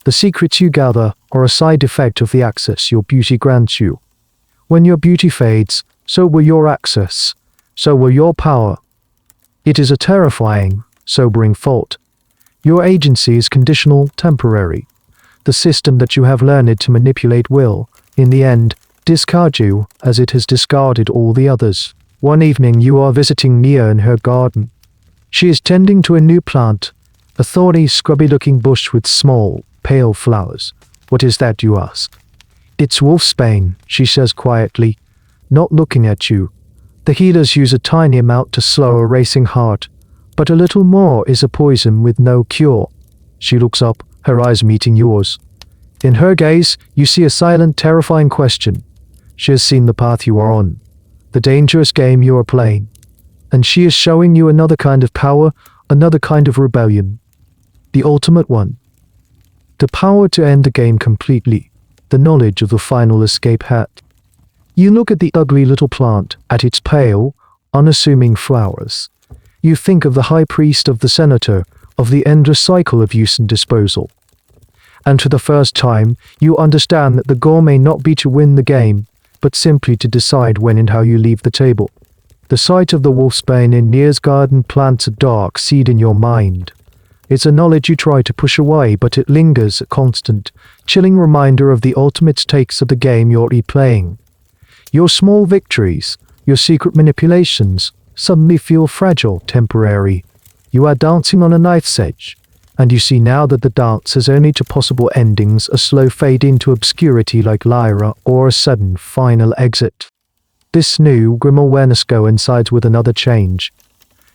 The secrets you gather are a side effect of the access your beauty grants you. When your beauty fades, so will your access, so will your power. It is a terrifying, sobering thought. Your agency is conditional, temporary. The system that you have learned to manipulate will, in the end, discard you as it has discarded all the others. One evening you are visiting Nia in her garden. She is tending to a new plant, a thorny, scrubby-looking bush with small, pale flowers. What is that, you ask? It's wolfsbane, she says quietly, not looking at you. The healers use a tiny amount to slow a racing heart, but a little more is a poison with no cure. She looks up, her eyes meeting yours. In her gaze, you see a silent, terrifying question. She has seen the path you are on, the dangerous game you are playing, and she is showing you another kind of power, another kind of rebellion. The ultimate one. The power to end the game completely, the knowledge of the final escape hat. You look at the ugly little plant, at its pale, unassuming flowers. You think of the high priest, of the senator, of the endless cycle of use and disposal. And for the first time, you understand that the goal may not be to win the game, but simply to decide when and how you leave the table. The sight of the wolfsbane in Nia's garden plants a dark seed in your mind. It's a knowledge you try to push away, but it lingers, a constant, chilling reminder of the ultimate stakes of the game you're replaying. Your small victories, your secret manipulations, suddenly feel fragile, temporary. You are dancing on a knife's edge, and you see now that the dance has only two possible endings: a slow fade into obscurity like Lyra, or a sudden, final exit. This new, grim awareness coincides with another change.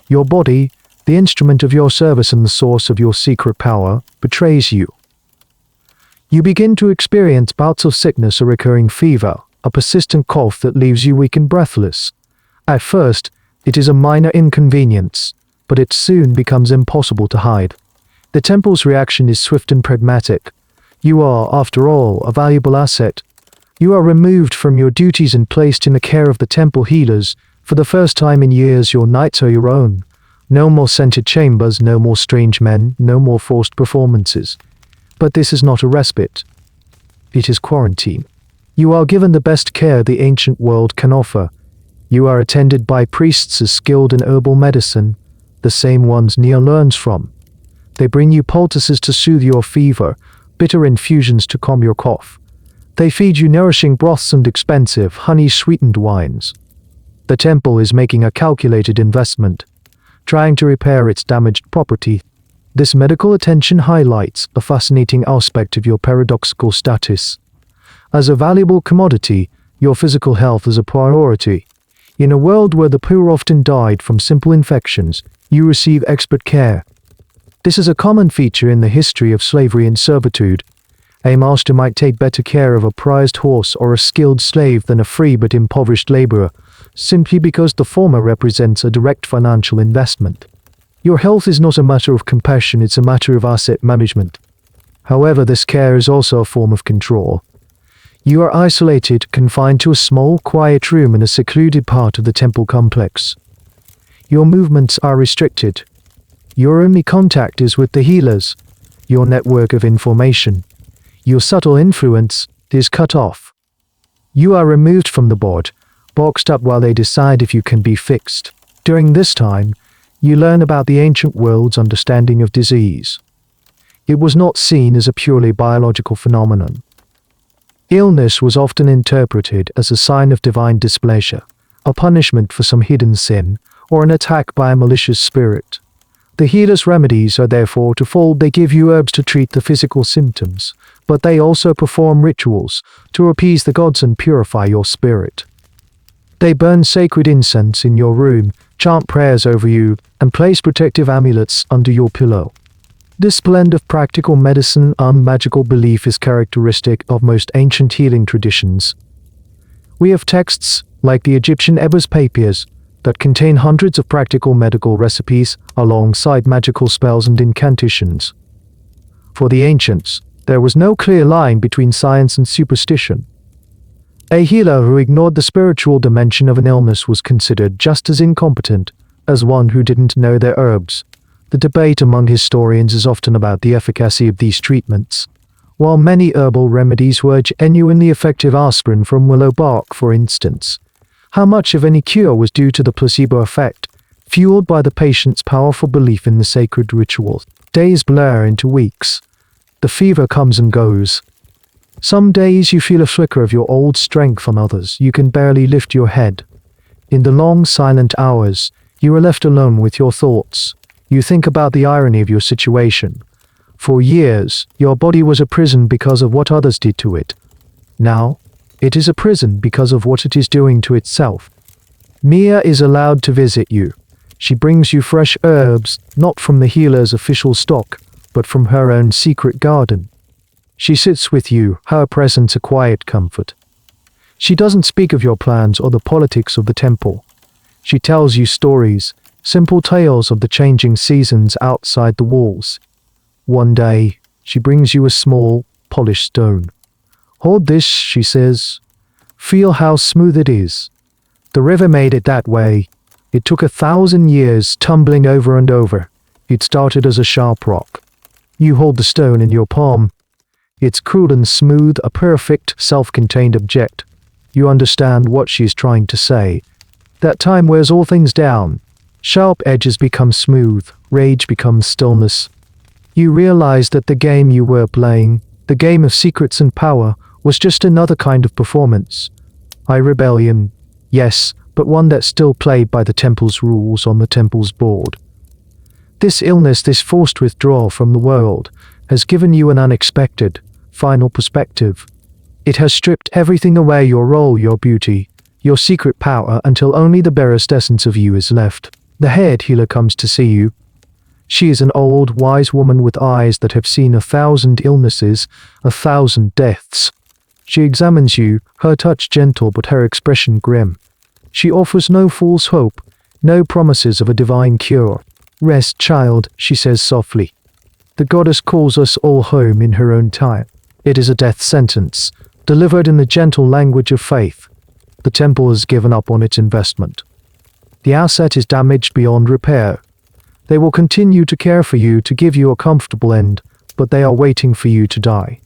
Your body, the instrument of your service and the source of your secret power, betrays you. You begin to experience bouts of sickness, a recurring fever, a persistent cough that leaves you weak and breathless. At first, it is a minor inconvenience, but it soon becomes impossible to hide. The temple's reaction is swift and pragmatic. You are, after all, a valuable asset. You are removed from your duties and placed in the care of the temple healers. For the first time in years, your nights are your own. No more scented chambers, no more strange men, no more forced performances. But this is not a respite. It is quarantine. You are given the best care the ancient world can offer. You are attended by priests skilled in herbal medicine, the same ones Nia learns from. They bring you poultices to soothe your fever, bitter infusions to calm your cough. They feed you nourishing broths and expensive, honey-sweetened wines. The temple is making a calculated investment, trying to repair its damaged property. This medical attention highlights a fascinating aspect of your paradoxical status. As a valuable commodity, your physical health is a priority. In a world where the poor often died from simple infections, you receive expert care. This is a common feature in the history of slavery and servitude. A master might take better care of a prized horse or a skilled slave than a free but impoverished laborer, simply because the former represents a direct financial investment. Your health is not a matter of compassion, it's a matter of asset management. However, this care is also a form of control. You are isolated, confined to a small, quiet room in a secluded part of the temple complex. Your movements are restricted. Your only contact is with the healers, your network of information. Your subtle influence is cut off. You are removed from the board, boxed up while they decide if you can be fixed. During this time, you learn about the ancient world's understanding of disease. It was not seen as a purely biological phenomenon. Illness was often interpreted as a sign of divine displeasure, a punishment for some hidden sin, or an attack by a malicious spirit. The healer's remedies are therefore twofold. They give you herbs to treat the physical symptoms, but they also perform rituals to appease the gods and purify your spirit. They burn sacred incense in your room, chant prayers over you, and place protective amulets under your pillow. This blend of practical medicine and magical belief is characteristic of most ancient healing traditions. We have texts, like the Egyptian Ebers Papiers, that contain hundreds of practical medical recipes alongside magical spells and incantations. For the ancients, there was no clear line between science and superstition. A healer who ignored the spiritual dimension of an illness was considered just as incompetent as one who didn't know their herbs. The debate among historians is often about the efficacy of these treatments. While many herbal remedies were genuinely effective, aspirin from willow bark, for instance, how much of any cure was due to the placebo effect, fueled by the patient's powerful belief in the sacred ritual? Days blur into weeks. The fever comes and goes. Some days you feel a flicker of your old strength, on others you can barely lift your head. In the long, silent hours, you are left alone with your thoughts. You think about the irony of your situation. For years, your body was a prison because of what others did to it. Now, it is a prison because of what it is doing to itself. Mia is allowed to visit you. She brings you fresh herbs, not from the healer's official stock, but from her own secret garden. She sits with you, her presence a quiet comfort. She doesn't speak of your plans or the politics of the temple. She tells you stories, simple tales of the changing seasons outside the walls. One day, she brings you a small, polished stone. "Hold this," she says. "Feel how smooth it is. The river made it that way. It took 1,000 years tumbling over and over. It started as a sharp rock." You hold the stone in your palm. It's cool and smooth, a perfect, self-contained object. You understand what she's trying to say. That time wears all things down. Sharp edges become smooth, rage becomes stillness. You realize that the game you were playing, the game of secrets and power, was just another kind of performance. A rebellion, yes, but one that's still played by the temple's rules on the temple's board. This illness, this forced withdrawal from the world, has given you an unexpected, final perspective. It has stripped everything away, your role, your beauty, your secret power, until only the barest essence of you is left. The head healer comes to see you. She is an old, wise woman with eyes that have seen 1,000 illnesses, 1,000 deaths. She examines you, her touch gentle but her expression grim. She offers no false hope, no promises of a divine cure. Rest, child, she says softly. The goddess calls us all home in her own time. It is a death sentence, delivered in the gentle language of faith. The temple has given up on its investment. The asset is damaged beyond repair. They will continue to care for you to give you a comfortable end, but they are waiting for you to die.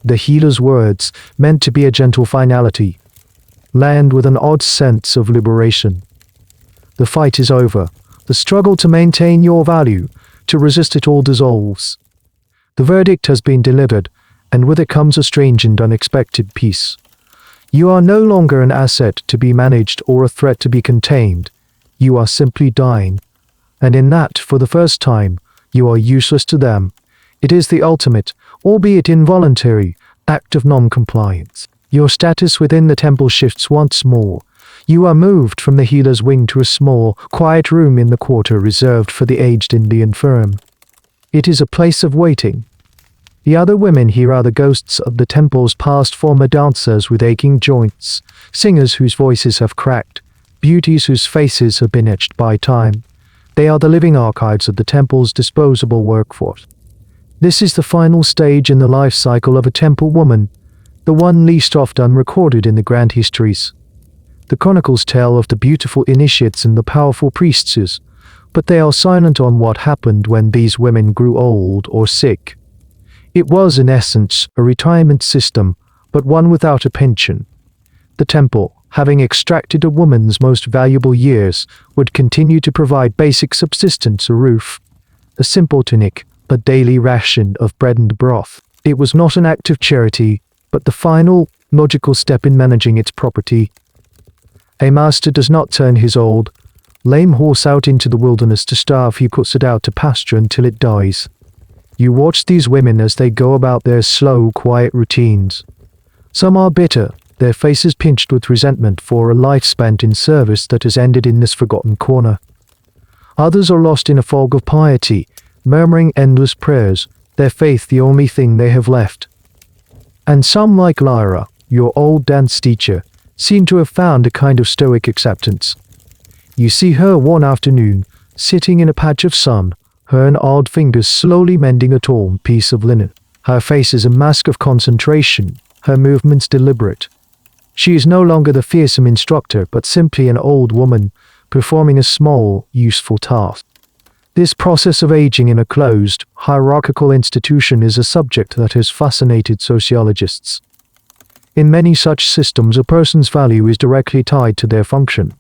The healer's words, meant to be a gentle finality, land with an odd sense of liberation. The fight is over. The struggle to maintain your value, to resist it all, dissolves. The verdict has been delivered, and with it comes a strange and unexpected peace. You are no longer an asset to be managed or a threat to be contained. You are simply dying. And in that, for the first time, you are useless to them. It is the ultimate, albeit involuntary, act of non-compliance. Your status within the temple shifts once more. You are moved from the healer's wing to a small, quiet room in the quarter reserved for the aged and the infirm. It is a place of waiting. The other women here are the ghosts of the temple's past, former dancers with aching joints, singers whose voices have cracked, beauties whose faces have been etched by time. They are the living archives of the temple's disposable workforce. This is the final stage in the life cycle of a temple woman, the one least often recorded in the grand histories. The chronicles tell of the beautiful initiates and the powerful priestesses, but they are silent on what happened when these women grew old or sick. It was, in essence, a retirement system, but one without a pension. The temple, having extracted a woman's most valuable years, would continue to provide basic subsistence: a roof, a simple tunic, a daily ration of bread and broth. It was not an act of charity, but the final, logical step in managing its property. A master does not turn his old, lame horse out into the wilderness to starve. He puts it out to pasture until it dies. You watch these women as they go about their slow, quiet routines. Some are bitter, their faces pinched with resentment for a life spent in service that has ended in this forgotten corner. Others are lost in a fog of piety, murmuring endless prayers, their faith the only thing they have left. And some, like Lyra, your old dance teacher, seem to have found a kind of stoic acceptance. You see her one afternoon, sitting in a patch of sun, her odd fingers slowly mending a torn piece of linen. Her face is a mask of concentration, her movements deliberate. She is no longer the fearsome instructor, but simply an old woman, performing a small, useful task. This process of aging in a closed, hierarchical institution is a subject that has fascinated sociologists. In many such systems, a person's value is directly tied to their function.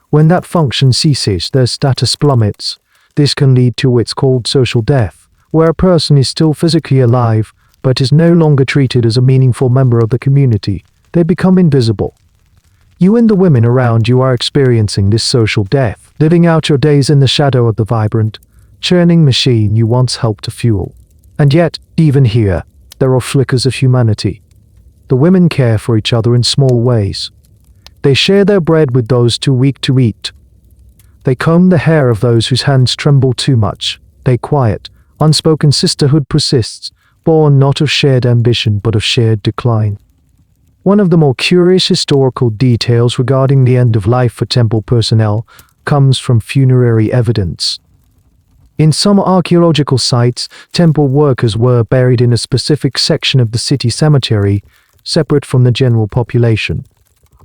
When that function ceases, their status plummets. This can lead to what's called social death, where a person is still physically alive, but is no longer treated as a meaningful member of the community. They become invisible. You and the women around you are experiencing this social death, living out your days in the shadow of the vibrant, churning machine you once helped to fuel. And yet, even here, there are flickers of humanity. The women care for each other in small ways. They share their bread with those too weak to eat. They comb the hair of those whose hands tremble too much. They quiet, unspoken sisterhood persists, born not of shared ambition but of shared decline. One of the more curious historical details regarding the end of life for temple personnel comes from funerary evidence. In some archaeological sites, temple workers were buried in a specific section of the city cemetery, separate from the general population.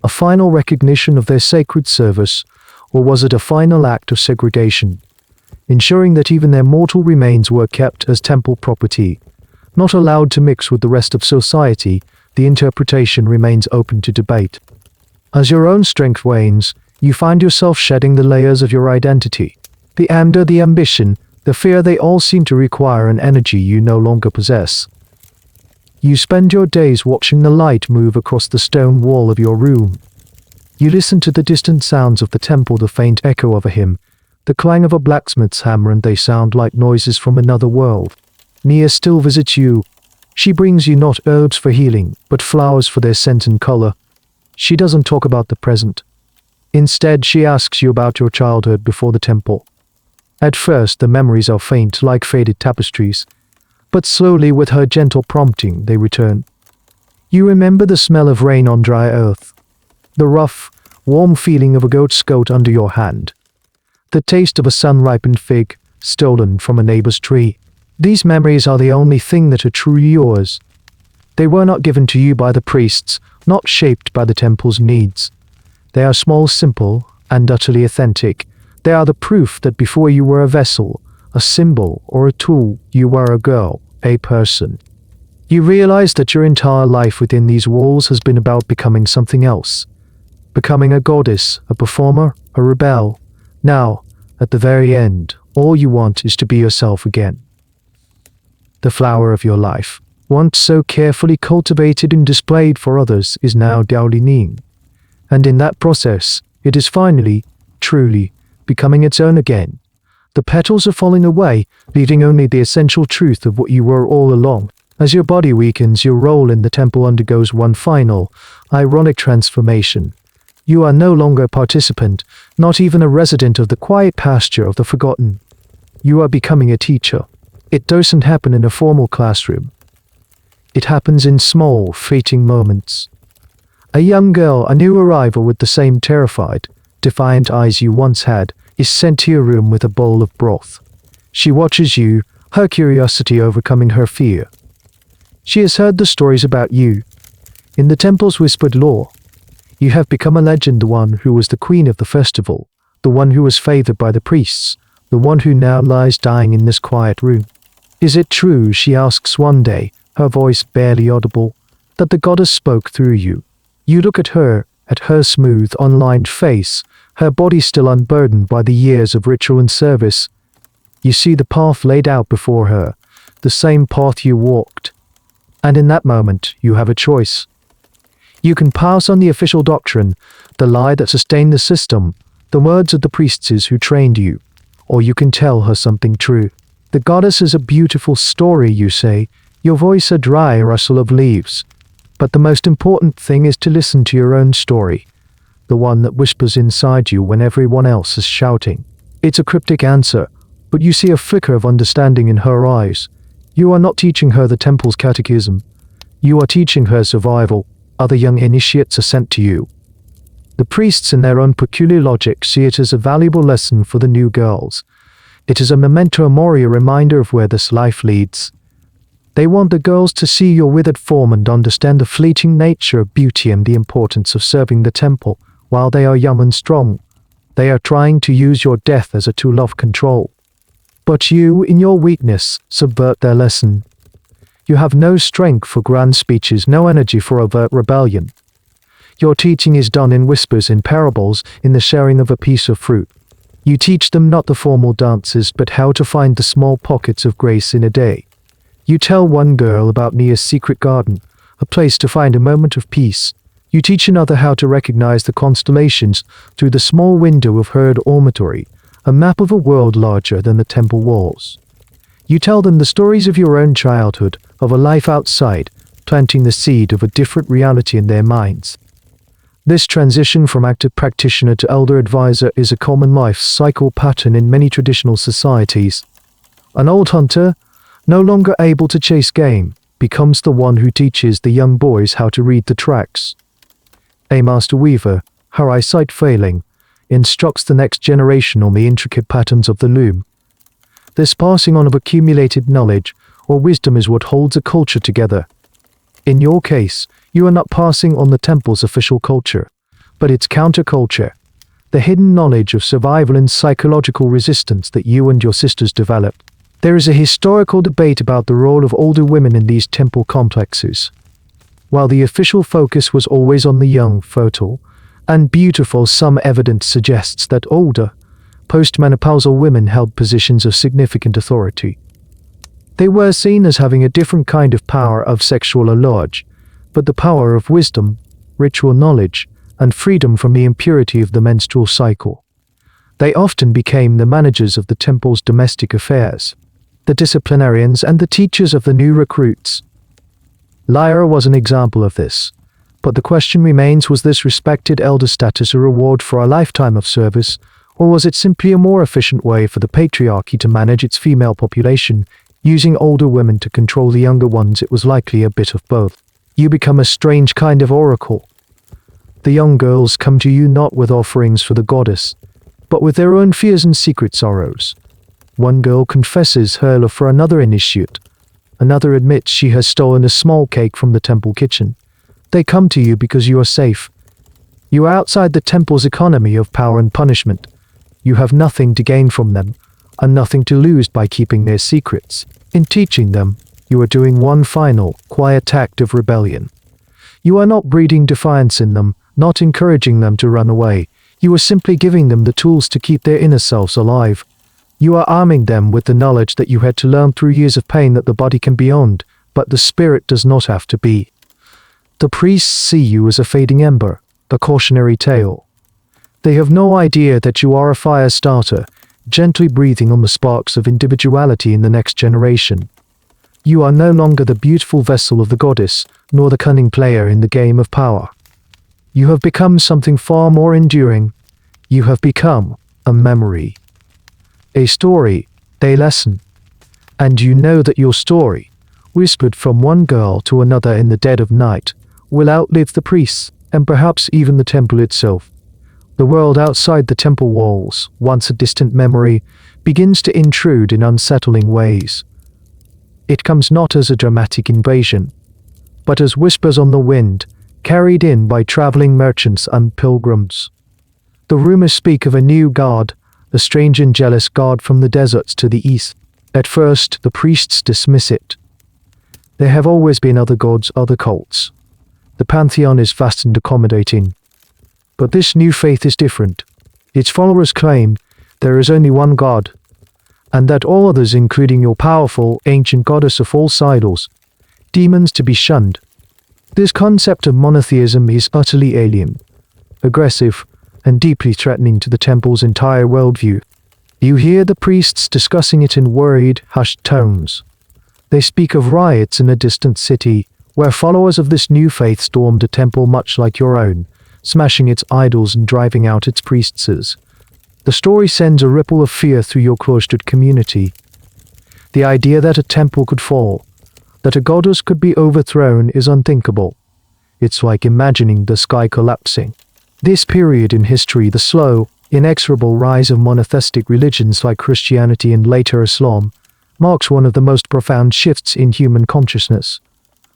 A final recognition of their sacred service, or was it a final act of segregation, ensuring that even their mortal remains were kept as temple property, not allowed to mix with the rest of society? The interpretation remains open to debate. As your own strength wanes, you find yourself shedding the layers of your identity. The anger, the ambition, The fear they all seem to require an energy you no longer possess. You spend your days watching the light move across the stone wall of your room. You listen to the distant sounds of the temple, the faint echo of a hymn, the clang of a blacksmith's hammer, and they sound like noises from another world. Nia still visits you. She brings you not herbs for healing, but flowers for their scent and color. She doesn't talk about the present. Instead, she asks you about your childhood before the temple. At first, the memories are faint, like faded tapestries, but slowly, with her gentle prompting, they return. You remember the smell of rain on dry earth, the rough, warm feeling of a goat's coat under your hand, the taste of a sun-ripened fig stolen from a neighbor's tree. These memories are the only thing that are truly yours. They were not given to you by the priests, not shaped by the temple's needs. They are small, simple, and utterly authentic. They are the proof that before you were a vessel, a symbol, or a tool, you were a girl, a person. You realize that your entire life within these walls has been about becoming something else. Becoming a goddess, a performer, a rebel. Now, at the very end, all you want is to be yourself again. The flower of your life, once so carefully cultivated and displayed for others, is now dowlining. And in that process, it is finally, truly, becoming its own again. The petals are falling away, leaving only the essential truth of what you were all along. As your body weakens, your role in the temple undergoes one final, ironic transformation. You are no longer a participant, not even a resident of the quiet pasture of the forgotten. You are becoming a teacher. It doesn't happen in a formal classroom. It happens in small, fleeting moments. A young girl, a new arrival with the same terrified, defiant eyes you once had, is sent to your room with a bowl of broth. She watches you, her curiosity overcoming her fear. She has heard the stories about you. In the temple's whispered lore, you have become a legend, the one who was the queen of the festival, the one who was favored by the priests, the one who now lies dying in this quiet room. Is it true, she asks one day, her voice barely audible, that the goddess spoke through you? You look at her smooth, unlined face, her body still unburdened by the years of ritual and service. You see the path laid out before her, the same path you walked. And in that moment, you have a choice. You can pass on the official doctrine, the lie that sustained the system, the words of the priestesses who trained you, or you can tell her something true. The goddess is a beautiful story, you say, your voice a dry rustle of leaves. But the most important thing is to listen to your own story, the one that whispers inside you when everyone else is shouting. It's a cryptic answer, but you see a flicker of understanding in her eyes. You are not teaching her the temple's catechism. You are teaching her survival. Other young initiates are sent to you. The priests, in their own peculiar logic, see it as a valuable lesson for the new girls. It is a memento mori, a reminder of where this life leads. They want the girls to see your withered form and understand the fleeting nature of beauty and the importance of serving the temple while they are young and strong. They are trying to use your death as a tool of control. But you, in your weakness, subvert their lesson. You have no strength for grand speeches, no energy for overt rebellion. Your teaching is done in whispers, in parables, in the sharing of a piece of fruit. You teach them not the formal dances, but how to find the small pockets of grace in a day. You tell one girl about Nia's secret garden, a place to find a moment of peace. You teach another how to recognize the constellations through the small window of her dormitory, a map of a world larger than the temple walls. You tell them the stories of your own childhood, of a life outside, planting the seed of a different reality in their minds. This transition from active practitioner to elder advisor is a common life cycle pattern in many traditional societies. An old hunter, no longer able to chase game, becomes the one who teaches the young boys how to read the tracks. A master weaver, her eyesight failing, instructs the next generation on the intricate patterns of the loom. This passing on of accumulated knowledge or wisdom is what holds a culture together. In your case, you are not passing on the temple's official culture, but its counterculture, the hidden knowledge of survival and psychological resistance that you and your sisters developed. There is a historical debate about the role of older women in these temple complexes. While the official focus was always on the young, fertile, and beautiful, some evidence suggests that older, postmenopausal women held positions of significant authority. They were seen as having a different kind of power of sexual allure, but the power of wisdom, ritual knowledge, and freedom from the impurity of the menstrual cycle. They often became the managers of the temple's domestic affairs, the disciplinarians and the teachers of the new recruits. Lyra was an example of this, but the question remains, was this respected elder status a reward for a lifetime of service, or was it simply a more efficient way for the patriarchy to manage its female population, using older women to control the younger ones? It was likely a bit of both. You become a strange kind of oracle. The young girls come to you not with offerings for the goddess, but with their own fears and secret sorrows. One girl confesses her love for another initiate. Another admits she has stolen a small cake from the temple kitchen. They come to you because you are safe. You are outside the temple's economy of power and punishment. You have nothing to gain from them, and nothing to lose by keeping their secrets. In teaching them, you are doing one final, quiet act of rebellion. You are not breeding defiance in them, not encouraging them to run away. You are simply giving them the tools to keep their inner selves alive. You are arming them with the knowledge that you had to learn through years of pain, that the body can be owned, but the spirit does not have to be. The priests see you as a fading ember, a cautionary tale. They have no idea that you are a fire starter, gently breathing on the sparks of individuality in the next generation. You are no longer the beautiful vessel of the goddess, nor the cunning player in the game of power. You have become something far more enduring. You have become a memory, a story, a lesson. And you know that your story, whispered from one girl to another in the dead of night, will outlive the priests, and perhaps even the temple itself. The world outside the temple walls, once a distant memory, begins to intrude in unsettling ways. It comes not as a dramatic invasion, but as whispers on the wind, carried in by traveling merchants and pilgrims. The rumors speak of a new god, a strange and jealous god from the deserts to the east. At first, the priests dismiss it. There have always been other gods, other cults. The pantheon is vast and accommodating. But this new faith is different. Its followers claim there is only one god, and that all others, including your powerful, ancient goddess, are false idols, demons to be shunned. This concept of monotheism is utterly alien, aggressive, and deeply threatening to the temple's entire worldview. You hear the priests discussing it in worried, hushed tones. They speak of riots in a distant city, where followers of this new faith stormed a temple much like your own, smashing its idols and driving out its priestesses. The story sends a ripple of fear through your cloistered community. The idea that a temple could fall, that a goddess could be overthrown, is unthinkable. It's like imagining the sky collapsing. This period in history, the slow, inexorable rise of monotheistic religions like Christianity and later Islam, marks one of the most profound shifts in human consciousness.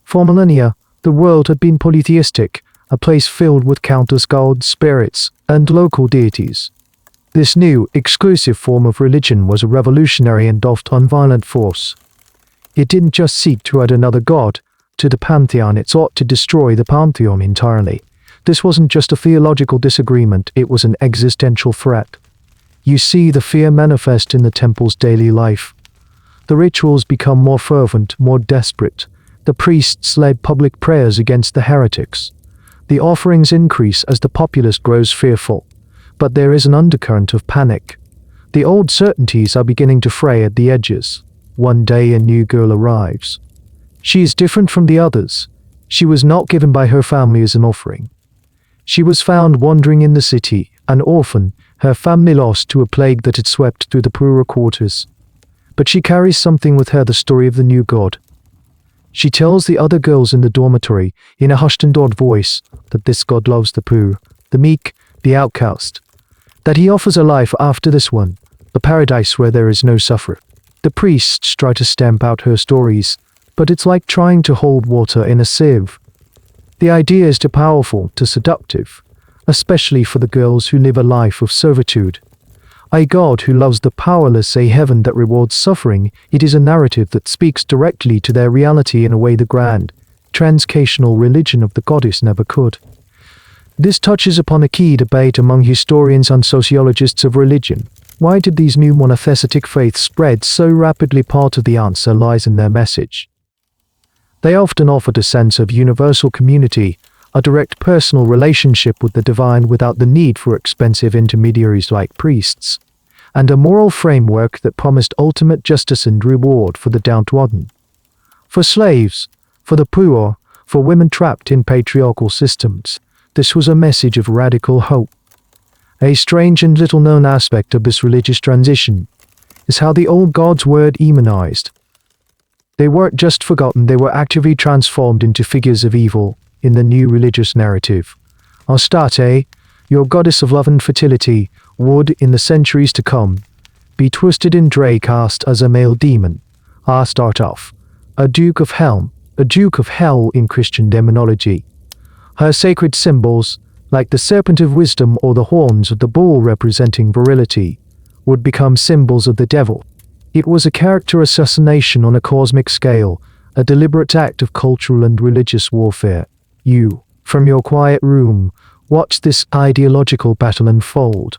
For millennia, the world had been polytheistic, a place filled with countless gods, spirits, and local deities. This new, exclusive form of religion was a revolutionary and oft nonviolent force. It didn't just seek to add another god to the pantheon, it sought to destroy the pantheon entirely. This wasn't just a theological disagreement, it was an existential threat. You see the fear manifest in the temple's daily life. The rituals become more fervent, more desperate. The priests led public prayers against the heretics. The offerings increase as the populace grows fearful. But there is an undercurrent of panic. The old certainties are beginning to fray at the edges. One day a new girl arrives. She is different from the others. She was not given by her family as an offering. She was found wandering in the city, an orphan, her family lost to a plague that had swept through the poorer quarters. But she carries something with her, the story of the new god. She tells the other girls in the dormitory, in a hushed and awed voice, that this god loves the poor, the meek, the outcast. That he offers a life after this one, a paradise where there is no suffering. The priests try to stamp out her stories, but it's like trying to hold water in a sieve. The idea is too powerful, too seductive, especially for the girls who live a life of servitude. A God who loves the powerless, a heaven that rewards suffering, it is a narrative that speaks directly to their reality in a way the grand, transcational religion of the goddess never could. This touches upon a key debate among historians and sociologists of religion. Why did these new monotheistic faiths spread so rapidly? Part of the answer lies in their message. They often offered a sense of universal community, a direct personal relationship with the divine without the need for expensive intermediaries like priests, and a moral framework that promised ultimate justice and reward for the downtrodden. For slaves, for the poor, for women trapped in patriarchal systems, this was a message of radical hope. A strange and little-known aspect of this religious transition is how the old gods were demonized. They weren't just forgotten, they were actively transformed into figures of evil in the new religious narrative. Astarte, your goddess of love and fertility, would, in the centuries to come, be twisted and cast as a male demon, Astartoth, a duke of hell in Christian demonology. Her sacred symbols, like the serpent of wisdom or the horns of the bull representing virility, would become symbols of the devil. It was a character assassination on a cosmic scale, a deliberate act of cultural and religious warfare. You, from your quiet room, watch this ideological battle unfold.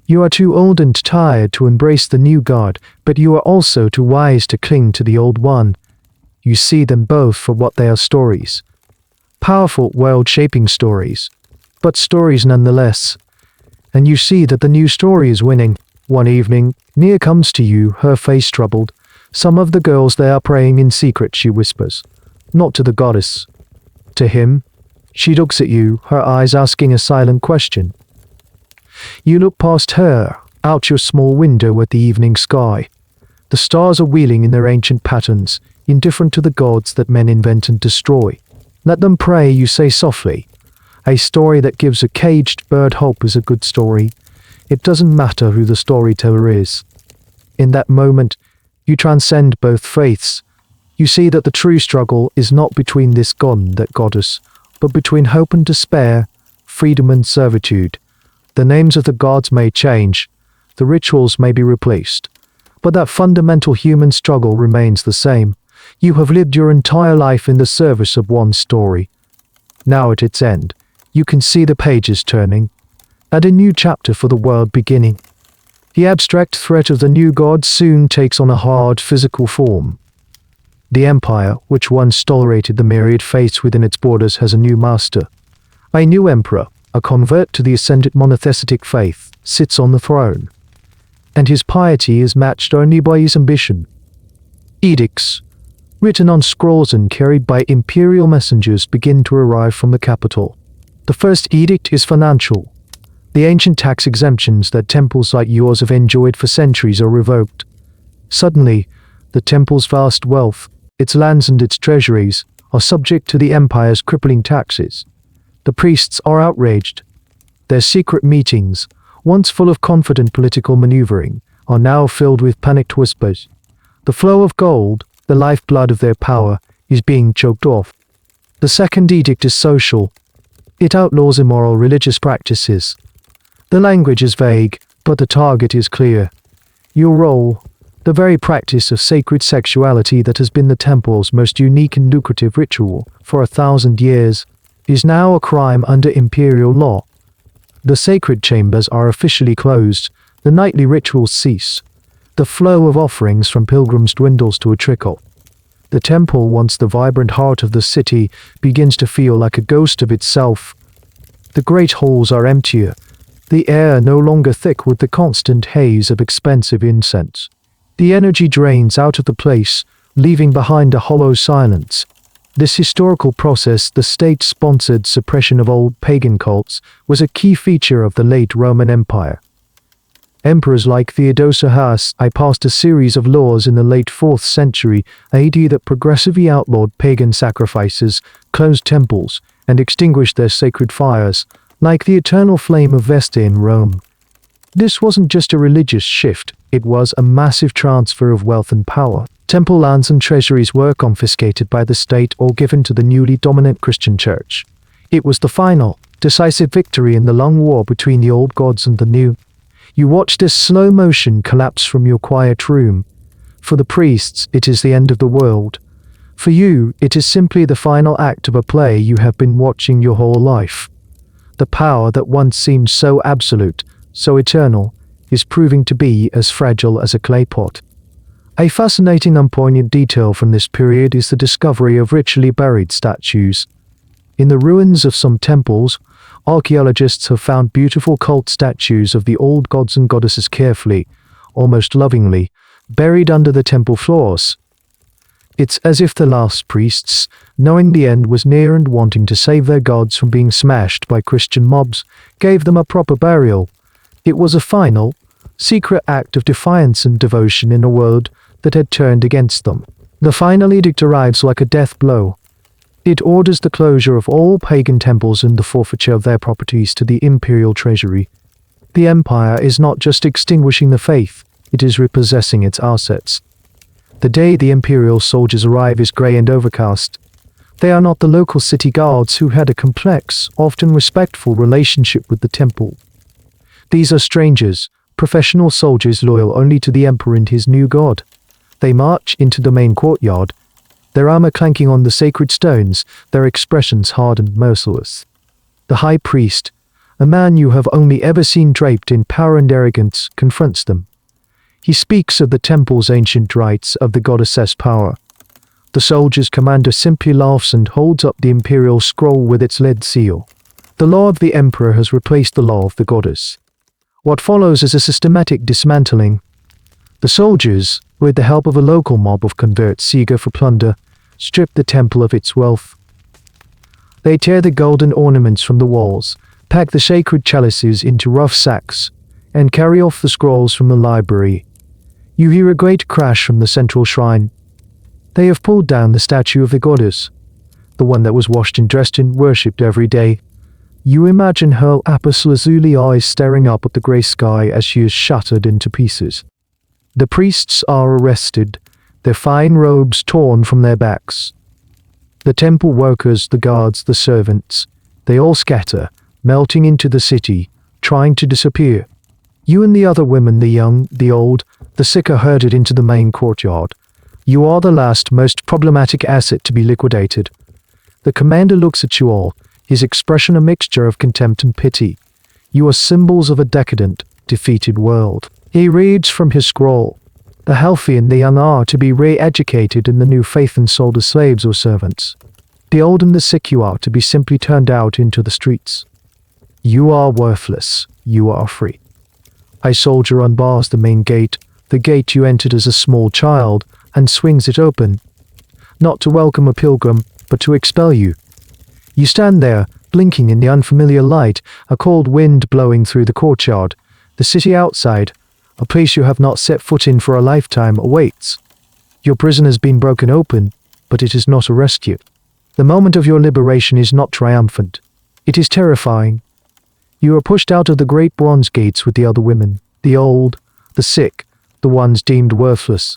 You are too old and tired to embrace the new god, but you are also too wise to cling to the old one. You see them both for what they are: stories. Powerful, world-shaping stories, but stories nonetheless. And you see that the new story is winning. One evening, Nia comes to you, her face troubled. Some of the girls there are praying in secret, she whispers. Not to the goddess. To him. She looks at you, her eyes asking a silent question. You look past her, out your small window at the evening sky. The stars are wheeling in their ancient patterns, indifferent to the gods that men invent and destroy. Let them pray, you say softly. A story that gives a caged bird hope is a good story. It doesn't matter who the storyteller is. In that moment, you transcend both faiths. You see that the true struggle is not between this god and that goddess, but between hope and despair, freedom and servitude. The names of the gods may change, the rituals may be replaced, but that fundamental human struggle remains the same. You have lived your entire life in the service of one story. Now at its end, you can see the pages turning, and a new chapter for the world beginning. The abstract threat of the new god soon takes on a hard physical form. The empire, which once tolerated the myriad faiths within its borders, has a new master. A new emperor, a convert to the ascendant monotheistic faith, sits on the throne, and his piety is matched only by his ambition. Edicts, written on scrolls and carried by imperial messengers, begin to arrive from the capital. The first edict is financial. The ancient tax exemptions that temples like yours have enjoyed for centuries are revoked. Suddenly, the temple's vast wealth, its lands and its treasuries, are subject to the empire's crippling taxes. The priests are outraged. Their secret meetings, once full of confident political maneuvering, are now filled with panicked whispers. The flow of gold, the lifeblood of their power, is being choked off. The second edict is social. It outlaws immoral religious practices. The language is vague, but the target is clear. Your role, the very practice of sacred sexuality that has been the temple's most unique and lucrative ritual for 1,000 years, is now a crime under imperial law. The sacred chambers are officially closed, the nightly rituals cease. The flow of offerings from pilgrims dwindles to a trickle. The temple, once the vibrant heart of the city, begins to feel like a ghost of itself. The great halls are emptier, the air no longer thick with the constant haze of expensive incense. The energy drains out of the place, leaving behind a hollow silence. This historical process, the state-sponsored suppression of old pagan cults, was a key feature of the late Roman Empire. Emperors like Theodosius I passed a series of laws in the late 4th century AD that progressively outlawed pagan sacrifices, closed temples, and extinguished their sacred fires, like the eternal flame of Vesta in Rome. This wasn't just a religious shift, it was a massive transfer of wealth and power. Temple lands and treasuries were confiscated by the state or given to the newly dominant Christian church. It was the final, decisive victory in the long war between the old gods and the new. You watch this slow motion collapse from your quiet room. For the priests, it is the end of the world. For you, it is simply the final act of a play you have been watching your whole life. The power that once seemed so absolute, so eternal, is proving to be as fragile as a clay pot. A fascinating and poignant detail from this period is the discovery of ritually buried statues. In the ruins of some temples, archaeologists have found beautiful cult statues of the old gods and goddesses carefully, almost lovingly, buried under the temple floors. It's as if the last priests, knowing the end was near and wanting to save their gods from being smashed by Christian mobs, gave them a proper burial. It was a final, secret act of defiance and devotion in a world that had turned against them. The final edict arrives like a death blow. It orders the closure of all pagan temples and the forfeiture of their properties to the imperial treasury. The empire is not just extinguishing the faith, it is repossessing its assets. The day the imperial soldiers arrive is grey and overcast. They are not the local city guards who had a complex, often respectful relationship with the temple. These are strangers, professional soldiers loyal only to the emperor and his new god. They march into the main courtyard, their armor clanking on the sacred stones, their expressions hard and merciless. The high priest, a man you have only ever seen draped in power and arrogance, confronts them. He speaks of the temple's ancient rites, of the goddess's power. The soldier's commander simply laughs and holds up the imperial scroll with its lead seal. The law of the emperor has replaced the law of the goddess. What follows is a systematic dismantling. The soldiers, with the help of a local mob of converts eager for plunder, strip the temple of its wealth. They tear the golden ornaments from the walls, pack the sacred chalices into rough sacks, and carry off the scrolls from the library. You hear a great crash from the central shrine. They have pulled down the statue of the goddess, the one that was washed and dressed and worshipped every day. You imagine her lapis-lazuli eyes staring up at the grey sky as she is shattered into pieces. The priests are arrested, their fine robes torn from their backs. The temple workers, the guards, the servants, they all scatter, melting into the city, trying to disappear. You and the other women, the young, the old, the sick, are herded into the main courtyard. You are the last, most problematic asset to be liquidated. The commander looks at you all, his expression a mixture of contempt and pity. You are symbols of a decadent, defeated world. He reads from his scroll. The healthy and the young are to be re-educated in the new faith and sold as slaves or servants. The old and the sick you are to be simply turned out into the streets. You are worthless. You are free. A soldier unbars the main gate, the gate you entered as a small child, and swings it open. Not to welcome a pilgrim, but to expel you. You stand there, blinking in the unfamiliar light, a cold wind blowing through the courtyard. The city outside, a place you have not set foot in for a lifetime, awaits. Your prison has been broken open, but it is not a rescue. The moment of your liberation is not triumphant. It is terrifying. You are pushed out of the great bronze gates with the other women, the old, the sick, the ones deemed worthless.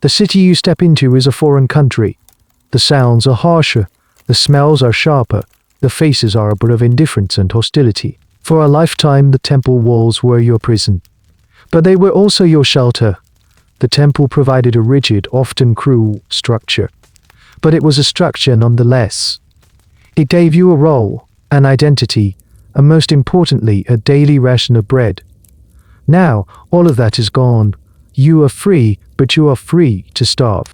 The city you step into is a foreign country. The sounds are harsher, the smells are sharper, the faces are a bit of indifference and hostility. For a lifetime the temple walls were your prison. But they were also your shelter. The temple provided a rigid, often cruel, structure. But it was a structure nonetheless. It gave you a role, an identity, and most importantly, a daily ration of bread. Now, all of that is gone. You are free, but you are free to starve.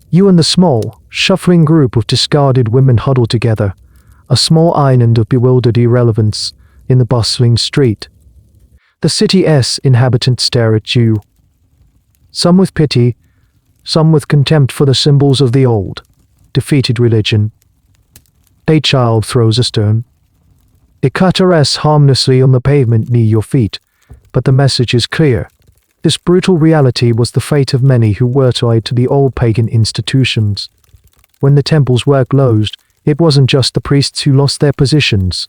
You and the small, shuffling group of discarded women huddle together, a small island of bewildered irrelevance in the bustling street. The city's inhabitants stare at you, some with pity, some with contempt for the symbols of the old, defeated religion. A child throws a stone. It clatters harmlessly on the pavement near your feet, but the message is clear. This brutal reality was the fate of many who were tied to the old pagan institutions. When the temples were closed, it wasn't just the priests who lost their positions.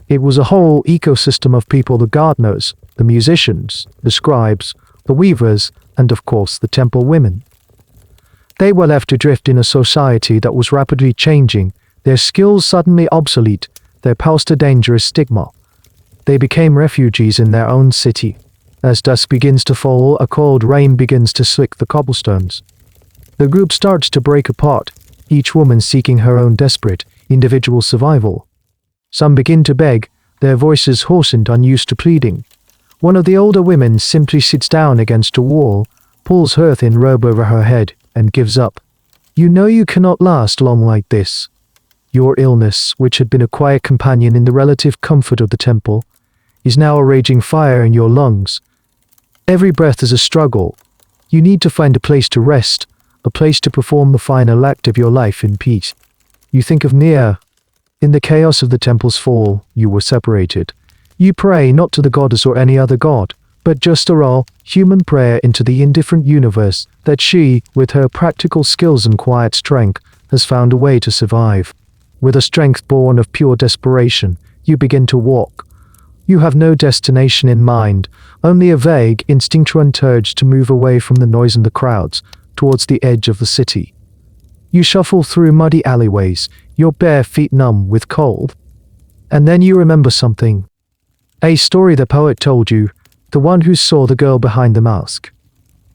It was a whole ecosystem of people, the gardeners, the musicians, the scribes, the weavers, and of course the temple women. They were left adrift in a society that was rapidly changing, their skills suddenly obsolete, their past a dangerous stigma. They became refugees in their own city. As dusk begins to fall, a cold rain begins to slick the cobblestones. The group starts to break apart, each woman seeking her own desperate, individual survival. Some begin to beg, their voices hoarse and unused to pleading. One of the older women simply sits down against a wall, pulls her thin robe over her head, and gives up. You know you cannot last long like this. Your illness, which had been a quiet companion in the relative comfort of the temple, is now a raging fire in your lungs. Every breath is a struggle. You need to find a place to rest, a place to perform the final act of your life in peace. You think of Nia. In the chaos of the temple's fall, you were separated. You pray not to the goddess or any other god, but just a raw, human prayer into the indifferent universe that she, with her practical skills and quiet strength, has found a way to survive. With a strength born of pure desperation, you begin to walk. You have no destination in mind, only a vague, instinctual urge to move away from the noise and the crowds, towards the edge of the city. You shuffle through muddy alleyways, your bare feet numb with cold. And then you remember something. A story the poet told you, the one who saw the girl behind the mask.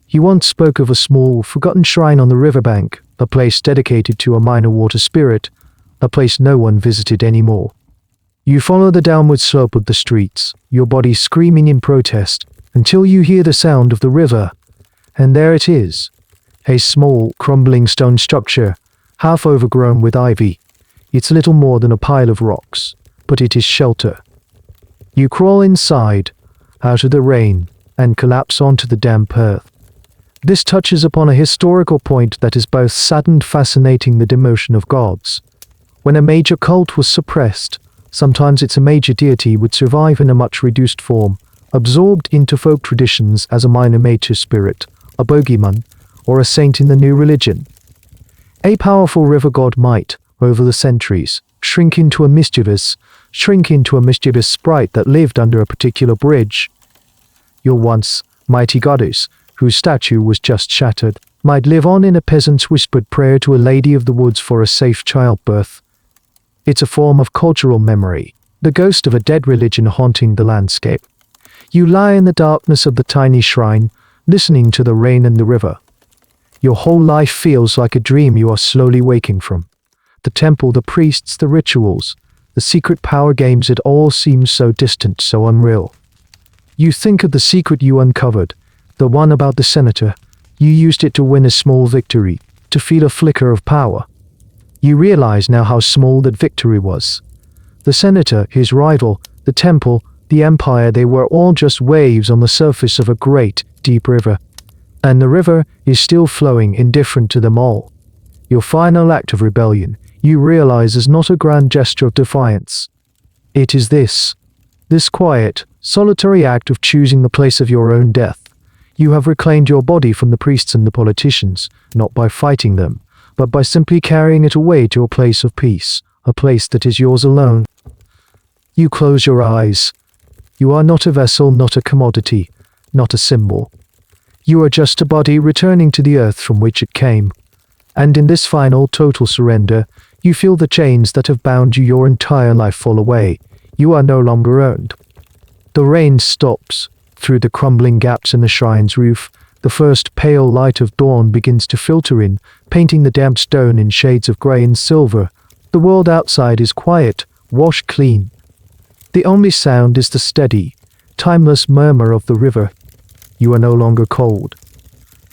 He once spoke of a small, forgotten shrine on the riverbank, a place dedicated to a minor water spirit, a place no one visited anymore. You follow the downward slope of the streets, your body screaming in protest, until you hear the sound of the river. And there it is, a small, crumbling stone structure, half overgrown with ivy. It's little more than a pile of rocks, but it is shelter. You crawl inside, out of the rain, and collapse onto the damp earth. This touches upon a historical point that is both sad and fascinating: the demotion of gods. When a major cult was suppressed, sometimes its major deity would survive in a much reduced form, absorbed into folk traditions as a minor nature spirit, a bogeyman, or a saint in the new religion. A powerful river god might, over the centuries, shrink into a mischievous sprite that lived under a particular bridge. Your once mighty goddess, whose statue was just shattered, might live on in a peasant's whispered prayer to a lady of the woods for a safe childbirth. It's a form of cultural memory, the ghost of a dead religion haunting the landscape. You lie in the darkness of the tiny shrine, listening to the rain and the river. Your whole life feels like a dream you are slowly waking from. The temple, the priests, the rituals, the secret power games, it all seems so distant, so unreal. You think of the secret you uncovered, the one about the senator. You used it to win a small victory, to feel a flicker of power. You realize now how small that victory was. The senator, his rival, the temple, the empire, they were all just waves on the surface of a great, deep river. And the river is still flowing, indifferent to them all. Your final act of rebellion, you realize, is not a grand gesture of defiance. It is this quiet, solitary act of choosing the place of your own death. You have reclaimed your body from the priests and the politicians, not by fighting them, but by simply carrying it away to a place of peace, a place that is yours alone. You close your eyes. You are not a vessel, not a commodity, not a symbol. You are just a body returning to the earth from which it came. And in this final, total surrender, you feel the chains that have bound you your entire life fall away. You are no longer owned. The rain stops. Through the crumbling gaps in the shrine's roof, the first pale light of dawn begins to filter in, painting the damp stone in shades of grey and silver. The world outside is quiet, washed clean. The only sound is the steady, timeless murmur of the river. You are no longer cold.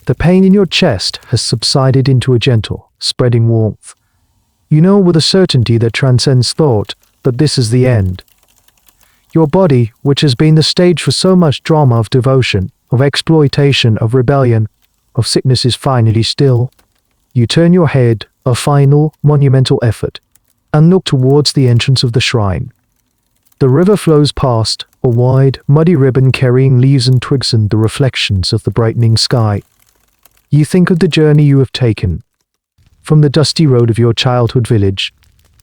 The pain in your chest has subsided into a gentle, spreading warmth. You know with a certainty that transcends thought that this is the end. Your body, which has been the stage for so much drama of devotion, of exploitation, of rebellion, of sickness, is finally still. You turn your head, a final, monumental effort, and look towards the entrance of the shrine. The river flows past, a wide, muddy ribbon carrying leaves and twigs and the reflections of the brightening sky. You think of the journey you have taken, from the dusty road of your childhood village,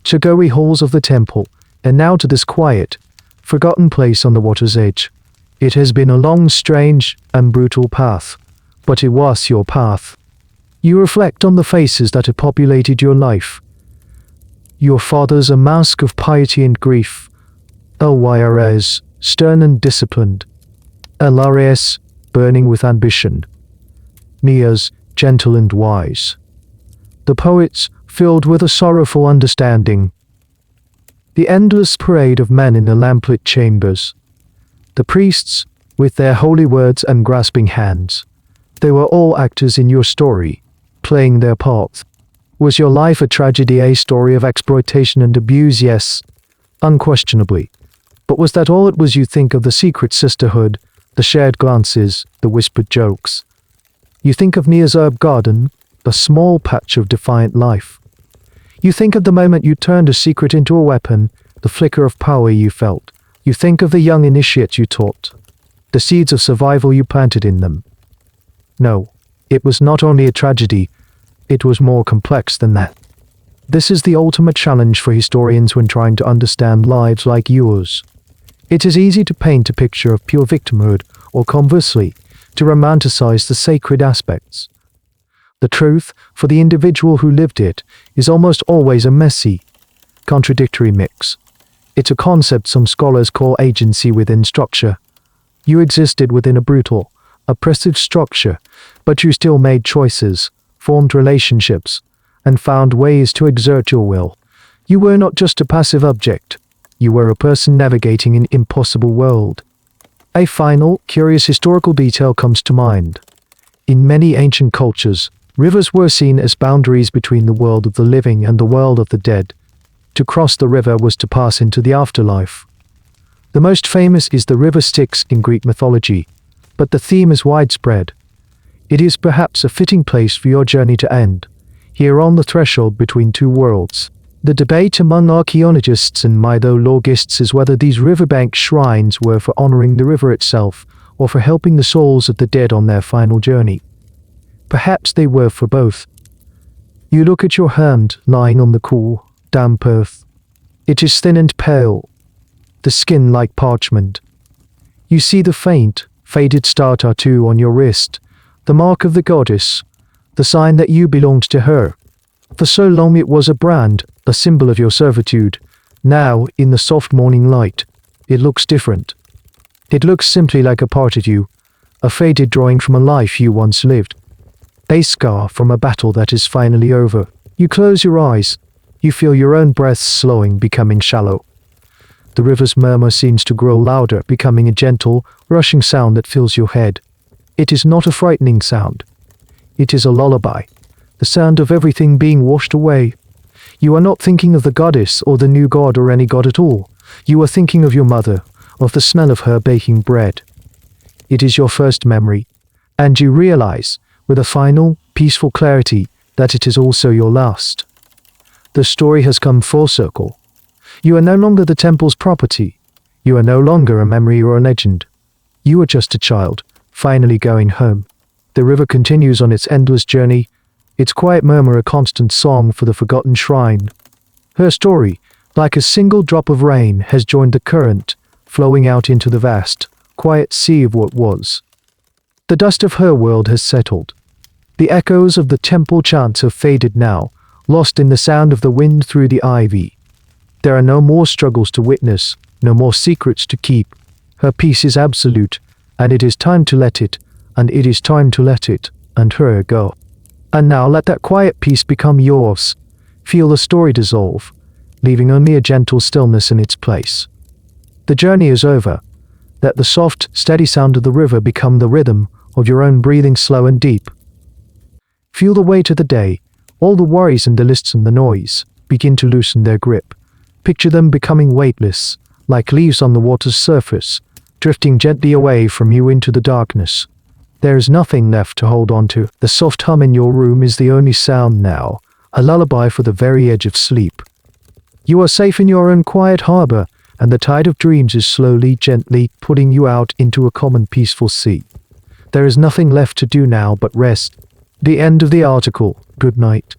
to gory halls of the temple, and now to this quiet, forgotten place on the water's edge. It has been a long, strange, and brutal path, but it was your path. You reflect on the faces that have populated your life. Your father's a mask of piety and grief. Elwira's stern and disciplined. Elarias burning with ambition. Nia's gentle and wise. The poets filled with a sorrowful understanding. The endless parade of men in the lamplit chambers. The priests, with their holy words and grasping hands. They were all actors in your story, playing their parts. Was your life a tragedy, a story of exploitation and abuse? Yes, unquestionably. But was that all it was? You think of the secret sisterhood, the shared glances, the whispered jokes. You think of Nia's herb garden, a small patch of defiant life. You think of the moment you turned a secret into a weapon, the flicker of power you felt. You think of the young initiates you taught, the seeds of survival you planted in them. No, it was not only a tragedy, it was more complex than that. This is the ultimate challenge for historians when trying to understand lives like yours. It is easy to paint a picture of pure victimhood, or conversely, to romanticize the sacred aspects. The truth, for the individual who lived it, is almost always a messy, contradictory mix. It's a concept some scholars call agency within structure. You existed within a brutal, oppressive structure, but you still made choices, formed relationships, and found ways to exert your will. You were not just a passive object. You were a person navigating an impossible world. A final, curious historical detail comes to mind. In many ancient cultures, rivers were seen as boundaries between the world of the living and the world of the dead. To cross the river was to pass into the afterlife. The most famous is the river Styx in Greek mythology, but the theme is widespread. It is perhaps a fitting place for your journey to end, here on the threshold between two worlds. The debate among archaeologists and mythologists is whether these riverbank shrines were for honoring the river itself or for helping the souls of the dead on their final journey. Perhaps they were for both. You look at your hand lying on the cool, damp earth. It is thin and pale, the skin like parchment. You see the faint, faded star tattoo on your wrist, the mark of the goddess, the sign that you belonged to her. For so long it was a brand, a symbol of your servitude. Now, in the soft morning light, it looks different. It looks simply like a part of you, a faded drawing from a life you once lived. A scar from a battle that is finally over. You close your eyes. You feel your own breath slowing, becoming shallow. The river's murmur seems to grow louder, becoming a gentle, rushing sound that fills your head. It is not a frightening sound. It is a lullaby, the sound of everything being washed away. You are not thinking of the goddess or the new god or any god at all. You are thinking of your mother, of the smell of her baking bread. It is your first memory, and you realize, with a final, peaceful clarity, that it is also your last. The story has come full circle. You are no longer the temple's property. You are no longer a memory or a legend. You are just a child, finally going home. The river continues on its endless journey, its quiet murmur a constant song for the forgotten shrine. Her story, like a single drop of rain, has joined the current, flowing out into the vast, quiet sea of what was. The dust of her world has settled. The echoes of the temple chants have faded now, lost in the sound of the wind through the ivy. There are no more struggles to witness, no more secrets to keep. Her peace is absolute, and it is time to let it, and it is time to let it, and her go. And now let that quiet peace become yours. Feel the story dissolve, leaving only a gentle stillness in its place. The journey is over. Let the soft, steady sound of the river become the rhythm of your own breathing, slow and deep. Feel the weight of the day. All the worries and the lists and the noise begin to loosen their grip. Picture them becoming weightless, like leaves on the water's surface, drifting gently away from you into the darkness. There is nothing left to hold on to. The soft hum in your room is the only sound now, a lullaby for the very edge of sleep. You are safe in your own quiet harbor, and the tide of dreams is slowly, gently putting you out into a calm and peaceful sea. There is nothing left to do now but rest. The end of the article. Good night.